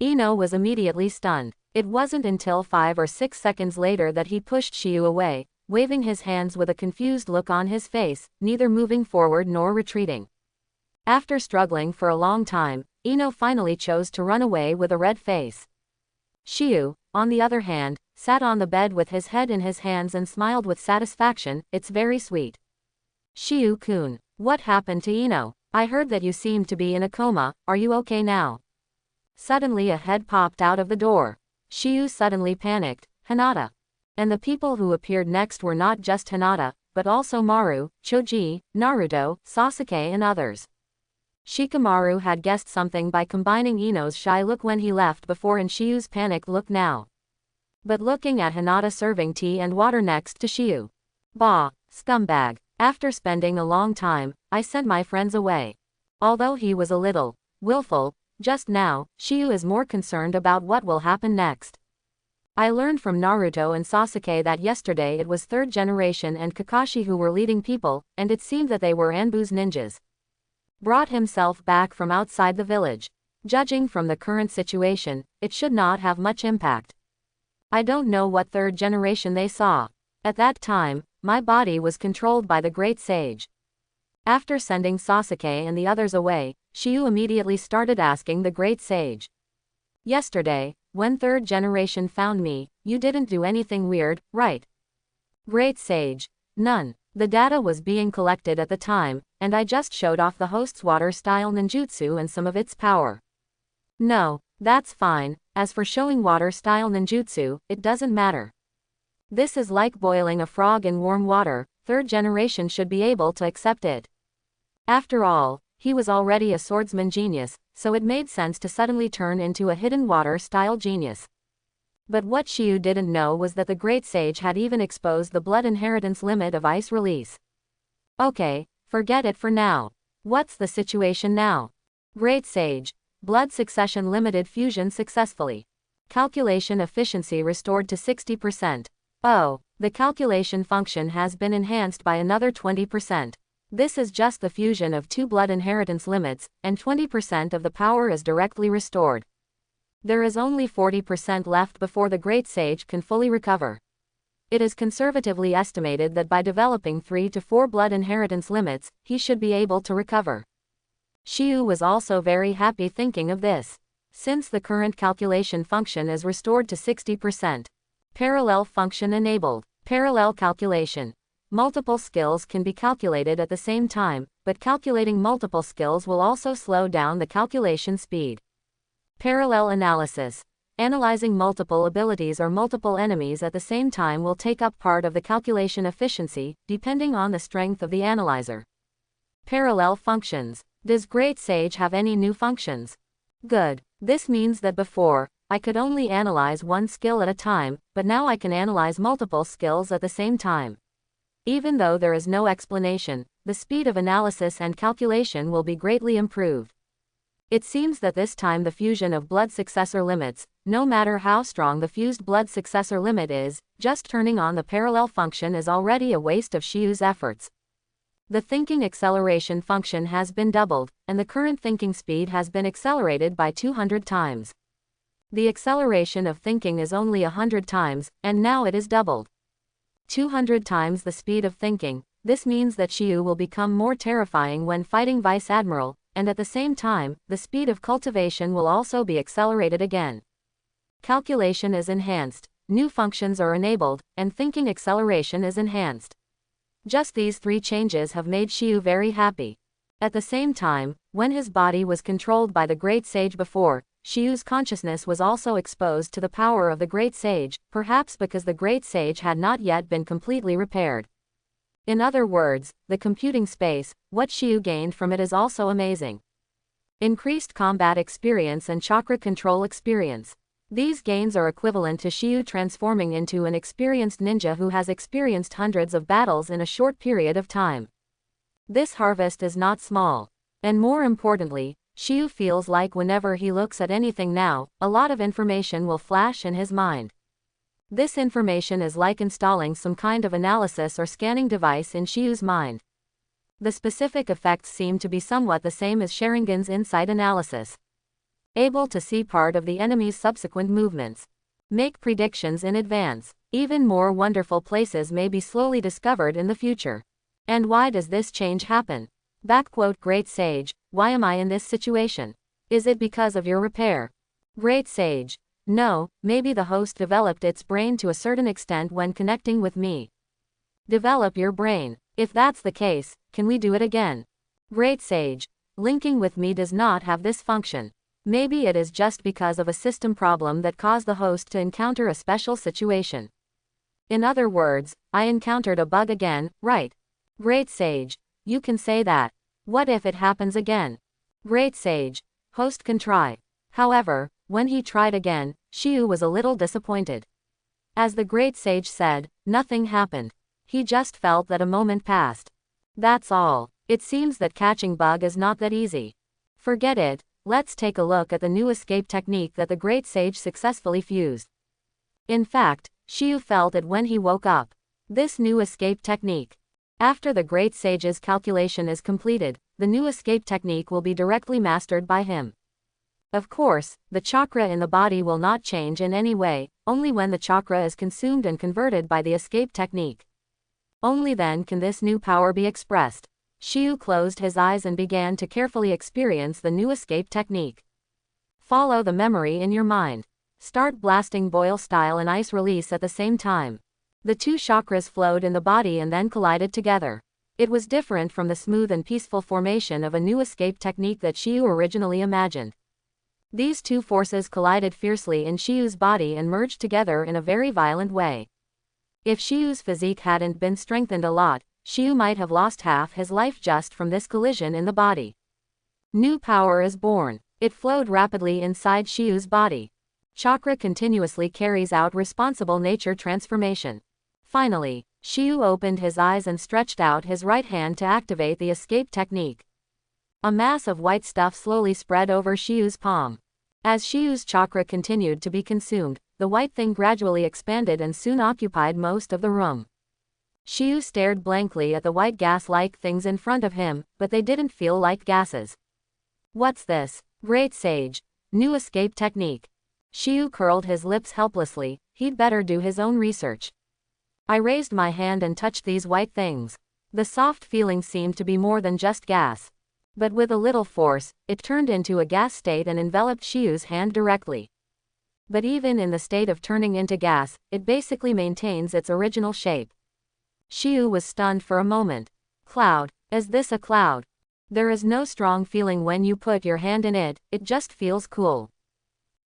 Ino was immediately stunned. It wasn't until 5 or 6 seconds later that he pushed Shiyu away, waving his hands with a confused look on his face, neither moving forward nor retreating. After struggling for a long time, Ino finally chose to run away with a red face. Shiyu, on the other hand, sat on the bed with his head in his hands and smiled with satisfaction. It's very sweet. Shiyu-kun, what happened to Ino? I heard that you seemed to be in a coma, are you okay now? Suddenly a head popped out of the door. Shiyu suddenly panicked. Hinata. And the people who appeared next were not just Hinata, but also Maru, Choji, Naruto, Sasuke and others. Shikamaru had guessed something by combining Ino's shy look when he left before and Shiyu's panicked look now. But looking at Hinata serving tea and water next to Shiyu. Bah, scumbag. After spending a long time, I sent my friends away. Although he was a little willful, just now, Shiyu is more concerned about what will happen next. I learned from Naruto and Sasuke that yesterday it was 3rd generation and Kakashi who were leading people, and it seemed that they were Anbu's ninjas. Brought himself back from outside the village. Judging from the current situation, it should not have much impact. I don't know what 3rd generation they saw. At that time, my body was controlled by the great sage. After sending Sasuke and the others away, Shiyu immediately started asking the great sage. Yesterday, when 3rd generation found me, you didn't do anything weird, right? Great sage. None. The data was being collected at the time, and I just showed off the host's water-style ninjutsu and some of its power. No, that's fine. As for showing water-style ninjutsu, it doesn't matter. This is like boiling a frog in warm water, 3rd generation should be able to accept it. After all, he was already a swordsman genius, so it made sense to suddenly turn into a hidden water-style genius. But what Shiyu didn't know was that the great sage had even exposed the blood inheritance limit of ice release. Okay, forget it for now. What's the situation now? Great sage. Blood succession limited fusion successfully. Calculation efficiency restored to 60%. Oh, the calculation function has been enhanced by another 20%. This is just the fusion of 2 blood inheritance limits, and 20% of the power is directly restored. There is only 40% left before the great sage can fully recover. It is conservatively estimated that by developing 3 to 4 blood inheritance limits, he should be able to recover. Shiyu was also very happy thinking of this. Since the current calculation function is restored to 60%. Parallel function enabled. Parallel calculation. Multiple skills can be calculated at the same time, but calculating multiple skills will also slow down the calculation speed. Parallel analysis. Analyzing multiple abilities or multiple enemies at the same time will take up part of the calculation efficiency, depending on the strength of the analyzer. Parallel functions. Does Great Sage have any new functions? Good. This means that before, I could only analyze one skill at a time, but now I can analyze multiple skills at the same time. Even though there is no explanation, the speed of analysis and calculation will be greatly improved. It seems that this time the fusion of blood successor limits, no matter how strong the fused blood successor limit is, just turning on the parallel function is already a waste of Shiu's efforts. The thinking acceleration function has been doubled, and the current thinking speed has been accelerated by 200 times. The acceleration of thinking is only 100 times, and now it is doubled. 200 times the speed of thinking. This means that Shiu will become more terrifying when fighting Vice Admiral, and at the same time, the speed of cultivation will also be accelerated again. Calculation is enhanced, new functions are enabled, and thinking acceleration is enhanced. Just these three changes have made Shiu very happy. At the same time, when his body was controlled by the Great Sage before, Shiu's consciousness was also exposed to the power of the Great Sage, perhaps because the Great Sage had not yet been completely repaired. In other words, the computing space, what Shiu gained from it is also amazing. Increased combat experience and chakra control experience. These gains are equivalent to Shiu transforming into an experienced ninja who has experienced hundreds of battles in a short period of time. This harvest is not small. And more importantly, Shiu feels like whenever he looks at anything now, a lot of information will flash in his mind. This information is like installing some kind of analysis or scanning device in Shiu's mind. The specific effects seem to be somewhat the same as Sharingan's insight analysis. Able to see part of the enemy's subsequent movements. Make predictions in advance. Even more wonderful places may be slowly discovered in the future. And why does this change happen? Great Sage, why am I in this situation? Is it because of your repair? Great Sage. No, maybe the host developed its brain to a certain extent when connecting with me. Develop your brain. If that's the case, can we do it again? Great Sage. Linking with me does not have this function. Maybe it is just because of a system problem that caused the host to encounter a special situation. In other words, I encountered a bug again, right? Great Sage. You can say that. What if it happens again? Great Sage. Host can try. However, when he tried again, Shiu was a little disappointed. As the Great Sage said, nothing happened. He just felt that a moment passed. That's all. It seems that catching bug is not that easy. Forget it, let's take a look at the new escape technique that the Great Sage successfully fused. In fact, Shiu felt it when he woke up. This new escape technique. After the Great Sage's calculation is completed, the new escape technique will be directly mastered by him. Of course, the chakra in the body will not change in any way, only when the chakra is consumed and converted by the escape technique. Only then can this new power be expressed. Shiu closed his eyes and began to carefully experience the new escape technique. Follow the memory in your mind. Start blasting boil style and ice release at the same time. The two chakras flowed in the body and then collided together. It was different from the smooth and peaceful formation of a new escape technique that Shiu originally imagined. These two forces collided fiercely in Shiu's body and merged together in a very violent way. If Shiu's physique hadn't been strengthened a lot, Shiu might have lost half his life just from this collision in the body. New power is born. It flowed rapidly inside Shiu's body. Chakra continuously carries out responsible nature transformation. Finally, Shiu opened his eyes and stretched out his right hand to activate the escape technique. A mass of white stuff slowly spread over Shiu's palm. As Shiu's chakra continued to be consumed, the white thing gradually expanded and soon occupied most of the room. Shiu stared blankly at the white gas-like things in front of him, but they didn't feel like gases. What's this? Great Sage. New escape technique. Shiu curled his lips helplessly, he'd better do his own research. I raised my hand and touched these white things. The soft feeling seemed to be more than just gas. But with a little force, it turned into a gas state and enveloped Shiu's hand directly. But even in the state of turning into gas, it basically maintains its original shape. Shiu was stunned for a moment. Cloud. Is this a cloud? There is no strong feeling when you put your hand in it, it just feels cool.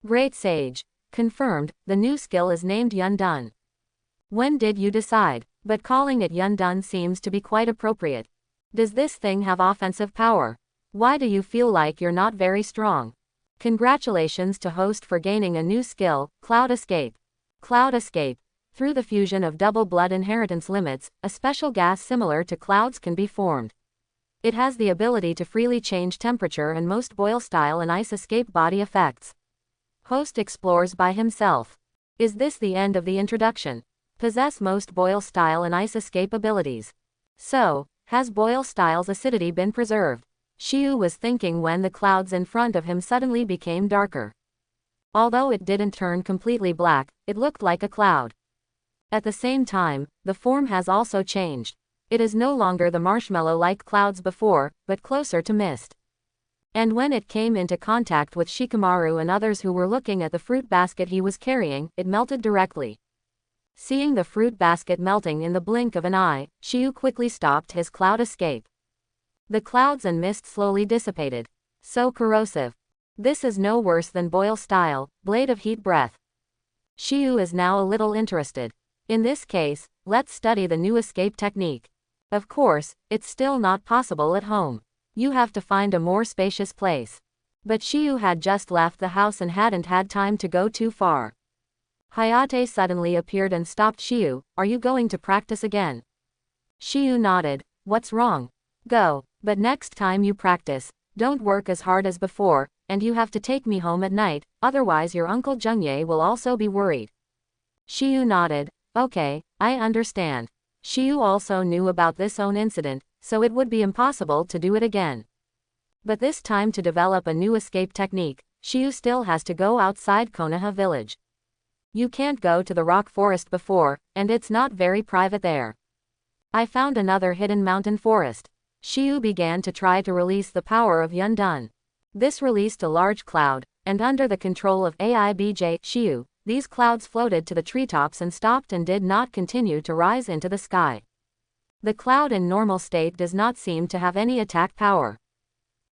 Great Sage. Confirmed, the new skill is named Yundun. When did you decide? But calling it Yundun seems to be quite appropriate. Does this thing have offensive power? Why do you feel like you're not very strong? Congratulations to host for gaining a new skill, Cloud Escape. Cloud Escape. Through the fusion of double blood inheritance limits, a special gas similar to clouds can be formed. It has the ability to freely change temperature and most boil style and ice escape body effects. Host explores by himself. Is this the end of the introduction? Possess most boil style and ice escape abilities. So, has boil style's acidity been preserved? Shiyu was thinking when the clouds in front of him suddenly became darker. Although it didn't turn completely black, it looked like a cloud. At the same time, the form has also changed. It is no longer the marshmallow-like clouds before, but closer to mist. And when it came into contact with Shikamaru and others who were looking at the fruit basket he was carrying, it melted directly. Seeing the fruit basket melting in the blink of an eye, Shiyu quickly stopped his cloud escape. The clouds and mist slowly dissipated. So corrosive. This is no worse than boil style, blade of heat breath. Shiyu is now a little interested. In this case, let's study the new escape technique. Of course, it's still not possible at home. You have to find a more spacious place. But Shiyu had just left the house and hadn't had time to go too far. Hayate suddenly appeared and stopped Shiyu. Are you going to practice again? Shiyu nodded. What's wrong? Go, but next time you practice, don't work as hard as before, and you have to take me home at night, otherwise your Uncle Jungye will also be worried. Shiyu nodded. Okay, I understand. Shiyu also knew about this own incident, so it would be impossible to do it again. But this time to develop a new escape technique, Shiyu still has to go outside Konoha village. You can't go to the rock forest before, and it's not very private there. I found another hidden mountain forest. Shiyu began to try to release the power of Yundun. This released a large cloud, and under the control of AIBJ Shiyu, these clouds floated to the treetops and stopped and did not continue to rise into the sky. The cloud in normal state does not seem to have any attack power.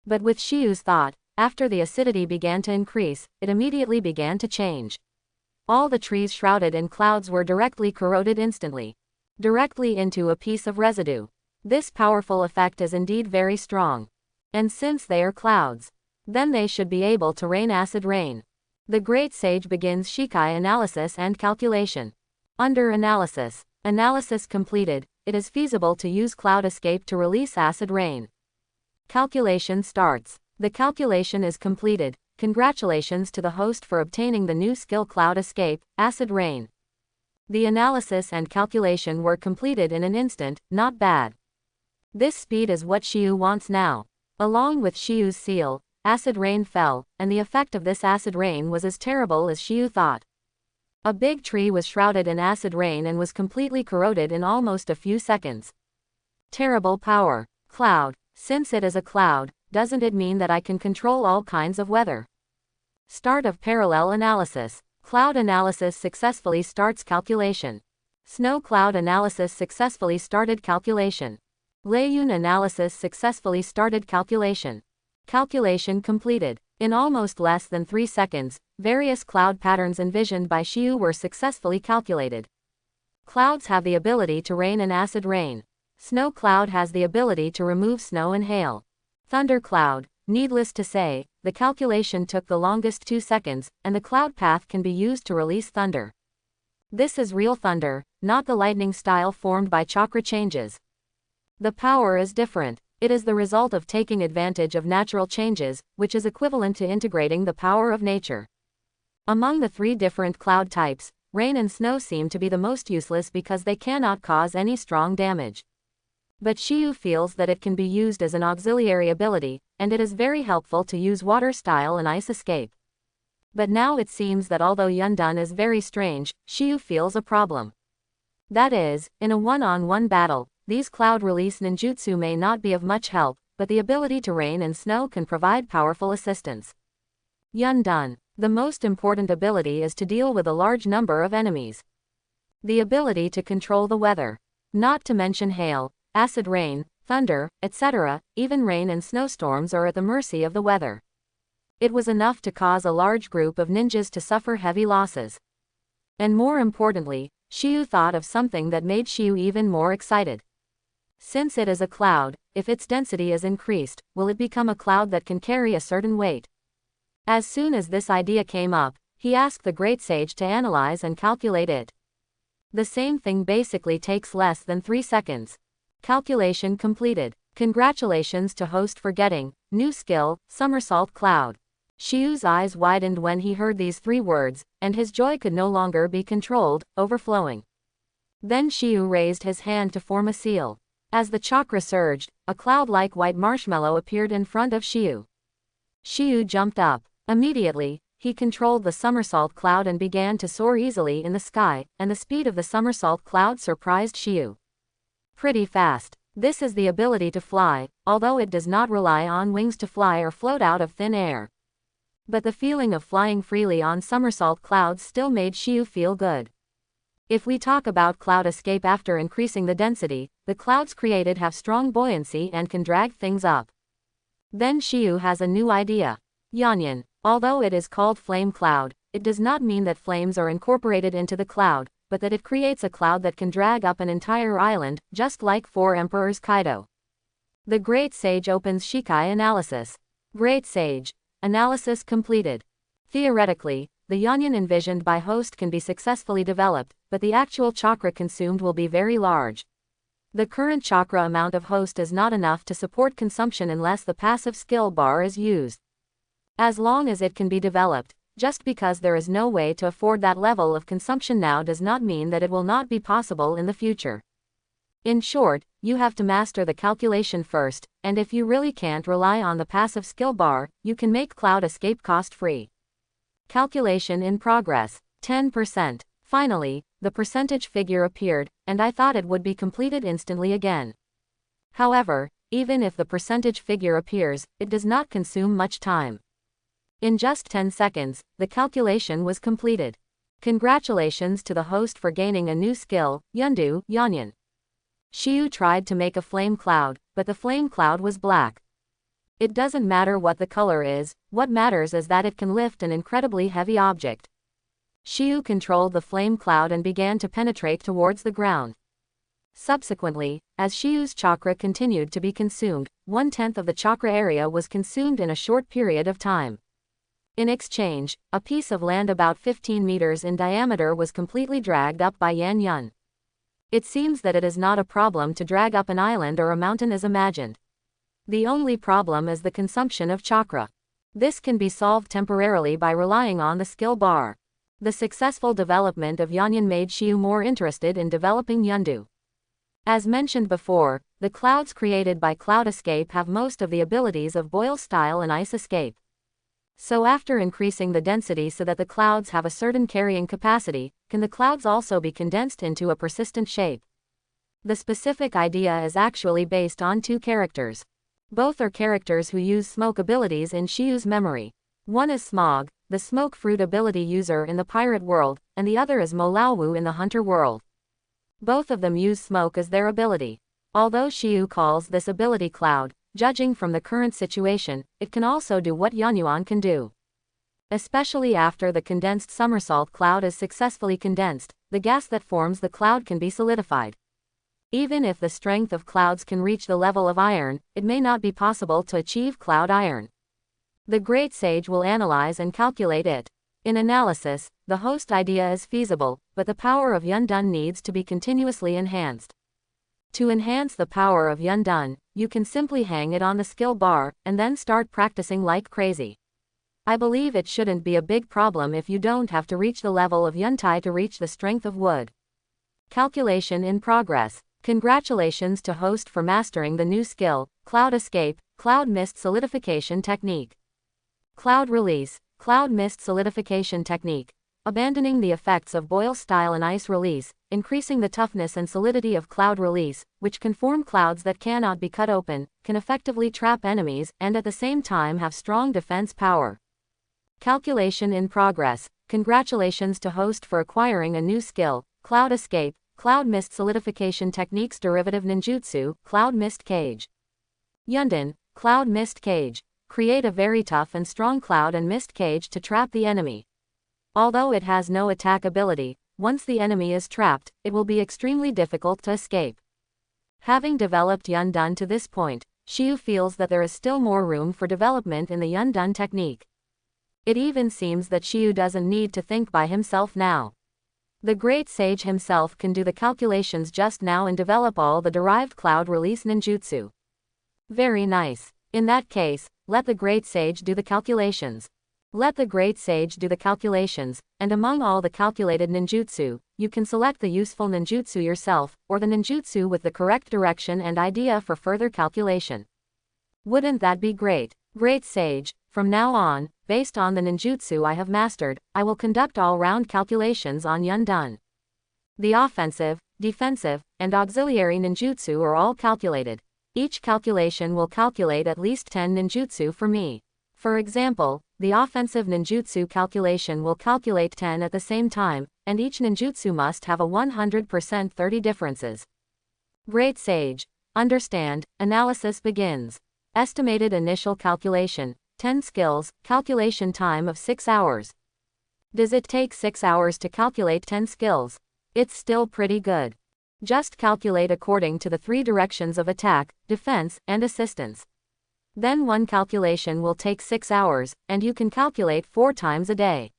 But with Shiyu's thought, after the acidity began to increase, it immediately began to change. All the trees shrouded in clouds were directly corroded instantly. Directly into a piece of residue. This powerful effect is indeed very strong. And since they are clouds, then they should be able to rain acid rain. The Great Sage begins Shikai analysis and calculation. Under analysis. Analysis completed, it is feasible to use cloud escape to release acid rain. Calculation starts. The calculation is completed. Congratulations to the host for obtaining the new skill Cloud Escape, Acid Rain. The analysis and calculation were completed in an instant, not bad. This speed is what Shiyu wants now. Along with Shiyu's seal, acid rain fell, and the effect of this acid rain was as terrible as Shiyu thought. A big tree was shrouded in acid rain and was completely corroded in almost a few seconds. Terrible power. Cloud. Since it is a cloud, doesn't it mean that I can control all kinds of weather? Start of parallel analysis. Cloud analysis successfully starts calculation. Snow cloud analysis successfully started calculation. Layun analysis successfully started calculation. Calculation completed. In almost less than 3 seconds, various cloud patterns envisioned by Shiyu were successfully calculated. Clouds have the ability to rain an acid rain. Snow cloud has the ability to remove snow and hail. Thunder cloud. Needless to say, the calculation took the longest 2 seconds, and the cloud path can be used to release thunder. This is real thunder, not the lightning style formed by chakra changes. The power is different. It is the result of taking advantage of natural changes, which is equivalent to integrating the power of nature. Among the 3 different cloud types, rain and snow seem to be the most useless because they cannot cause any strong damage. But Shiyu feels that it can be used as an auxiliary ability, and it is very helpful to use water style and ice escape. But now it seems that although Yundun is very strange, Shiyu feels a problem. That is, in a one-on-one battle, these cloud release ninjutsu may not be of much help, but the ability to rain and snow can provide powerful assistance. Yundun. The most important ability is to deal with a large number of enemies. The ability to control the weather. Not to mention hail, acid rain, thunder, etc., even rain and snowstorms are at the mercy of the weather. It was enough to cause a large group of ninjas to suffer heavy losses. And more importantly, Shiyu thought of something that made Shiyu even more excited. Since it is a cloud, if its density is increased, will it become a cloud that can carry a certain weight? As soon as this idea came up, he asked the great sage to analyze and calculate it. The same thing basically takes less than 3 seconds. Calculation completed. Congratulations to host for getting new skill, somersault cloud. Shiyu's eyes widened when he heard these 3 words, and his joy could no longer be controlled, overflowing. Then Shiyu raised his hand to form a seal. As the chakra surged, a cloud-like white marshmallow appeared in front of Shiyu. Shiyu jumped up. Immediately, he controlled the somersault cloud and began to soar easily in the sky, and the speed of the somersault cloud surprised Shiyu. Pretty fast. This is the ability to fly, although it does not rely on wings to fly or float out of thin air. But the feeling of flying freely on somersault clouds still made Shiyu feel good. If we talk about cloud escape after increasing the density, the clouds created have strong buoyancy and can drag things up. Then Shiyu has a new idea. Yanyan. Although it is called flame cloud, it does not mean that flames are incorporated into the cloud, but that it creates a cloud that can drag up an entire island, just like 4 Emperors Kaido. The Great Sage opens Shikai analysis. Great Sage. Analysis completed. Theoretically, the Yanyan envisioned by host can be successfully developed, but the actual chakra consumed will be very large. The current chakra amount of host is not enough to support consumption unless the passive skill bar is used. As long as it can be developed, just because there is no way to afford that level of consumption now does not mean that it will not be possible in the future. In short, you have to master the calculation first, and if you really can't rely on the passive skill bar, you can make cloud escape cost-free. Calculation in progress. 10%. Finally, the percentage figure appeared, and I thought it would be completed instantly again. However, even if the percentage figure appears, it does not consume much time. In just 10 seconds, the calculation was completed. Congratulations to the host for gaining a new skill, Yundu, Yanyan. Shiyu tried to make a flame cloud, but the flame cloud was black. It doesn't matter what the color is, what matters is that it can lift an incredibly heavy object. Shiyu controlled the flame cloud and began to penetrate towards the ground. Subsequently, as Shiyu's chakra continued to be consumed, 1/10 of the chakra area was consumed in a short period of time. In exchange, a piece of land about 15 meters in diameter was completely dragged up by Yan Yun. It seems that it is not a problem to drag up an island or a mountain as imagined. The only problem is the consumption of chakra. This can be solved temporarily by relying on the skill bar. The successful development of Yanyan made Shiyu more interested in developing Yundu. As mentioned before, the clouds created by Cloud Escape have most of the abilities of Boil Style and Ice Escape. So after increasing the density so that the clouds have a certain carrying capacity, can the clouds also be condensed into a persistent shape? The specific idea is actually based on 2 characters. Both are characters who use smoke abilities in Shiyu's memory. One is Smog, the smoke fruit ability user in the pirate world, and the other is Molawu in the hunter world. Both of them use smoke as their ability. Although Shiyu calls this ability cloud, judging from the current situation, it can also do what Yanyuan can do. Especially after the condensed somersault cloud is successfully condensed, the gas that forms the cloud can be solidified. Even if the strength of clouds can reach the level of iron, it may not be possible to achieve cloud iron. The Great Sage will analyze and calculate it. In analysis, the host idea is feasible, but the power of Yundun needs to be continuously enhanced. To enhance the power of Yundun, you can simply hang it on the skill bar, and then start practicing like crazy. I believe it shouldn't be a big problem if you don't have to reach the level of Yuntai to reach the strength of wood. Calculation in progress. Congratulations to host for mastering the new skill, Cloud Escape, Cloud Mist Solidification Technique. Cloud Release, Cloud Mist Solidification Technique. Abandoning the effects of Boil Style and Ice Release, increasing the toughness and solidity of Cloud Release, which can form clouds that cannot be cut open, can effectively trap enemies, and at the same time have strong defense power. Calculation in progress. Congratulations to host for acquiring a new skill, Cloud Escape, Cloud Mist Solidification Techniques Derivative Ninjutsu, Cloud Mist Cage. Yundun, Cloud Mist Cage. create a very tough and strong cloud and mist cage to trap the enemy. Although it has no attack ability, once the enemy is trapped, it will be extremely difficult to escape. Having developed Yundun to this point, Xiu feels that there is still more room for development in the Yundun technique. It even seems that Xiu doesn't need to think by himself now. The great sage himself can do the calculations just now and develop all the derived cloud release ninjutsu. Very nice. In that case, let the great sage do the calculations. Let the great sage do the calculations, and among all the calculated ninjutsu, you can select the useful ninjutsu yourself, or the ninjutsu with the correct direction and idea for further calculation. Wouldn't that be great? Great sage, from now on, based on the ninjutsu I have mastered, I will conduct all-round calculations on Yundun. The offensive, defensive, and auxiliary ninjutsu are all calculated. Each calculation will calculate at least 10 ninjutsu for me. For example, the offensive ninjutsu calculation will calculate 10 at the same time, and each ninjutsu must have a 100% 30 differences. Great sage. Understand, analysis begins. Estimated initial calculation, 10 skills, calculation time of 6 hours. Does it take 6 hours to calculate 10 skills? It's still pretty good. Just calculate according to the 3 directions of attack, defense, and assistance. Then one calculation will take 6 hours, and you can calculate 4 times a day.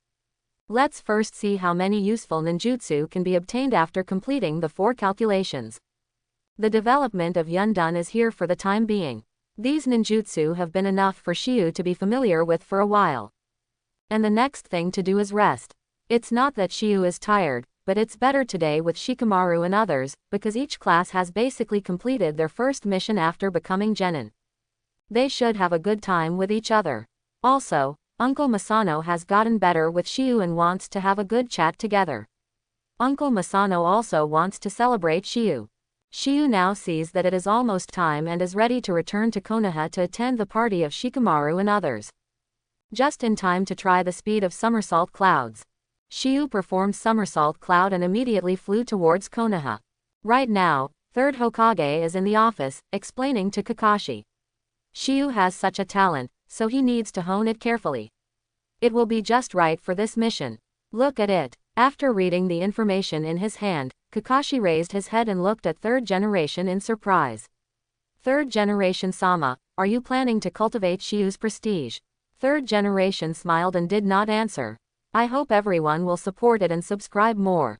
Let's first see how many useful ninjutsu can be obtained after completing the 4 calculations. The development of Yundun is here for the time being. These ninjutsu have been enough for Xiu to be familiar with for a while. And the next thing to do is rest. It's not that Xiu is tired, but it's better today with Shikamaru and others, because each class has basically completed their first mission after becoming genin. They should have a good time with each other. Also, Uncle Masano has gotten better with Xiu and wants to have a good chat together. Uncle Masano also wants to celebrate Xiu. Xiu now sees that it is almost time and is ready to return to Konoha to attend the party of Shikamaru and others. Just in time to try the speed of somersault clouds. Xiu performed somersault cloud and immediately flew towards Konoha. Right now, third Hokage is in the office, explaining to Kakashi. Xiu has such a talent, so he needs to hone it carefully. It will be just right for this mission. Look at it. After reading the information in his hand, Kakashi raised his head and looked at third generation in surprise. Third generation Sama, are you planning to cultivate Xiu's prestige? Third generation smiled and did not answer. I hope everyone will support it and subscribe more.